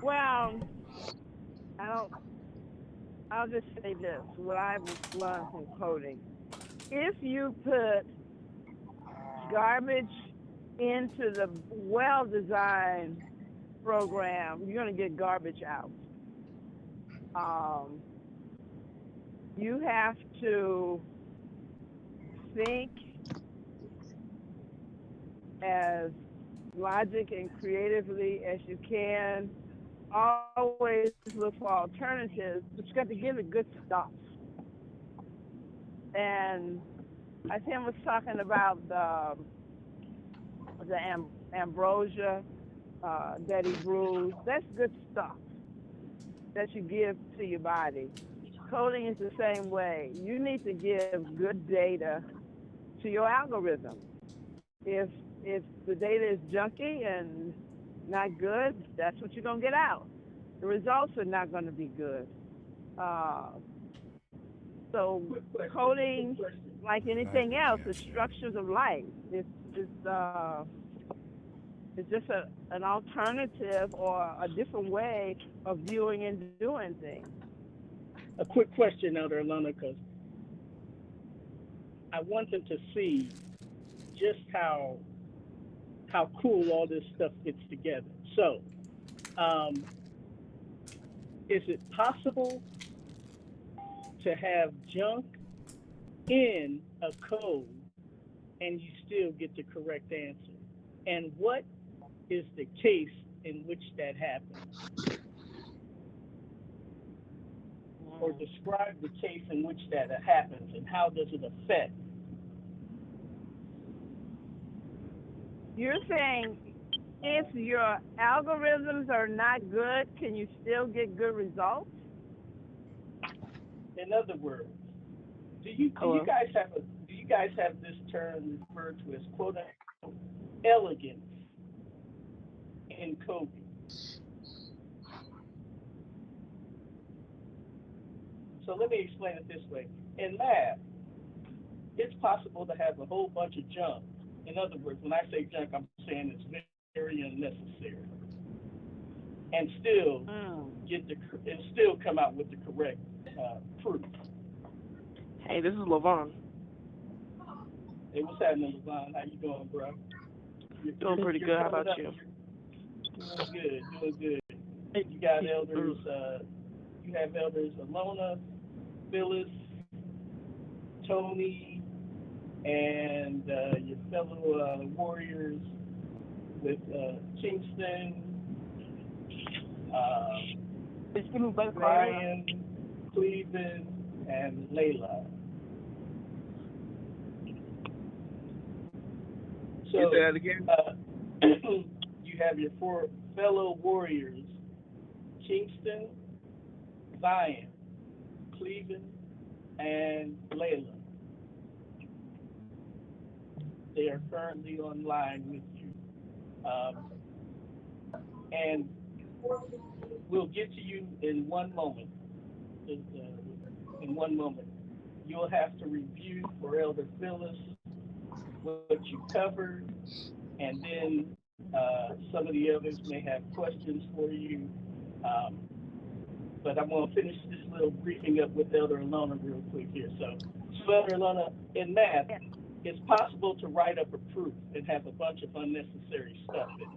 Well, I'll just say this, what I've learned from coding. If you put garbage into the well-designed program, you're going to get garbage out. You have to think as logic and creatively as you can. Always look for alternatives, but you got to give it good stuff. And Tim was talking about the ambrosia that he brews. That's good stuff that you give to your body. Coding is the same way. You need to give good data to your algorithm. If the data is junky and not good, that's what you're gonna get out. the results are not going to be good. Uh, so coding, like anything else, the structures of life. It's just an alternative or a different way of viewing and doing things. A quick question, Elder Alona, because I want them to see just how cool all this stuff fits together. So, um, is it possible to have junk in a code and you still get the correct answer? And what is the case in which that happens? Or describe the case in which that happens and how does it affect? You're saying if your algorithms are not good, can you still get good results? In other words, do you guys have this term referred to as quote unquote elegance in coding? So let me explain it this way. In math, it's possible to have a whole bunch of junk. In other words, when I say junk, I'm saying it's very unnecessary, and still still come out with the correct proof. Hey, this is Lavon. Hey, what's happening, Levon? How you doing, bro? Doing pretty good. How about you? Doing good. You got elders. You have elders Alona, Phyllis, Tony, and your fellow warriors with Kingston, Brian, Cleveland, and Layla. So say that again. You have your four fellow warriors: Kingston, Zion, Cleveland, and Layla. They are currently online with you. And we'll get to you in one moment. In one moment. You'll have to review for Elder Phyllis what you covered, and then some of the others may have questions for you. But I'm going to finish this little briefing up with Elder Alona real quick here. So Elder Alona, in math, it's possible to write up a proof and have a bunch of unnecessary stuff in it.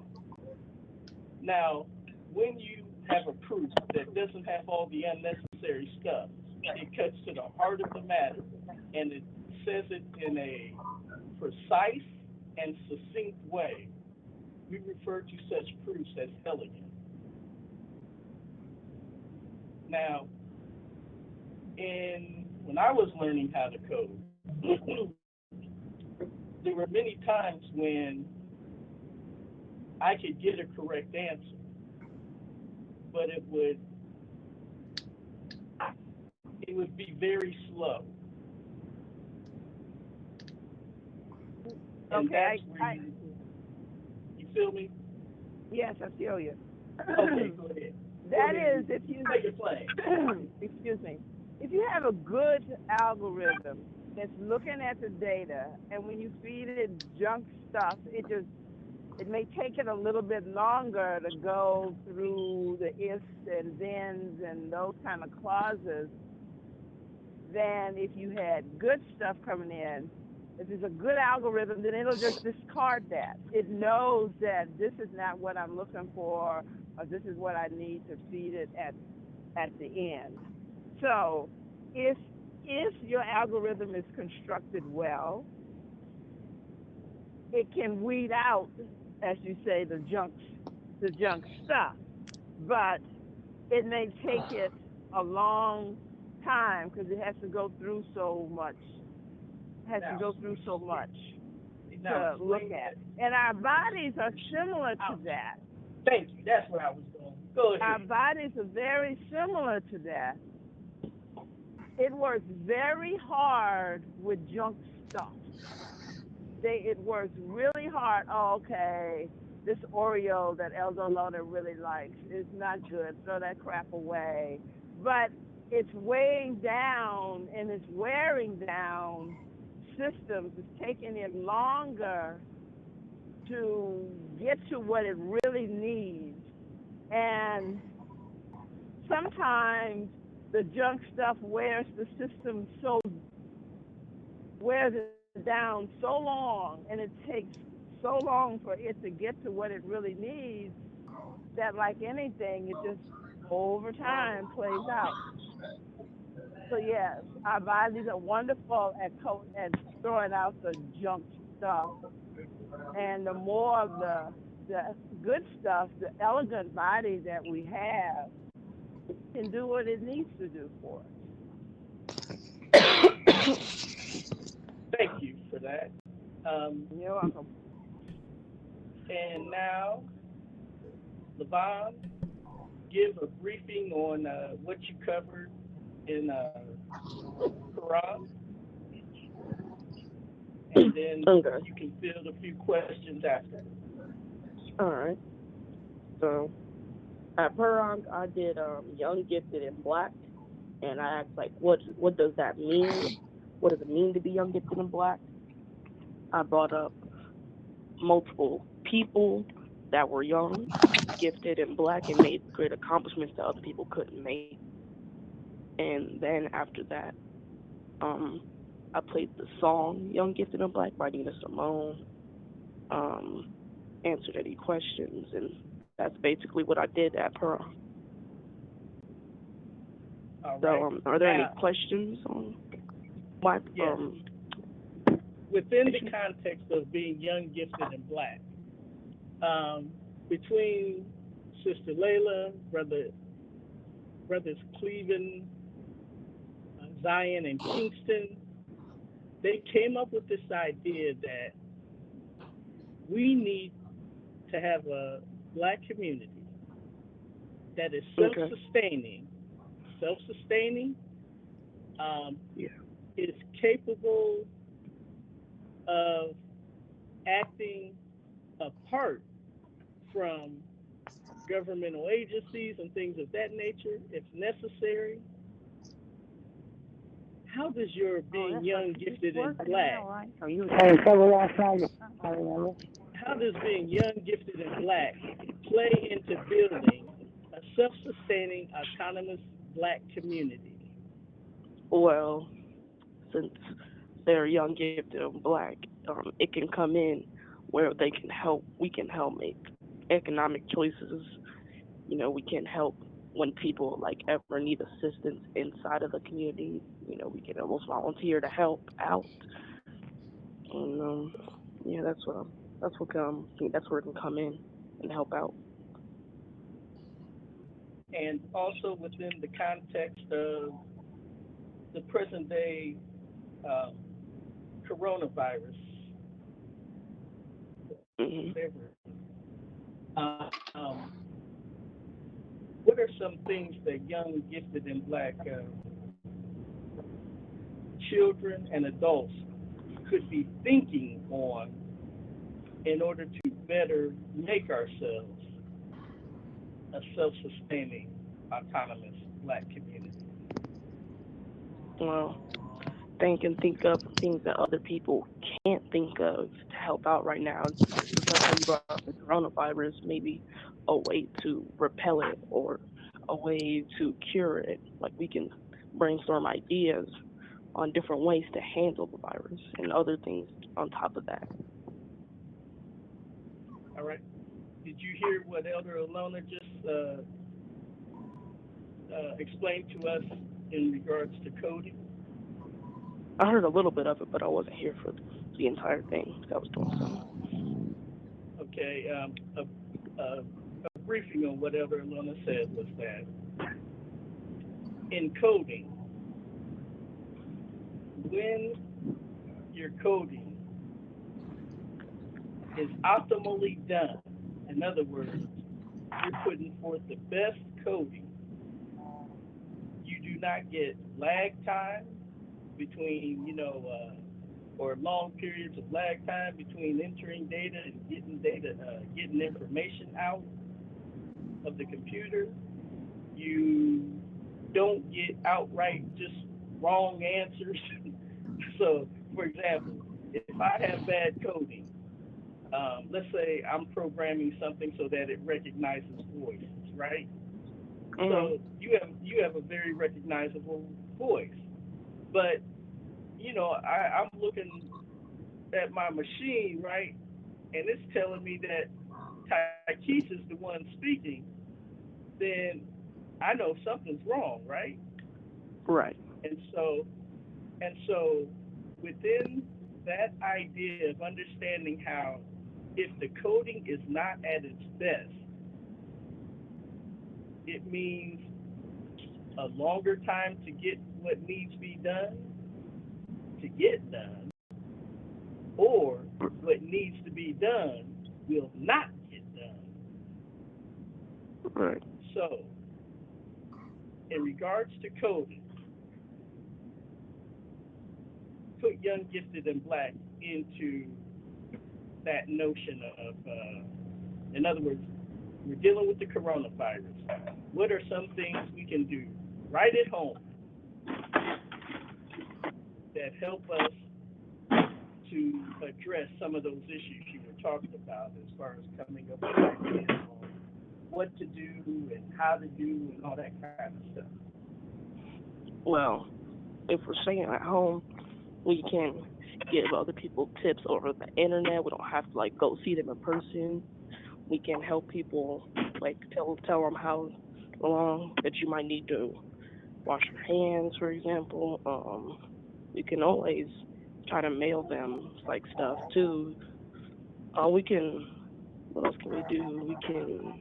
Now, when you have a proof that doesn't have all the unnecessary stuff, it cuts to the heart of the matter, and it says it in a precise and succinct way. We refer to such proofs as elegant. Now, when I was learning how to code, there were many times when I could get a correct answer, but it would be very slow. And okay, you feel me? Yes, I feel you. Okay, go ahead. That is, if you make it plain. Excuse me, if you have a good algorithm that's looking at the data, and when you feed it junk stuff, it may take it a little bit longer to go through the ifs and thens and those kind of clauses than if you had good stuff coming in. If it's a good algorithm, then it'll just discard that. It knows that this is not what I'm looking for, or this is what I need to feed it at the end. So if your algorithm is constructed well, it can weed out, as you say, the junk stuff. But it may take it a long time because it has to go through so much. To look at. And our bodies are similar to that. Thank you. That's where I was going. Go ahead. Our bodies are very similar to that. It works very hard with junk stuff. It works really hard. Oh, okay, this Oreo that Elder Lona really likes is not good. Throw that crap away. But it's weighing down and it's wearing down systems. It's taking it longer to get to what it really needs. And sometimes the junk stuff wears the system wears it down so long, and it takes so long for it to get to what it really needs that, like anything, it just over time plays out. So yes, our bodies are wonderful at throwing out the junk stuff, and the more of the good stuff, the elegant body that we have, can do what it needs to do for us. Thank you for that. You're welcome. And now, Levon, give a briefing on what you covered in Quran, and then Okay. you can field a few questions after. All right. So at Perong, I did Young Gifted in Black, and I asked like, what does that mean? What does it mean to be young gifted in Black? I brought up multiple people that were young, gifted, and Black, and made great accomplishments that other people couldn't make. And then after that, I played the song "Young Gifted and Black" by Nina Simone. Um, Answered any questions, and that's basically what I did at Pearl. All So, right. are there any Now, questions on my yes. Within the context of being young, gifted, and Black, between Sister Layla, brothers Cleveland, Zion, and Kingston, they came up with this idea that we need to have a Black community that is self-sustaining, is capable of acting apart from governmental agencies and things of that nature if necessary. How does your being young, gifted, and Black, how does being young, gifted, and Black play into building a self-sustaining, autonomous Black community? Well, since they're young, gifted, and Black, it can come in where they can help. We can help make economic choices. You know, we can help when people like ever need assistance inside of the community. You know, we can almost volunteer to help out. And yeah, that's what that's where it can come in and help out. And also within the context of the present day coronavirus, whatever. What are some things that young, gifted, and Black children and adults could be thinking on in order to better make ourselves a self-sustaining, autonomous Black community? Well, think of things that other people can't think of to help out right now. Just like how you brought up the coronavirus, maybe a way to repel it or a way to cure it. Like we can brainstorm ideas on different ways to handle the virus and other things on top of that. All right. Did you hear what Elder Alona just explained to us in regards to coding? I heard a little bit of it, but I wasn't here for the entire thing. I was doing something. Okay. A briefing on what Elder Alona said was that in coding, when your coding is optimally done, in other words, you're putting forth the best coding, you do not get lag time between, or long periods of lag time between entering data and getting information out of the computer. You don't get outright just wrong answers. So, for example, if I have bad coding, let's say I'm programming something so that it recognizes voices, right? So you have a very recognizable voice, but I'm looking at my machine, right, and it's telling me that Taikis is the one speaking, then I know something's wrong, right? Right. And so within that idea of understanding how if the coding is not at its best, it means a longer time to get what needs to be done to get done, or what needs to be done will not get done. Right. So, in regards to coding, put Young, Gifted, and Black into that notion of, in other words, we're dealing with the coronavirus. What are some things we can do right at home that help us to address some of those issues you were talking about as far as coming up with ideas on what to do and how to do and all that kind of stuff? Well, if we're staying at home, we can give other people tips over the internet. We don't have to go see them in person. We can help people tell them how long that you might need to wash your hands, for example. We can always try to mail them stuff too. We can. What else can we do?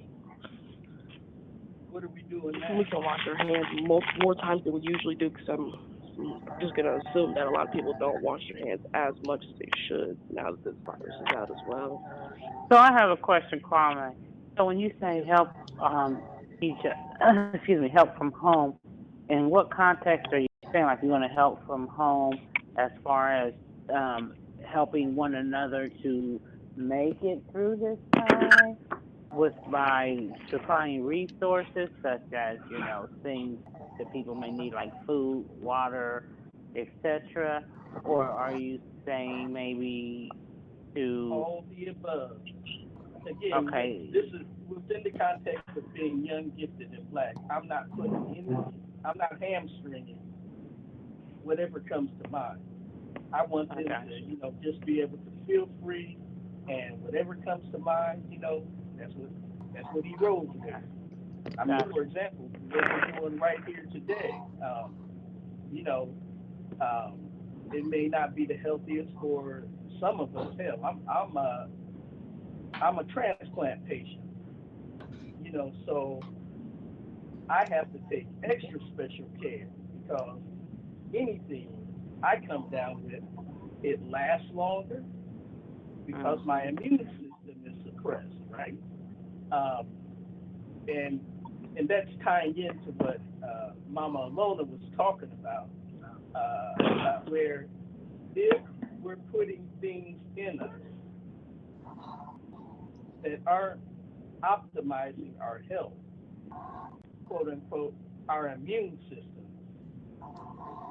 What are we doing now? We can wash our hands more times than we usually do, because I'm just gonna assume that a lot of people don't wash their hands as much as they should now that this virus is out as well. So I have a question, Kwame. So when you say help, each, excuse me, help from home, in what context are you saying? Like, you're going to help from home as far as helping one another to make it through this time, by supplying resources such as things that people may need, like food, water, etc., or are you saying maybe to all the above? Again, okay, this is within the context of being young, gifted, and black. I'm not hamstringing whatever comes to mind. I want them to, just be able to feel free, and whatever comes to mind, that's what he rolls with. I mean, for example, what we're doing right here today, it may not be the healthiest for some of us. Hell, I'm a transplant patient, so I have to take extra special care because anything I come down with, it lasts longer because my immune system is suppressed, right? And that's tying into what Mama Alona was talking about, where if we're putting things in us that aren't optimizing our health, quote unquote, our immune system,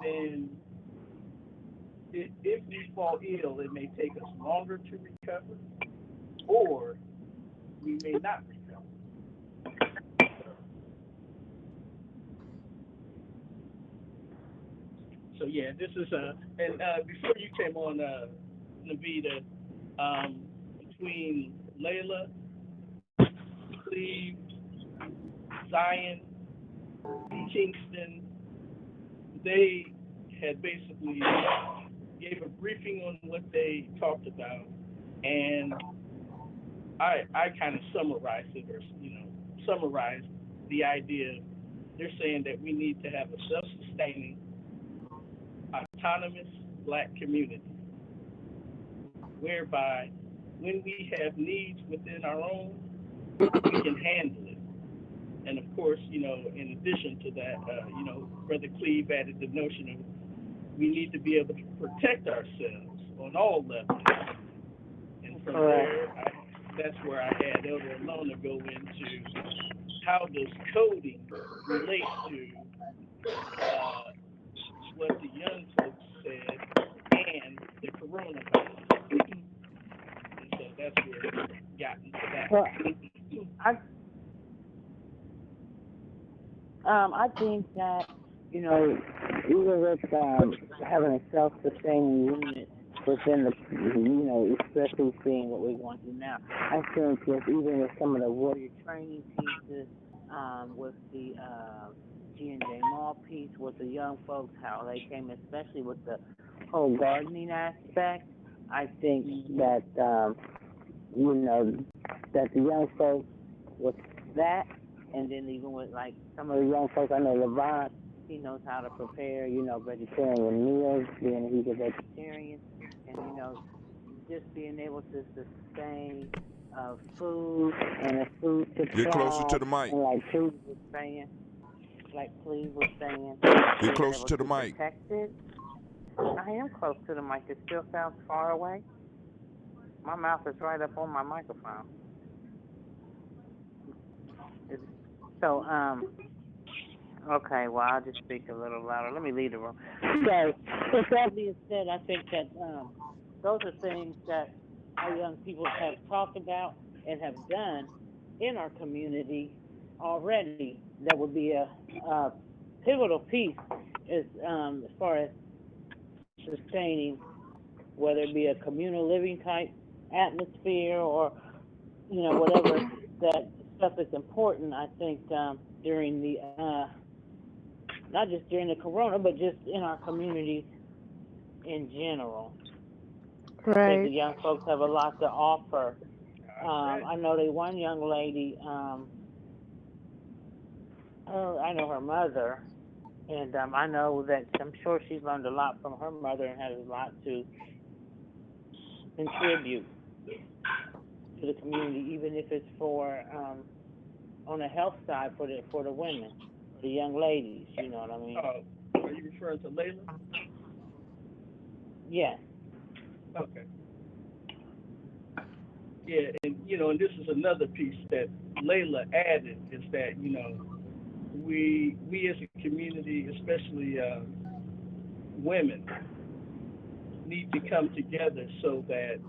then if we fall ill, it may take us longer to recover, or we may not recover. So yeah, this is and before you came on, Navita, between Layla, Cleve, Zion, Kingston, they had basically gave a briefing on what they talked about, and I kind of summarized it, or summarized the idea. They're saying that we need to have a self-sustaining, autonomous black community, whereby when we have needs within our own, we can handle it. And of course, in addition to that, Brother Cleve added the notion of we need to be able to protect ourselves on all levels. And from there, that's where I had Elder Alona go into how does coding relate to what the young folks said and the coronavirus. And so that's where it got into that. Well, I think that, even with having a self-sustaining unit within the, especially seeing what we're going through now, I think with even with some of the warrior training pieces, with the Gye-Nyame piece, with the young folks, how they came, especially with the whole gardening aspect, I think that, that the young folks with that, and then even with like some of the young folks, I know Levant, he knows how to prepare, vegetarian meals, being he's a vegetarian, and just being able to sustain food and a food supply. Get closer to the mic. And like Cleve was saying, Get closer to the mic. Protected. I am close to the mic. It still sounds far away. My mouth is right up on my microphone. So, okay, well, I'll just speak a little louder. Let me leave the room. So, with that being said, I think that those are things that our young people have talked about and have done in our community already. That would be a pivotal piece as far as sustaining, whether it be a communal living type atmosphere or, whatever that stuff is important, I think, during the, not just during the corona, but just in our communities in general. Right. I think the young folks have a lot to offer. I know that one young lady, I know her mother, and I know that I'm sure she's learned a lot from her mother and has a lot to contribute to the community, even if it's for on the health side for the women, for the young ladies. You know what I mean? Are you referring to Layla? Yes. Okay. Yeah, and and this is another piece that Layla added is that we as a community, especially women, need to come together so that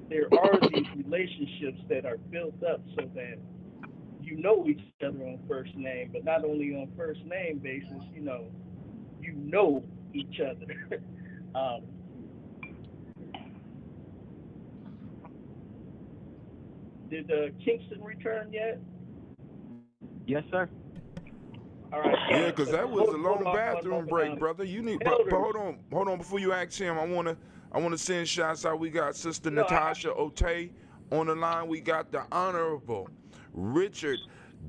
there are these relationships that are built up so that you know each other on first name, but not only on first name basis, you know each other. Did Kingston return yet? Yes, sir. All right. Yeah, because that was a long bathroom break, brother. You need, but hold on. Before you ask him, I wanna send shots out. We got Sister Natasha Otey on the line. We got the Honorable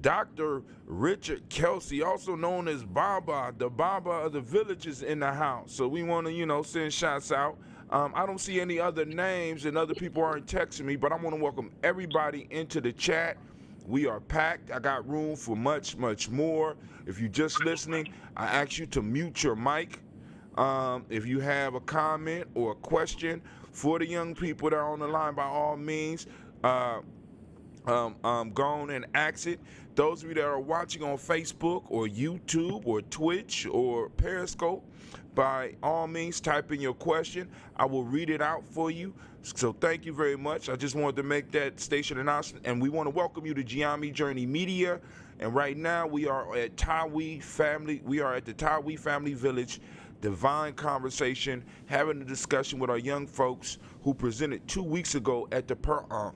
Dr. Richard Kelsey, also known as Baba, the Baba of the villages in the house. So we want to, send shots out. I don't see any other names and other people aren't texting me, but I want to welcome everybody into the chat. We are packed. I got room for much, much more. If you're just listening, I ask you to mute your mic. If you have a comment or a question for the young people that are on the line, by all means, go on and ask it. Those of you that are watching on Facebook or YouTube or Twitch or Periscope, by all means, type in your question. I will read it out for you. So thank you very much. I just wanted to make that station announcement, and we want to welcome you to Gye-Nyame Journey Media. And right now we are at Tawi Family. We are at the Tawi Family Village, Divine Conversation, having a discussion with our young folks who presented 2 weeks ago at the Per-Ankh.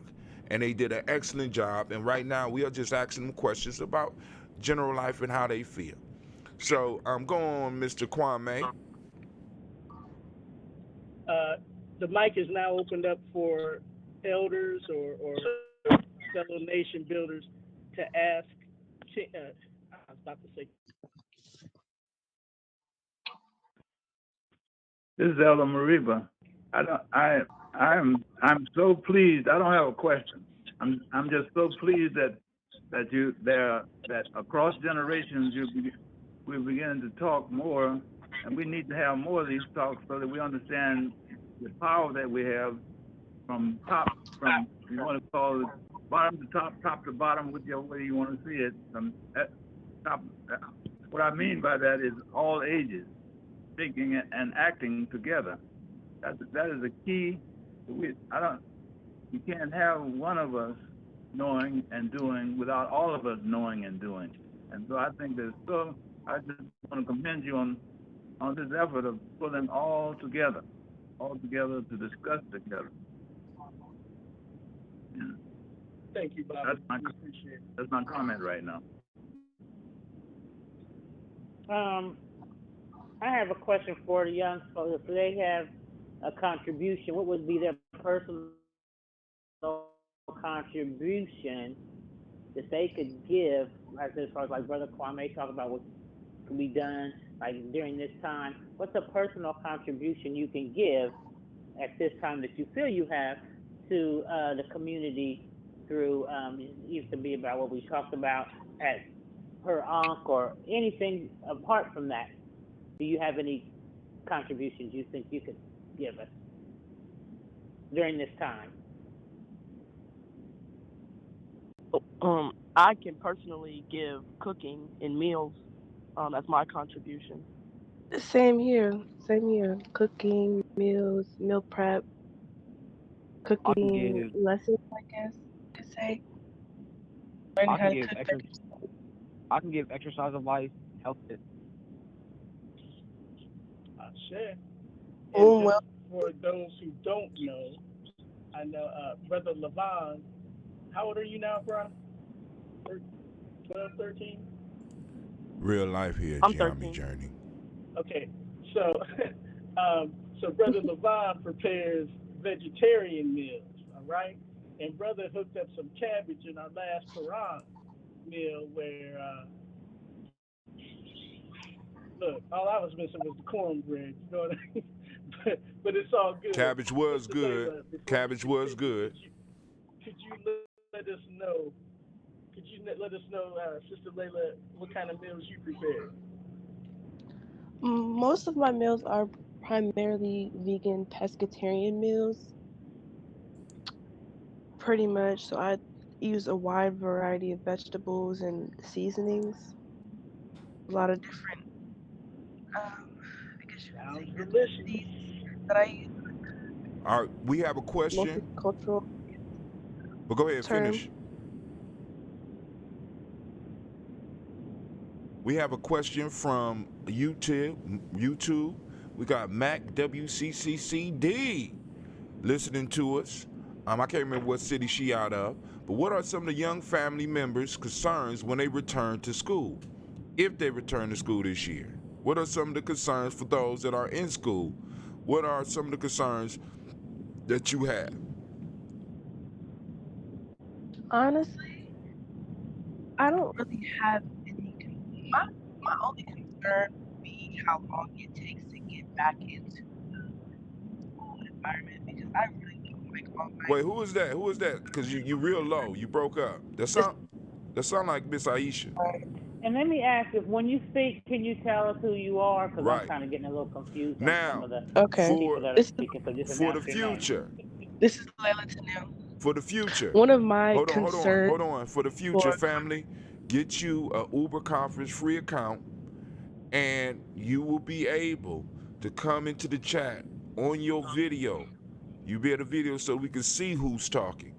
And they did an excellent job. And right now we are just asking them questions about general life and how they feel. So go on, Mr. Kwame. The mic is now opened up for elders or fellow nation builders to ask. I was about to say. This is Elder Mariba. I'm so pleased. I don't have a question. I'm just so pleased that across generations we're beginning to talk more, and we need to have more of these talks so that we understand the power that we have from top, from you want to call it bottom to top, top to bottom, whichever way you want to see it. From top, what I mean by that is all ages thinking and acting together. That is the key. You can't have one of us knowing and doing without all of us knowing and doing. And so I think I just want to commend you on this effort of pulling all together to discuss together. Yeah. Thank you, Bob. Appreciate it. That's my comment right now. I have a question for the young folks. If they have a contribution, what would be their personal contribution that they could give, as far as like Brother Kwame talk about what can be done like during this time? What's a personal contribution you can give at this time that you feel you have to the community through it used to be about what we talked about at her Ankh or anything apart from that? Do you have any contributions you think you could give us during this time? I can personally give cooking and meals as my contribution. Same here. Same here. Cooking, meals, meal prep, I can cooking give lessons, I guess you could say. Learning I how can to give cook exercise advice, health tips. Share. Oh, And well. just for those who don't know, I know Brother Levon. How old are you now, bro? 12, 13? Real life here, I'm Gye-Nyame 13. Journey. Okay, so so Brother Levon prepares vegetarian meals, all right? And Brother hooked up some cabbage in our last Quran meal where, look, all I was missing was the cornbread, you know what I mean? but it's all good. Cabbage was Sister good. Layla, before you Cabbage was continue, good. could you let us know? Could you let us know, Sister Layla, what kind of meals you prepare? Most of my meals are primarily vegan pescatarian meals, pretty much. So I use a wide variety of vegetables and seasonings. A lot of different, I guess you could say, Sounds delicious. ethnicities that I use. All right, we have a question. Multicultural But go ahead, term. finish. We have a question from YouTube. We got Mac WCCCD listening to us. I can't remember what city she out of. But what are some of the young family members' concerns when they return to school? If they return to school this year, what are some of the concerns for those that are in school? What are some of the concerns that you have? Honestly, I don't really have any. My only concern would be how long it takes to get back into the school environment because I really don't like all my. Wait, who is that? Who is that? Because you real low. You broke up. That sound like Miss Aisha. And let me ask, if when you speak, can you tell us who you are? Because I'm Right. kind of getting a little confused on some Now, of the Okay. people that are This is speaking. So just for the announce your name. future. this is Layla Tanu. For the future. One of my Hold concerns on. For the future, family, get you a Uber conference free account, and you will be able to come into the chat on your video. You be at a video so we can see who's talking.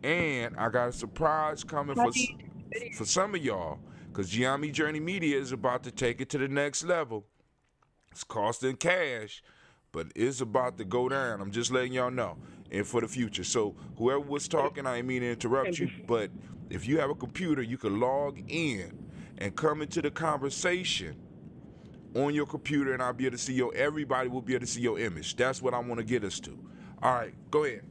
And I got a surprise coming How do you do video? for some of y'all, because Gye-Nyame Journey Media is about to take it to the next level. It's costing cash, but it's about to go down. I'm just letting y'all know. And for the future. So whoever was talking, I didn't mean to interrupt you, but if you have a computer, you can log in and come into the conversation on your computer, and I'll be able to see everybody will be able to see your image. That's what I want to get us to. All right, go ahead.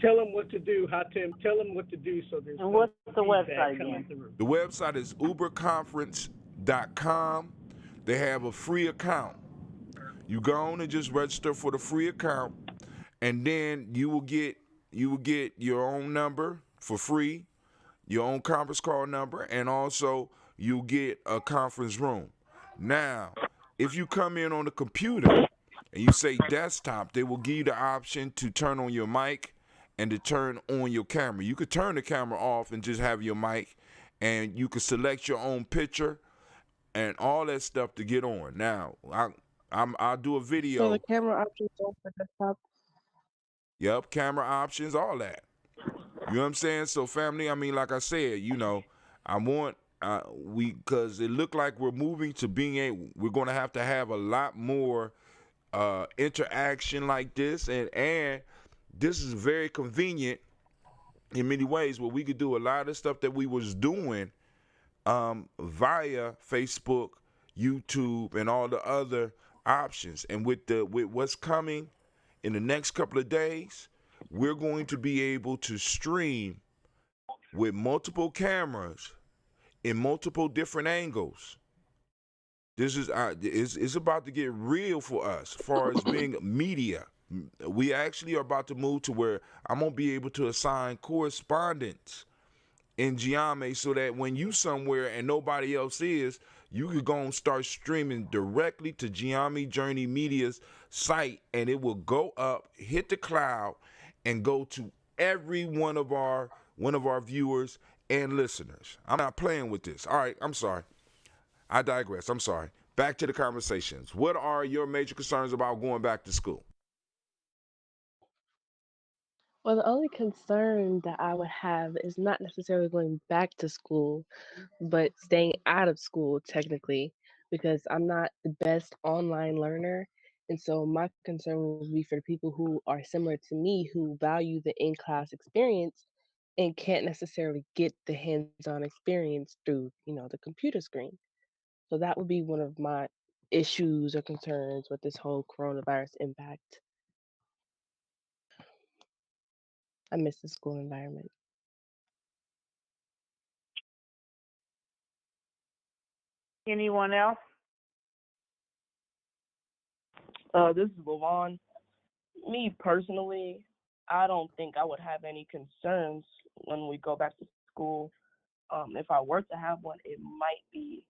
Tell them what to do, Hatem. Tell them what to do so there's And what's the website coming again? through. The website is uberconference.com. They have a free account. You go on and just register for the free account, and then you will get your own number for free, your own conference call number, and also you get a conference room. Now, if you come in on the computer and you say desktop, they will give you the option to turn on your mic and to turn on your camera. You could turn the camera off and just have your mic, and you could select your own picture and all that stuff to get on. Now, I'll do a So video. the camera options don't for desktop. Yep, camera options, all that. You know what I'm saying? So, family, I mean, like I said, I want because it looked like we're moving to we're going to have a lot more interaction like this, and this is very convenient in many ways where we could do a lot of stuff that we was doing via Facebook, YouTube, and all the other options. And with what's coming in the next couple of days, we're going to be able to stream with multiple cameras in multiple different angles. This is it's about to get real for us as far as being media. We actually are about to move to where I'm gonna be able to assign correspondents in Gye-Nyame so that when you somewhere and nobody else is, you could go and start streaming directly to Gye-Nyame Journey Media's site, and it will go up, hit the cloud, and go to every one of our viewers and listeners. I'm not playing with this. All right, I'm sorry. I digress. I'm sorry. Back to the conversations. What are your major concerns about going back to school? Well, the only concern that I would have is not necessarily going back to school, but staying out of school technically, because I'm not the best online learner. And so my concern would be for the people who are similar to me who value the in-class experience and can't necessarily get the hands-on experience through, the computer screen. So that would be one of my issues or concerns with this whole coronavirus impact. I miss the school environment. Anyone else? This is Levon. Me personally, I don't think I would have any concerns when we go back to school. If I were to have one, it might be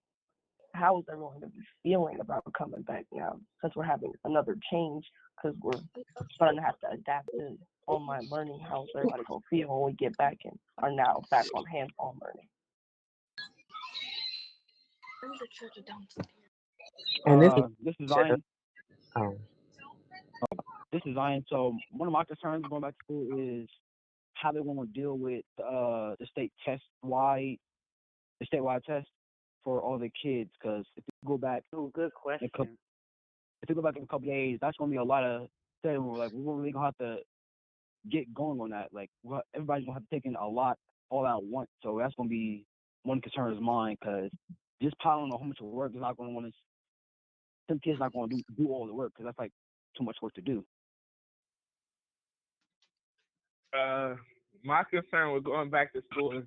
how is everyone going to be feeling about coming back now since we're having another change because we're starting to have to adapt to online learning. How's everybody going to feel when we get back and are now back on hands-on learning? And this is Zion. This is Zion. So one of my concerns going back to school is how they're going to deal with the statewide test for all the kids. Because if you go back, good question. If you go back in a couple of days, that's going to be a lot of things. We're really going to have to get going on that. Like everybody's going to have to take in a lot all at once. So that's going to be one concern of mine because just piling on how much work is not going to want to. Some kids not going to do all the work because that's like too much work to do. My concern with going back to school is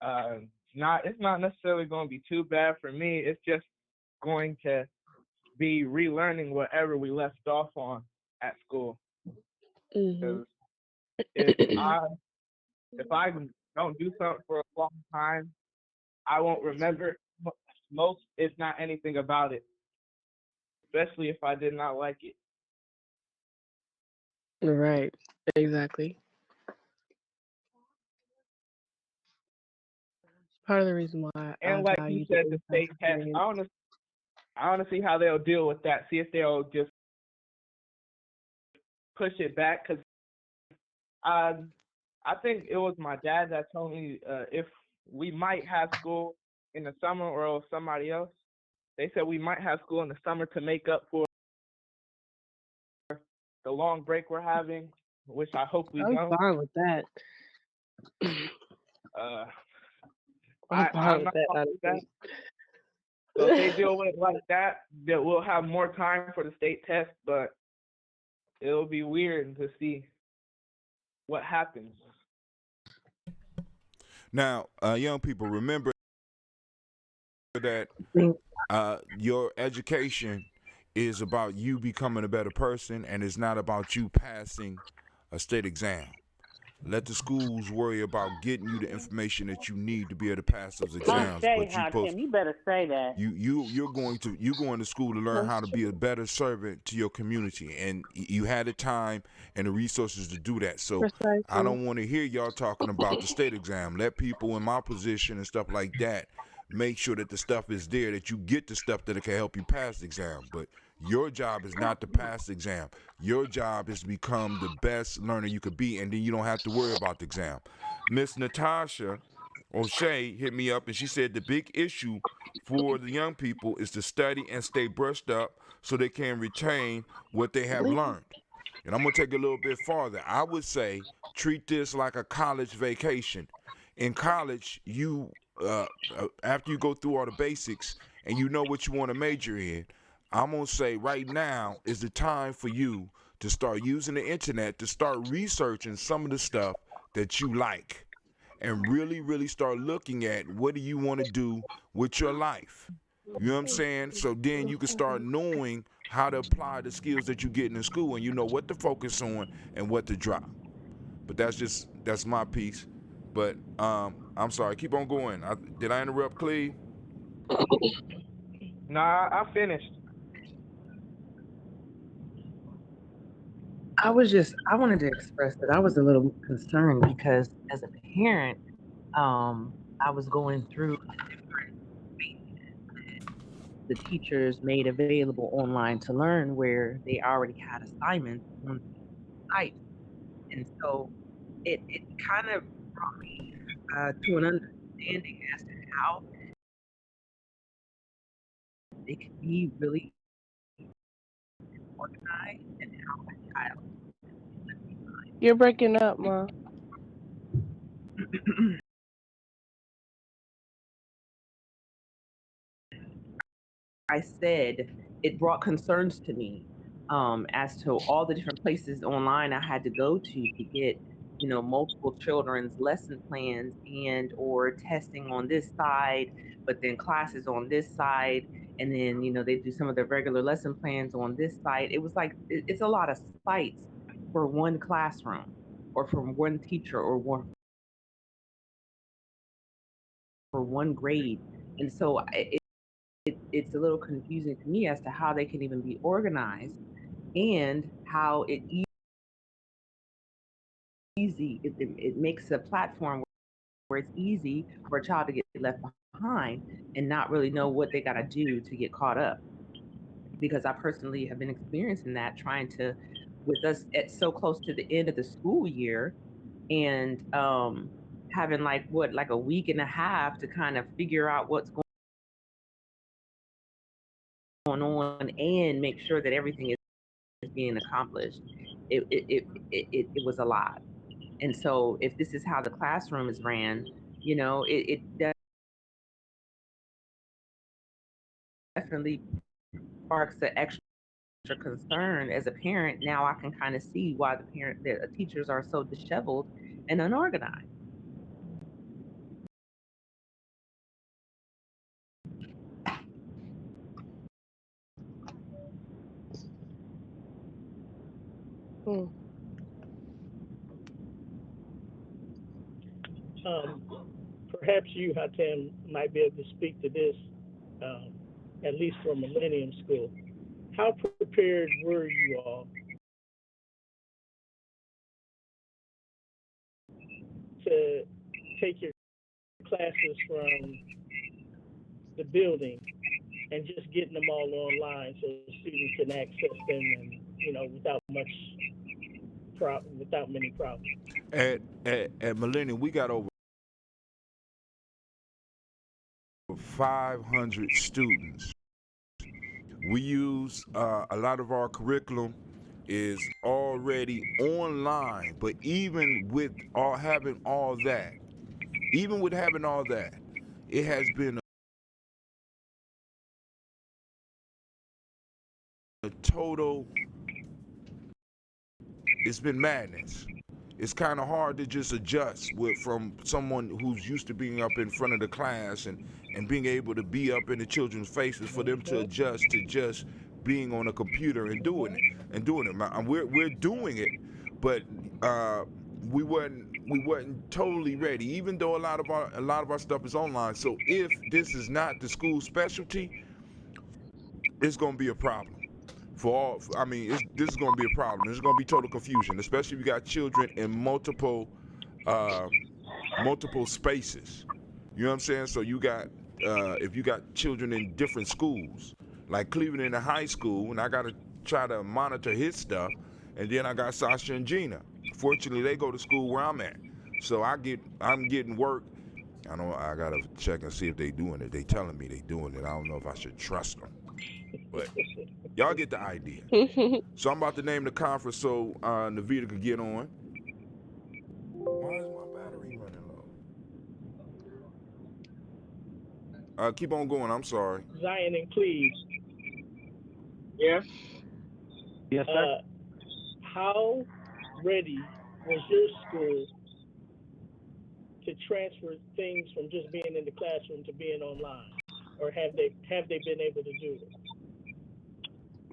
it's not necessarily going to be too bad for me. It's just going to be relearning whatever we left off on at school. Mm-hmm. If I don't do something for a long time, I won't remember most, if not anything about it, especially if I did not like it. Right, exactly. Part of the reason why I And like you value said, the the state test, experience. I want to see how they'll deal with that. See if they'll just push it back because I think it was my dad that told me if we might have school in the summer or somebody else. They said we might have school in the summer to make up for the long break we're having, which I hope we I'm don't. fine with that. I'm I'm not fine fine with that. So if they deal with it like that, then we'll have more time for the state test, but it'll be weird to see what happens. Now, young people, remember that your education is about you becoming a better person, and it's not about you passing a state exam. Let the schools worry about getting you the information that you need to be able to pass those Don't exams. say But how, Tim. You better say that. you're going to school to learn how to be a better servant to your community, and you had the time and the resources to do that. So I Precisely. don't want to hear y'all talking about the state exam. Let people in my position and stuff like that make sure that the stuff is there, that you get the stuff that can help you pass the exam. But your job is not to pass the exam. Your job is to become the best learner you could be, and then you don't have to worry about the exam. Miss Natasha O'Shea hit me up, and she said the big issue for the young people is to study and stay brushed up so they can retain what they have learned. And I'm going to take it a little bit farther. I would say treat this like a college vacation. In college, after you go through all the basics and you know what you want to major in, I'm going to say right now is the time for you to start using the internet to start researching some of the stuff that you like and really, really start looking at what do you want to do with your life. You know what I'm saying? So then you can start knowing how to apply the skills that you get in school, and you know what to focus on and what to drop. But that's my piece. But I'm sorry, keep on going. Did I interrupt, Cleve? Nah, I finished. I wanted to express that I was a little concerned because as a parent, I was going through the teachers made available online to learn where they already had assignments on the site. And so it kind of brought me to an understanding as to how they can be really organized and how a child. You're breaking up, Ma. I said it brought concerns to me as to all the different places online I had to go to get, multiple children's lesson plans and or testing on this side, but then classes on this side, and then they do some of the regular lesson plans on this side. It was like it's a lot of sites for one classroom or for one teacher or one for one grade, and so it's a little confusing to me as to how they can even be organized and how it makes a platform where it's easy for a child to get left behind and not really know what they got to do to get caught up. Because I personally have been experiencing that, trying to, with us at so close to the end of the school year, and having like a week and a half to kind of figure out what's going on and make sure that everything is being accomplished. It was a lot. And so if this is how the classroom is ran, it definitely sparks the extra concern as a parent. Now I can kind of see why the teachers are so disheveled and unorganized. Perhaps you, Hatem, might be able to speak to this, at least for Millennium School. How prepared were you all to take your classes from the building and just getting them all online so students can access them and without many problems? At Millennium, we got over 500 students. We use a lot of our curriculum is already online, but even with having all that, it has been a total. It's been madness. It's kind of hard to just adjust from someone who's used to being up in front of the class and being able to be up in the children's faces for them to adjust to just being on a computer and doing it. We're doing it, but we wasn't totally ready, even though a lot of our stuff is online. So if this is not the school specialty, it's gonna be a problem. This is gonna be a problem. There's gonna be total confusion, especially if you got children in uh, multiple spaces. You know what I'm saying? So you got if you got children in different schools, like Cleveland in the high school, and I gotta try to monitor his stuff, and then I got Sasha and Gina. Fortunately, they go to school where I'm at, so I'm getting work. I gotta check and see if they doing it. They telling me they doing it. I don't know if I should trust them, but y'all get the idea. So I'm about to name the conference so Navita could get on. Why is my battery running low? Keep on going. I'm sorry. Zion and Cleve. Yeah. Yes, sir. How ready was your school to transfer things from just being in the classroom to being online, or have they been able to do it?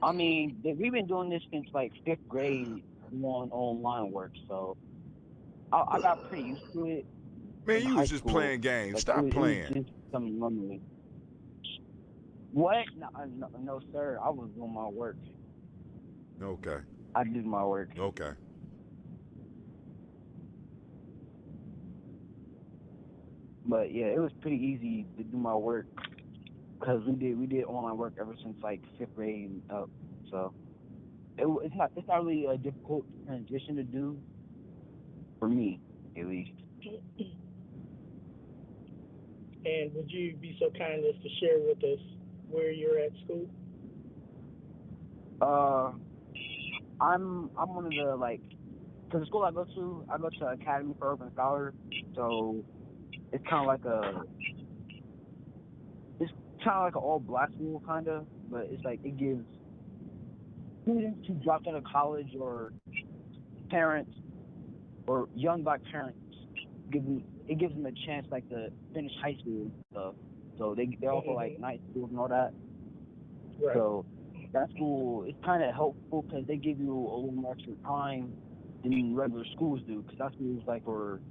I mean, we've been doing this since like 5th grade, doing online work, so I got pretty used to it. Man, you was just playing games. Like, Stop playing. It was just something normally. What? No, sir. I was doing my work. Okay. I did my work. Okay. But yeah, it was pretty easy to do my work because we did online work ever since like 5th grade and up. So it's not really a difficult transition to do for me, at least. And would you be so kind as to share with us where you're at school? I'm one of the cause the school I go to Academy for Urban Scholars, so it's kind of like an all black school kind of, but it's like it gives students who dropped out of college or parents or young black parents gives them a chance to finish high school and stuff. So they offer like night schools and all that. Right. So that school is kind of helpful because they give you a little more extra time than regular schools do. Because that school is like for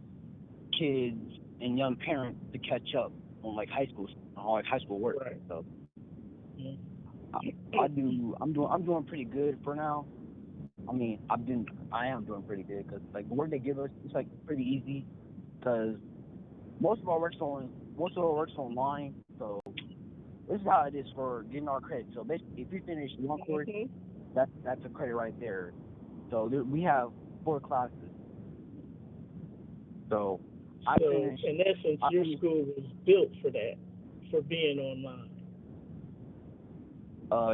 kids and young parents to catch up on high school work. Right. So I'm doing pretty good for now. I mean, I am doing pretty good because the work they give us is pretty easy because most of our work's online. So this is how it is for getting our credit. So basically, if you finish one course, that's a credit right there. So we have 4 classes. So in essence, your school was built for that, for being online.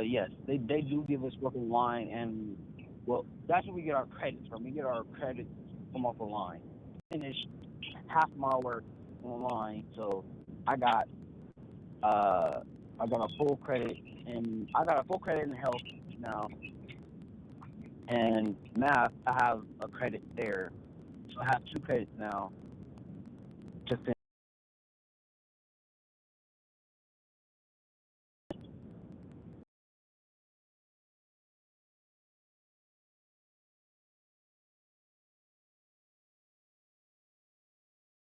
Yes, they do give us work online, and well, that's where we get our credits from. We get our credits from off the line. Finished half my work online, so I got a full credit, and I got a full credit in health now, and math I have a credit there, so I have 2 credits now to finish.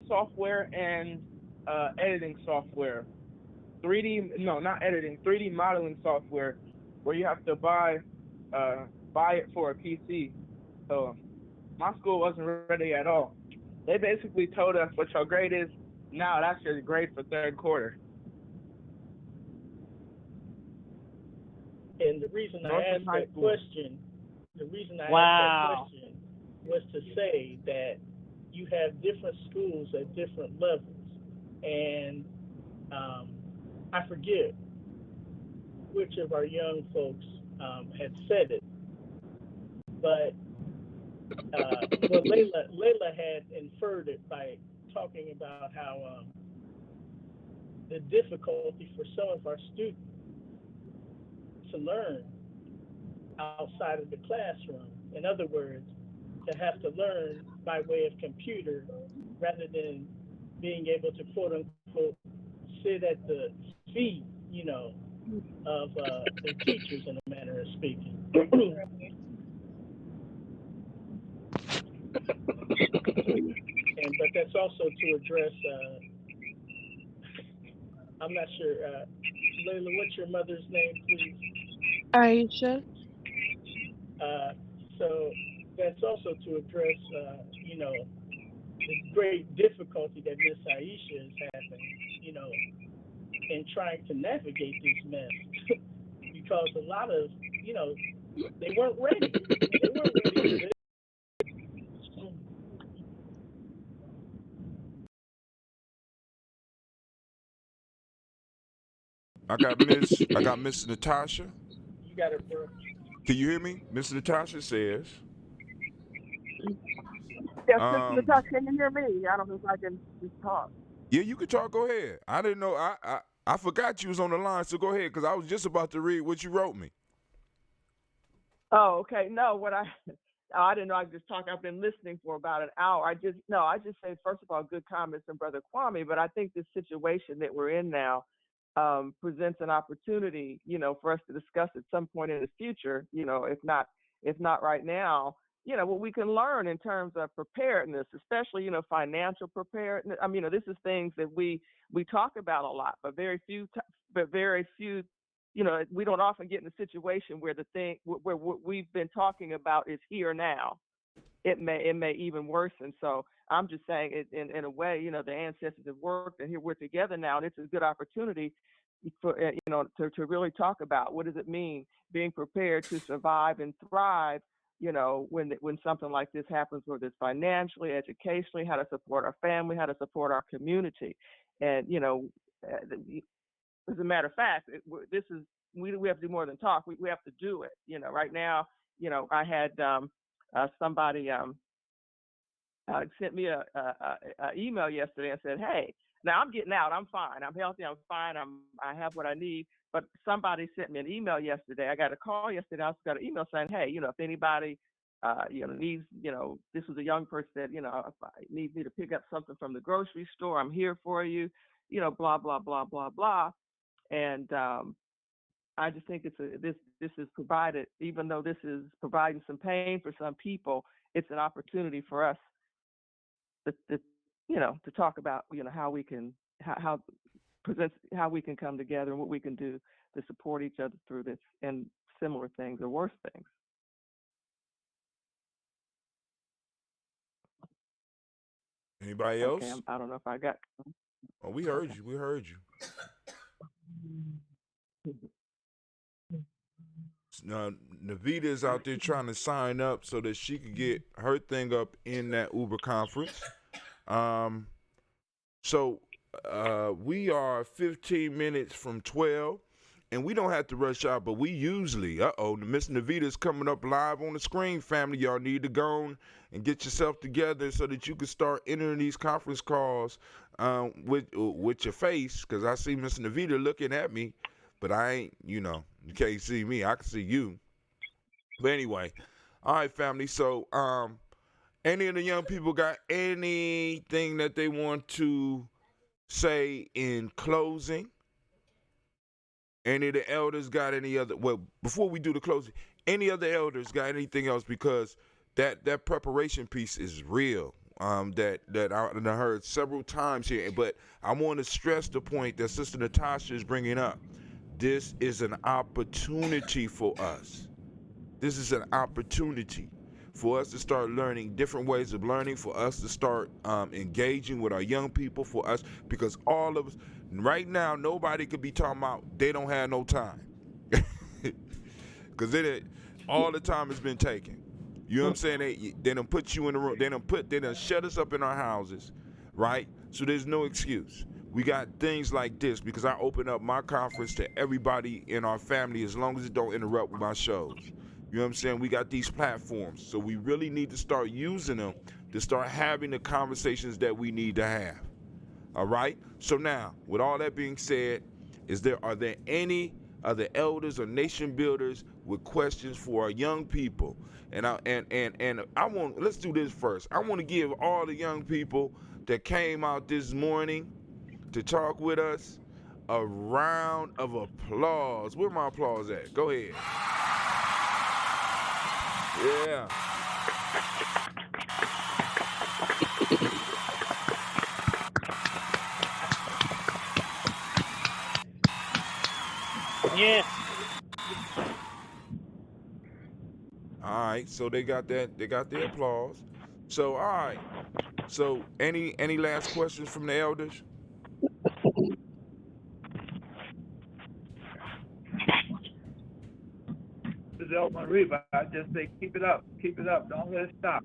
Software and editing software. 3D modeling software where you have to buy it for a PC. So my school wasn't ready at all. They basically told us what your grade is now, that's your grade for 3rd quarter. And the reason I asked that question was to say that you have different schools at different levels. And I forget which of our young folks had said it, but Layla had inferred it by talking about how the difficulty for some of our students to learn outside of the classroom. In other words, to have to learn by way of computer rather than being able to quote unquote sit at the feet, of their teachers in a manner of speaking. that's also to address. I'm not sure. Layla, what's your mother's name, please? Aisha. Uh, so that's also to address, the great difficulty that Miss Aisha is having, in trying to navigate this mess, because a lot of, they weren't ready. They weren't ready for this. I got Miss Natasha. You got it, bro. Can you hear me? Miss Natasha says, Yes, Miss um, Natasha, can you hear me? I don't know if I can just talk. yeah, you can talk. Go ahead. I didn't know. I forgot you was on the line, so go ahead, because I was just about to read what you wrote me. Oh, okay. No, I didn't know I could just talk. I've been listening for about an hour. I just say, first of all, good comments from Brother Kwame, but I think this situation that we're in now presents an opportunity, for us to discuss at some point in the future, if not right now, what we can learn in terms of preparedness, especially, financial preparedness. I mean, this is things that we talk about a lot, but very few, we don't often get in a situation where the thing where what we've been talking about is here now. It may even worsen. So I'm just saying, in a way, the ancestors have worked, and here we're together now, and it's a good opportunity for to really talk about what does it mean being prepared to survive and thrive. When something like this happens, whether it's financially, educationally, how to support our family, how to support our community, and as a matter of fact, this is we have to do more than talk. We have to do it. Right now, I had somebody sent me a email yesterday and said, "Hey, now I'm getting out. I'm fine. I'm healthy. I'm fine. I have what I need." But somebody sent me an email yesterday. I got a call yesterday. I also got an email saying, "Hey, if anybody needs, this was a young person that, if I need me to pick up something from the grocery store, I'm here for you. Blah blah blah blah blah." And I just think this is provided, even though this is providing some pain for some people, it's an opportunity for us to talk about how we can how we can come together and what we can do to support each other through this and similar things or worse things. Anybody Okay, else? I don't know if I got. Oh, we heard Okay. you. We heard you. Now, Navita's out there trying to sign up so that she could get her thing up in that Uber conference. So we are 15 minutes from 12, and we don't have to rush out, but we usually, Miss Navita's coming up live on the screen, family. Y'all need to go on and get yourself together so that you can start entering these conference calls with your face, because I see Miss Navita looking at me, but I ain't, you can't see me. I can see you. But anyway, all right, family. So, any of the young people got anything that they want to say in closing? Any of the elders got any other? Well, before we do the closing, any other elders got anything else? Because that preparation piece is real. That I heard several times here, but I want to stress the point that Sister Natasha is bringing up. This is an opportunity for us. This is an opportunity for us to start learning different ways of learning, for us to start engaging with our young people, for us, because all of us, right now, nobody could be talking about they don't have no time. Because all the time has been taken. You know what I'm saying? They done put you in the room. They done shut us up in our houses, right? So there's no excuse. We got things like this because I open up my conference to everybody in our family as long as it don't interrupt with my shows. You know what I'm saying? We got these platforms. So we really need to start using them to start having the conversations that we need to have. All right? So now, with all that being said, are there any other elders or nation builders with questions for our young people? And let's do this first. I want to give all the young people that came out this morning to talk with us a round of applause. Where my applause at? Go ahead. Yeah. Yeah. All right, so they got that. They got the applause. So all right. So any last questions from the elders? This is Elton Reba. I just say keep it up. Don't let it stop.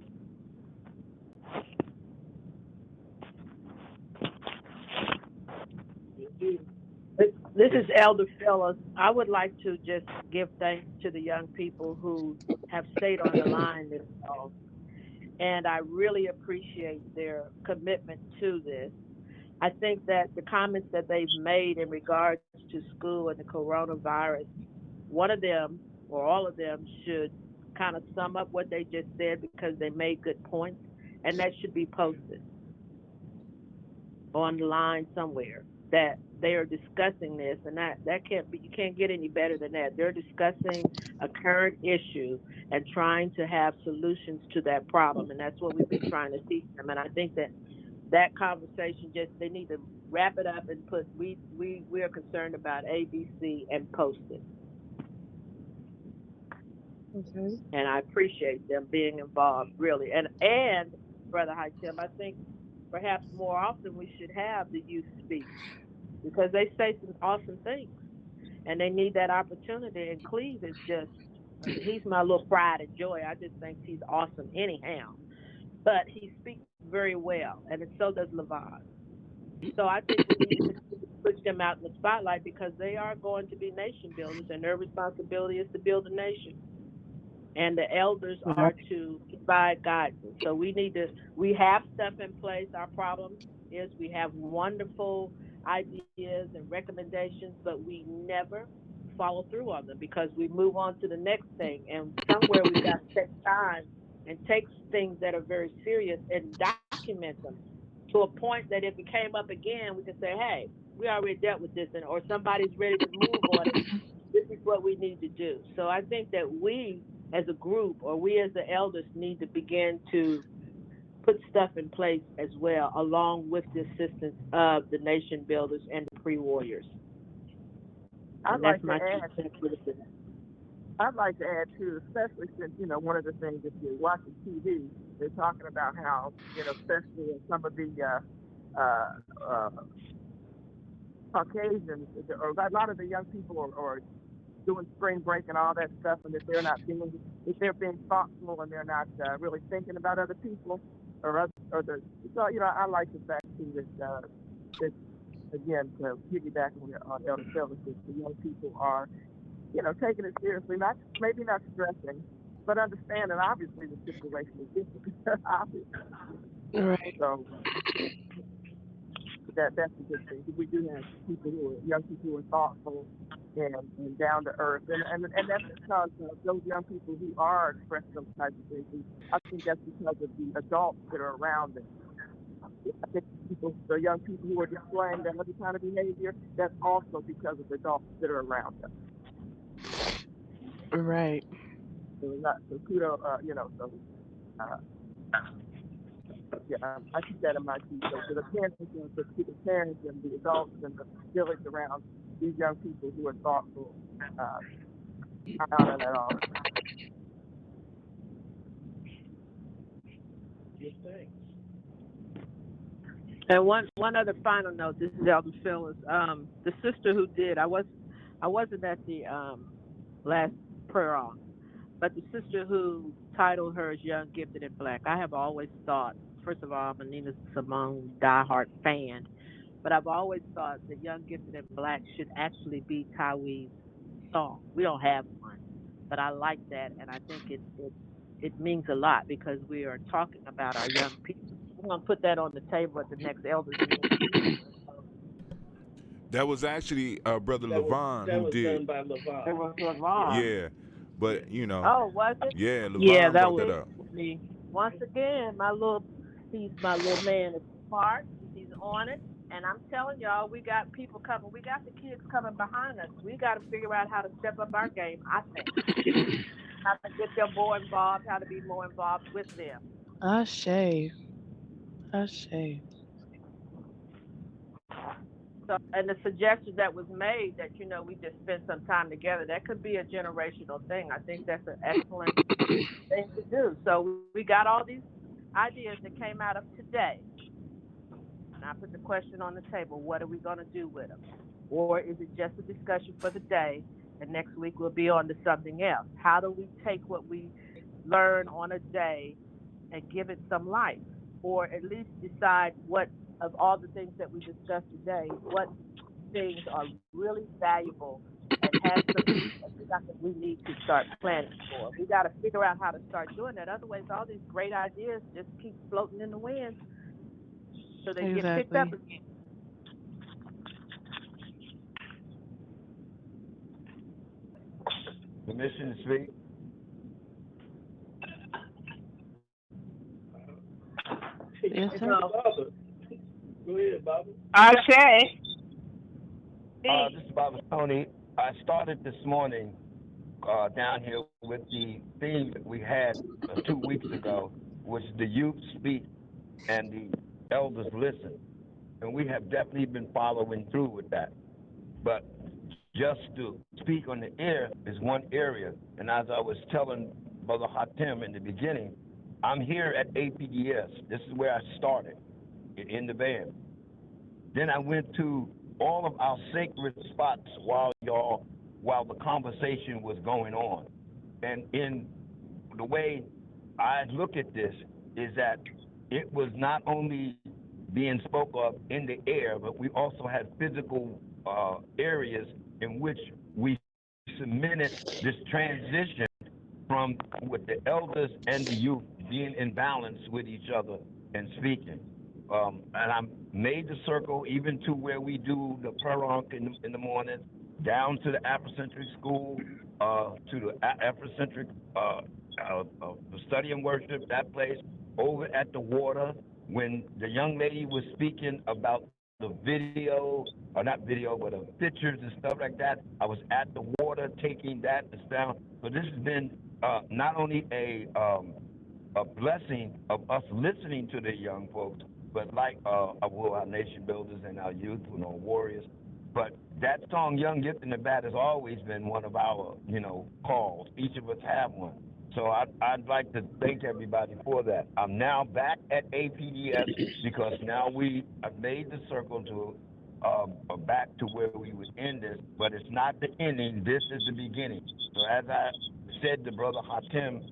This is Elder Phyllis. I would like to just give thanks to the young people who have stayed on the line this long, and I really appreciate their commitment to this. I think that the comments that they've made in regards to school and the coronavirus, one of them or all of them should kind of sum up what they just said because they made good points, and that should be posted on the line somewhere that they are discussing this, and that can't be, you can't get any better than that. They're discussing a current issue and trying to have solutions to that problem, and that's what we've been trying to teach them. And I think that that conversation, just they need to wrap it up and put we are concerned about ABC and post it. Okay. And I appreciate them being involved really. And Brother Hatem, I think perhaps more often we should have the youth speak because they say some awesome things and they need that opportunity. And Cleve is just, he's my little pride and joy. I just think he's awesome anyhow. But he speaks very well, and so does Levon. So I think we need to continue to push them out in the spotlight because they are going to be nation builders, and their responsibility is to build a nation. And the elders are to provide guidance. So we have stuff in place. Our problem is we have wonderful ideas and recommendations, but we never follow through on them because we move on to the next thing. And somewhere we got to take time and take things that are very serious and document them to a point that if it came up again, we can say, hey, we already dealt with this, and or somebody's ready to move on it. This is what we need to do. So I think that we as a group or we as the elders need to begin to put stuff in place as well, along with the assistance of the nation builders and the pre-warriors. I'd And that's like to my two add. cents for the I'd like to add too, especially since one of the things if you're watching TV, they're talking about how especially in some of the uh, uh, Caucasians or a lot of the young people are doing spring break and all that stuff, and if they're being thoughtful and they're not really thinking about other people or the so I like the fact too that again to piggyback on Elder Phillips, that the young people are taking it seriously, maybe not stressing, but understanding obviously the situation is different, obviously. Right. So that's a good thing. We do have young people who are thoughtful and down to earth, and that's because of those young people who are expressing those types of things. I think that's because of the adults that are around them. I think the young people who are displaying that other kind of behavior, that's also because of the adults that are around them. Right. So kudos, so uh, yeah, I keep that in mind too. So to the parents, to the parents and the adults and the village around these young people who are thoughtful, I honor that all. Good thing. And one other final note. This is Elder Phyllis. The sister who did, I wasn't at the last prayer off, but the sister who titled her as Young, Gifted, and Black. I have always thought, first of all, I'm a Nina Simone diehard fan, but I've always thought that Young, Gifted, and Black should actually be Tawi's song. We don't have one, but I like that, and I think it means a lot because we are talking about our young people. I'm gonna put that on the table at the next elders meeting. That was actually Brother Levon That who was did. done by LeVar. It was Levon. Yeah, but Oh, was it? yeah, Yeah, Levon that brought was that up. me. Once again, he's my little man. It's smart. He's on it. And I'm telling y'all, we got people coming. We got the kids coming behind us. We got to figure out how to step up our game, I think. How to get them more involved, how to be more involved with them. Ashe. Ashe. So, and the suggestion that was made that we just spend some time together, that could be a generational thing. I think that's an excellent thing to do. So we got all these ideas that came out of today, and I put the question on the table: what are we going to do with them? Or is it just a discussion for the day, and next week we'll be on to something else? How do we take what we learn on a day and give it some life, or at least decide what of all the things that we discussed today, what things are really valuable and have some stuff that we need to start planning for. We got to figure out how to start doing that. Otherwise, all these great ideas just keep floating in the wind so they get picked up again. Permission to speak? Yes, sir. Baba. Go ahead, Baba. Okay. This is Baba Tony. I started this morning down here with the theme that we had 2 weeks ago, which the youth speak and the elders listen. And we have definitely been following through with that. But just to speak on the air is one area. And as I was telling Brother Hatem in the beginning, I'm here at APDS. This is where I started, in the band. Then I went to all of our sacred spots while the conversation was going on. And in the way I look at this is that it was not only being spoke of in the air, but we also had physical areas in which we cemented this transition from with the elders and the youth being in balance with each other and speaking. And I made the circle even to where we do the prayer in the morning, down to the Afrocentric school, to the Afrocentric the study and worship, that place, over at the water, when the young lady was speaking about the video, or not video, but pictures and stuff like that. I was at the water taking that down. So this has been not only a blessing of us listening to the young folks, but like our nation builders and our youth, warriors. But that song, Young, Gift, and the Bad, has always been one of our, calls. Each of us have one. So I'd like to thank everybody for that. I'm now back at APDS because now we have made the circle to back to where we would end this, but it's not the ending. This is the beginning. So as I said to Brother Hatem,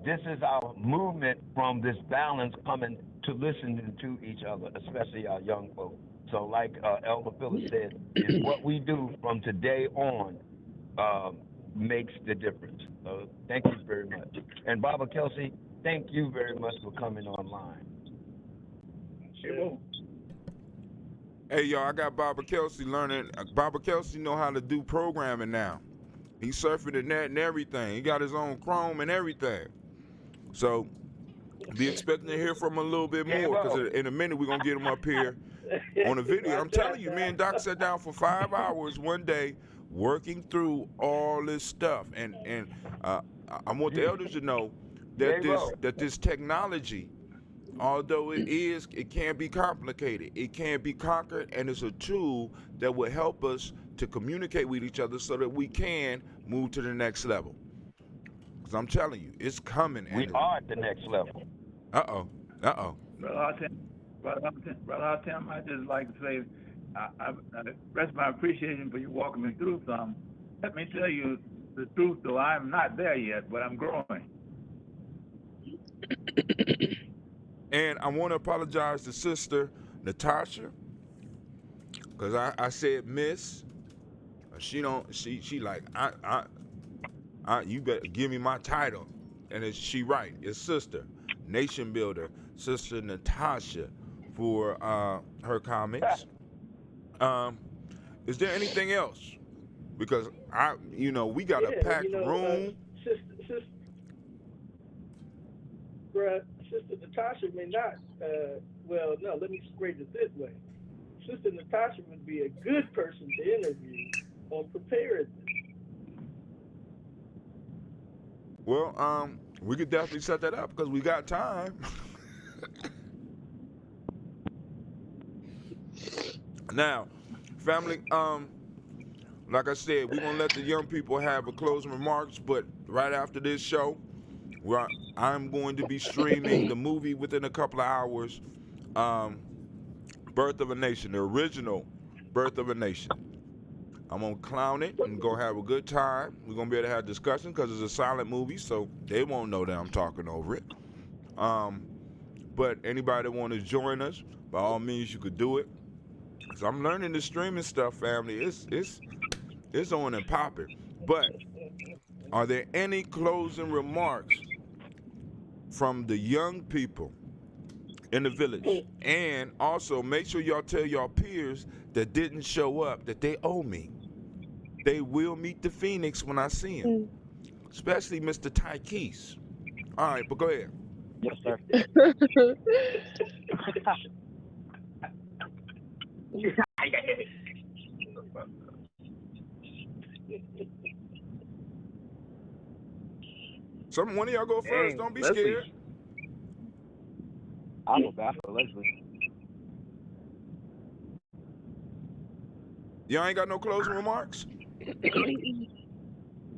this is our movement from this balance coming to listening to each other, especially our young folks. So like Elder Phillips said, is what we do from today on makes the difference. So thank you very much. And Baba Kelsey, thank you very much for coming online. Hey, y'all, I got Baba Kelsey learning. Baba Kelsey know how to do programming now. He's surfing the net and everything. He got his own Chrome and everything. So be expecting to hear from him a little bit more, because in a minute we're going to get him up here on a video. I'm telling you, me and Doc sat down for 5 hours one day working through all this stuff. And I want the elders to know that this technology, although it can be complicated, it can be conquered, and it's a tool that will help us to communicate with each other so that we can move to the next level. Because I'm telling you, it's coming. We are at the next level. Uh-oh. Brother Hatem, I just like to say, I express my appreciation for you walking me through some. Let me tell you the truth, though I'm not there yet, but I'm growing. And I want to apologize to Sister Natasha, because I said Miss. She like, you better give me my title. And she right, it's Sister Nation Builder, Sister Natasha, for her comments. Is there anything else? Because we got a packed room. Sister Natasha may not. Well, no. Let me phrase it this way: Sister Natasha would be a good person to interview on preparedness. Well, we could definitely set that up because we got time. Now, Family, like I said, we're gonna let the young people have a closing remarks, but right after this show, where I'm going to be streaming the movie within a couple of hours, um, Birth of a Nation, the original Birth of a Nation. I'm gonna clown it and go have a good time. We're gonna be able to have discussion because it's a silent movie, so they won't know that I'm talking over it. Um, but anybody that want to join us, by all means, you could do it. Cause I'm learning the streaming stuff, family. It's on and popping. But are there any closing remarks from the young people in the village? And also make sure y'all tell y'all peers that didn't show up that they owe me. They will meet the Phoenix when I see him, especially Mr. Tykees. All right, but go ahead. Yes, sir. One of y'all go first. Dang, Don't be Leslie. scared. I'll go back for Leslie. Y'all ain't got no closing remarks?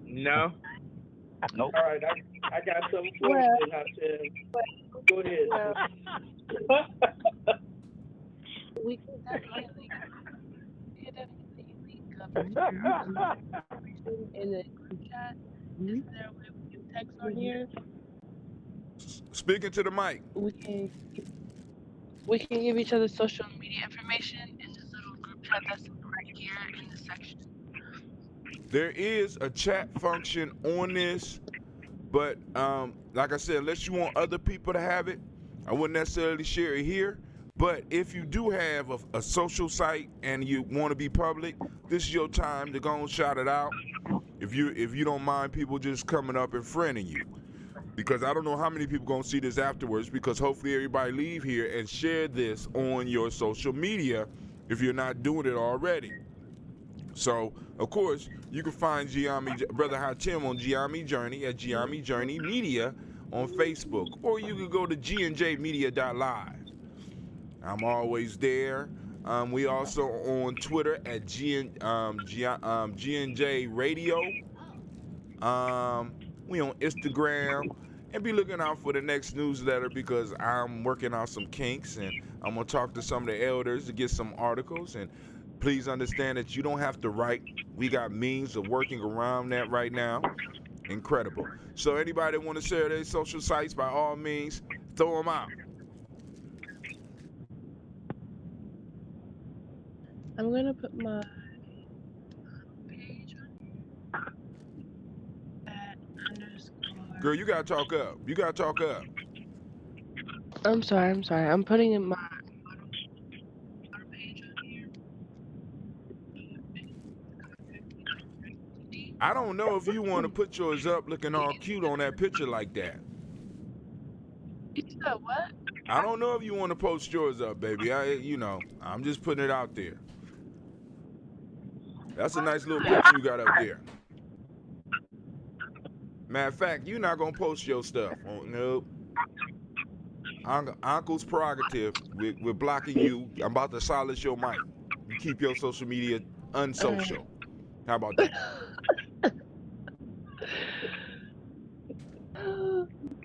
No. Nope. All right, I got something for Well, you, Hatem. Go ahead. We can definitely link up in the group chat. Is there a way we can text on here? Speaking to the mic. We can give each other social media information in this little group chat that's right here in the section. There is a chat function on this, but like I said, unless you want other people to have it, I wouldn't necessarily share it here. But if you do have a social site and you want to be public, this is your time to go and shout it out. If you don't mind people just coming up and friending you, because I don't know how many people gonna see this afterwards. Because hopefully everybody leave here and share this on your social media if you're not doing it already. So, of course, you can find Gye-Nyame, Brother Hatem on Gye-Nyame Journey at Gye-Nyame Journey Media on Facebook, or you can go to gnjmedia.live. I'm always there. We also on Twitter at GNJ Radio. We on Instagram, and be looking out for the next newsletter because I'm working out some kinks and I'm gonna talk to some of the elders to get some articles. And please understand that you don't have to write. We got means of working around that right now. Incredible. So anybody want to share their social sites, by all means, throw them out. I'm gonna put my page at underscore. Girl, you gotta talk up. You gotta talk up. I'm sorry. I'm putting in my page on here. I don't know if you want to put yours up looking all cute on that picture like that. You said what? I don't know if you want to post yours up, baby. I'm just putting it out there. That's a nice little picture you got up there. Matter of fact, you're not gonna post your stuff. Oh, nope. Uncle's prerogative. We're blocking you. I'm about to silence your mic. You keep your social media unsocial. How about that?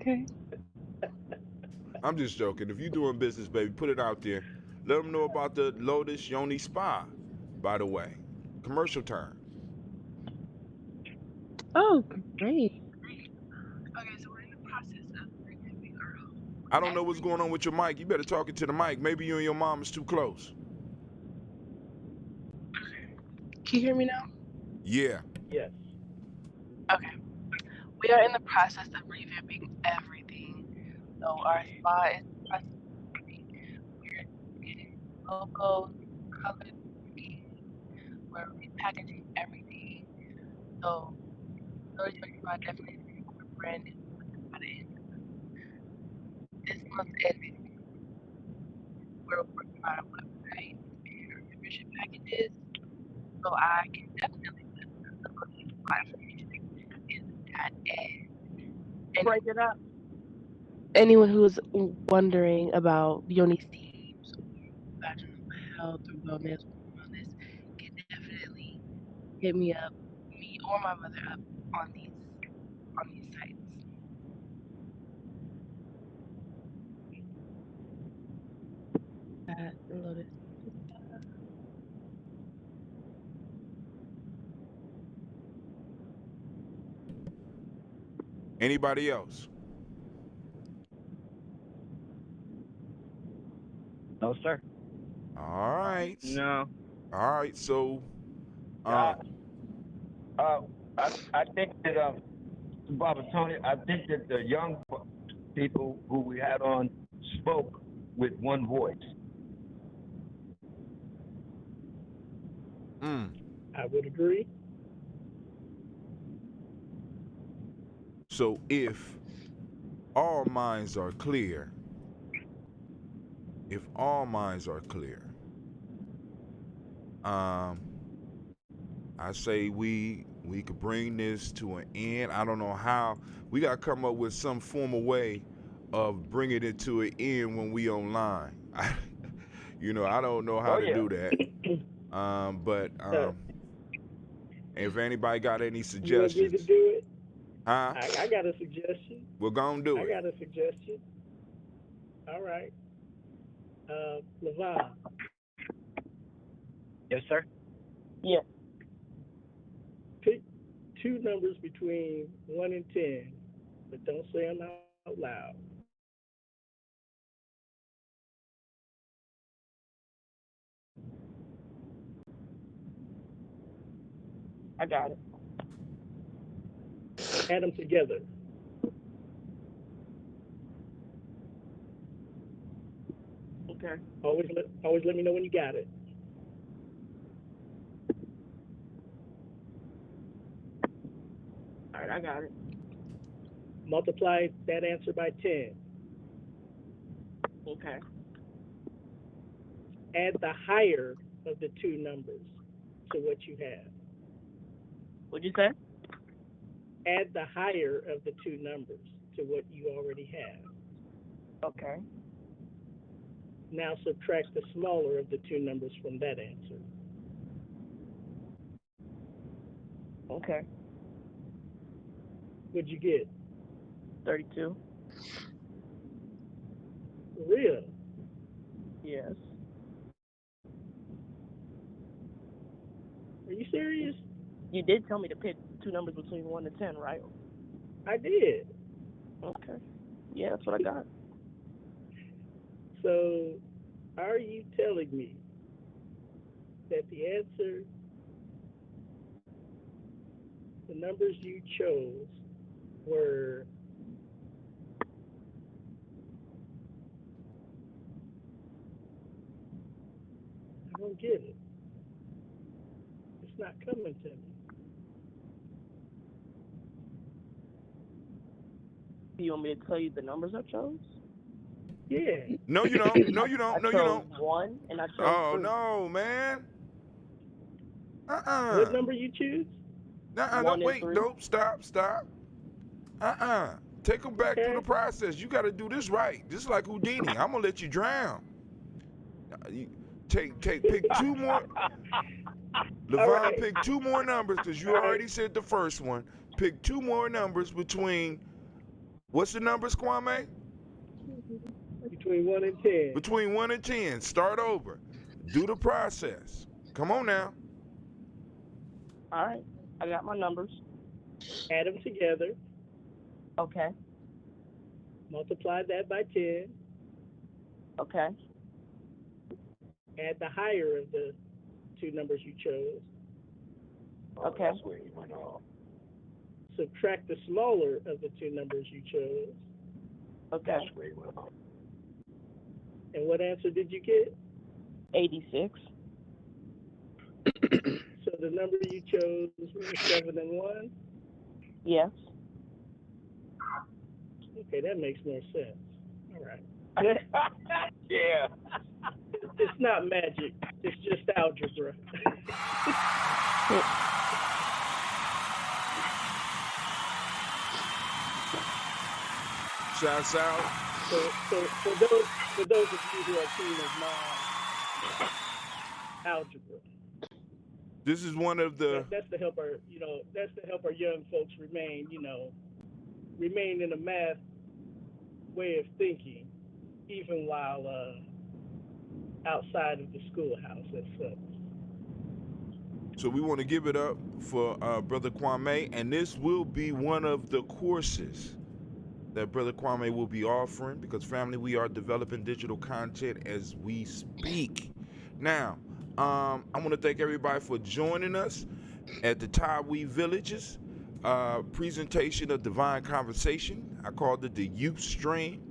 Okay. I'm just joking. If you're doing business, baby, put it out there. Let them know about the Lotus Yoni Spa, by the way. Commercial time. Oh, great. Okay, so we're in the process of reviewing our home. I don't know what's going on with your mic. You better talk it to the mic. Maybe you and your mom is too close. Can you hear me now? Yeah. Yes. Okay. We are in the process of revamping everything. So our spa is in the process of revamping. We're getting logos, colors, we're repackaging everything. So Stories for Spa definitely is a brand new by the end of this month ending. We're working on a website and our membership packages. So I can definitely put the looking for information in the chat. And Break it up. anyone who is wondering about Yoni Steams, vaginal health or wellness, hit me or my mother up on these sites. Loaded. Anybody else? No, sir. All right. No. All right. So, I think that Baba Tony, I think that the young people who we had on spoke with one voice. I would agree. So if all minds are clear, I say we could bring this to an end. I don't know how. We got to come up with some formal way of bringing it to an end when we online. I don't know how to do that. But if anybody got any You want me to suggestions, do it? huh? I got a suggestion. We're gonna do I it. got a suggestion. All right. Levon. Yes, sir. Yeah. Pick two numbers between 1 and 10, but don't say them out loud. I got it. Add them together. Okay. Always let me know when you got it. All right, I got it. Multiply that answer by 10. Okay. Add the higher of the two numbers to what you have. What'd you say? Add the higher of the two numbers to what you already have. Okay. Now subtract the smaller of the two numbers from that answer. Okay. What'd you get? 32. Real? Yes. Are you serious? You did tell me to pick two numbers between 1 and 10, right? I did. Okay. Yeah, that's what I got. So, are you telling me that the answer, the numbers you chose were I don't get it. It's not coming to me. You want me to tell you the numbers I chose? Yeah. No, you don't. No, you I don't. No, you chose don't. 1 and I chose Oh 3. no, man. What number you choose? No, 1 and wait. 3. Nope. Stop. Take them back through the process. You got to do this right. Just like Houdini. I'm gonna let you drown. Pick two more. Levon, right. pick two more numbers because you already said the first one. Pick two more numbers between. What's the numbers, Kwame? Between 1 and 10. Between 1 and 10. Start over. Do the process. Come on now. All right. I got my numbers. Add them together. Okay. Multiply that by 10. Okay. Add the higher of the two numbers you chose. Okay. That's where he went off. Subtract the smaller of the two numbers you chose. Okay. That's where he went off. And what answer did you get? 86. So the number you chose was 7 and 1? Yes. Okay, that makes more sense. All right. Yeah. It's not magic. It's just algebra. Shouts out. So for those of you who are keen of algebra. This is one of the. That's to help our, that's to help our young folks remain, remain in a math way of thinking, even while outside of the schoolhouse as such. So we want to give it up for Brother Kwame, and this will be one of the courses that Brother Kwame will be offering, because family, we are developing digital content as we speak. Now, I want to thank everybody for joining us at the Tawi Villages presentation of Divine Conversation. I called it the Youth Stream.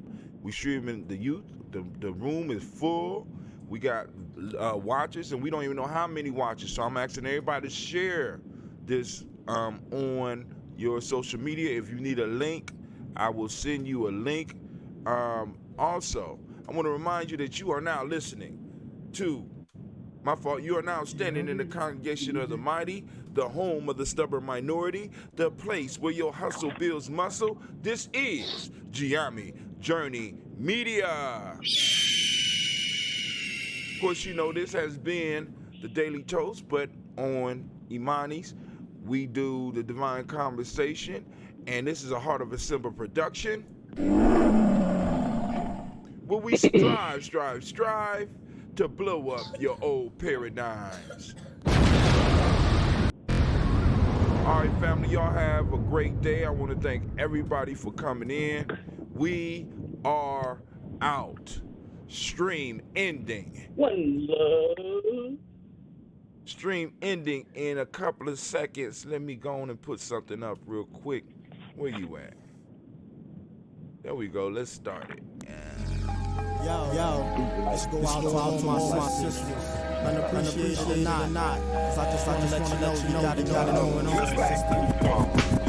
We streaming the youth. The room is full. We got watchers, and we don't even know how many watchers. So I'm asking everybody to share this on your social media. If you need a link, I will send you a link. Also, I want to remind you that you are now listening to My fault. You are now standing in the congregation of the mighty, the home of the stubborn minority, the place where your hustle builds muscle. This is Gye-Nyame Journey Media. Of course, you know this has been the Daily Toast, but on Imani's, we do the Divine Conversation, and this is a Heart of a Simple production, where we strive to blow up your old paradigms. All right, family, y'all have a great day. I want to thank everybody for coming in. We are out. Stream ending. One love. Stream ending in a couple of seconds. Let me go on and put something up real quick. Where you at? There we go. Let's start it. Yo, let's go out to all my sisters. Unappreciated or not. Cause I just want to let you know you gotta know.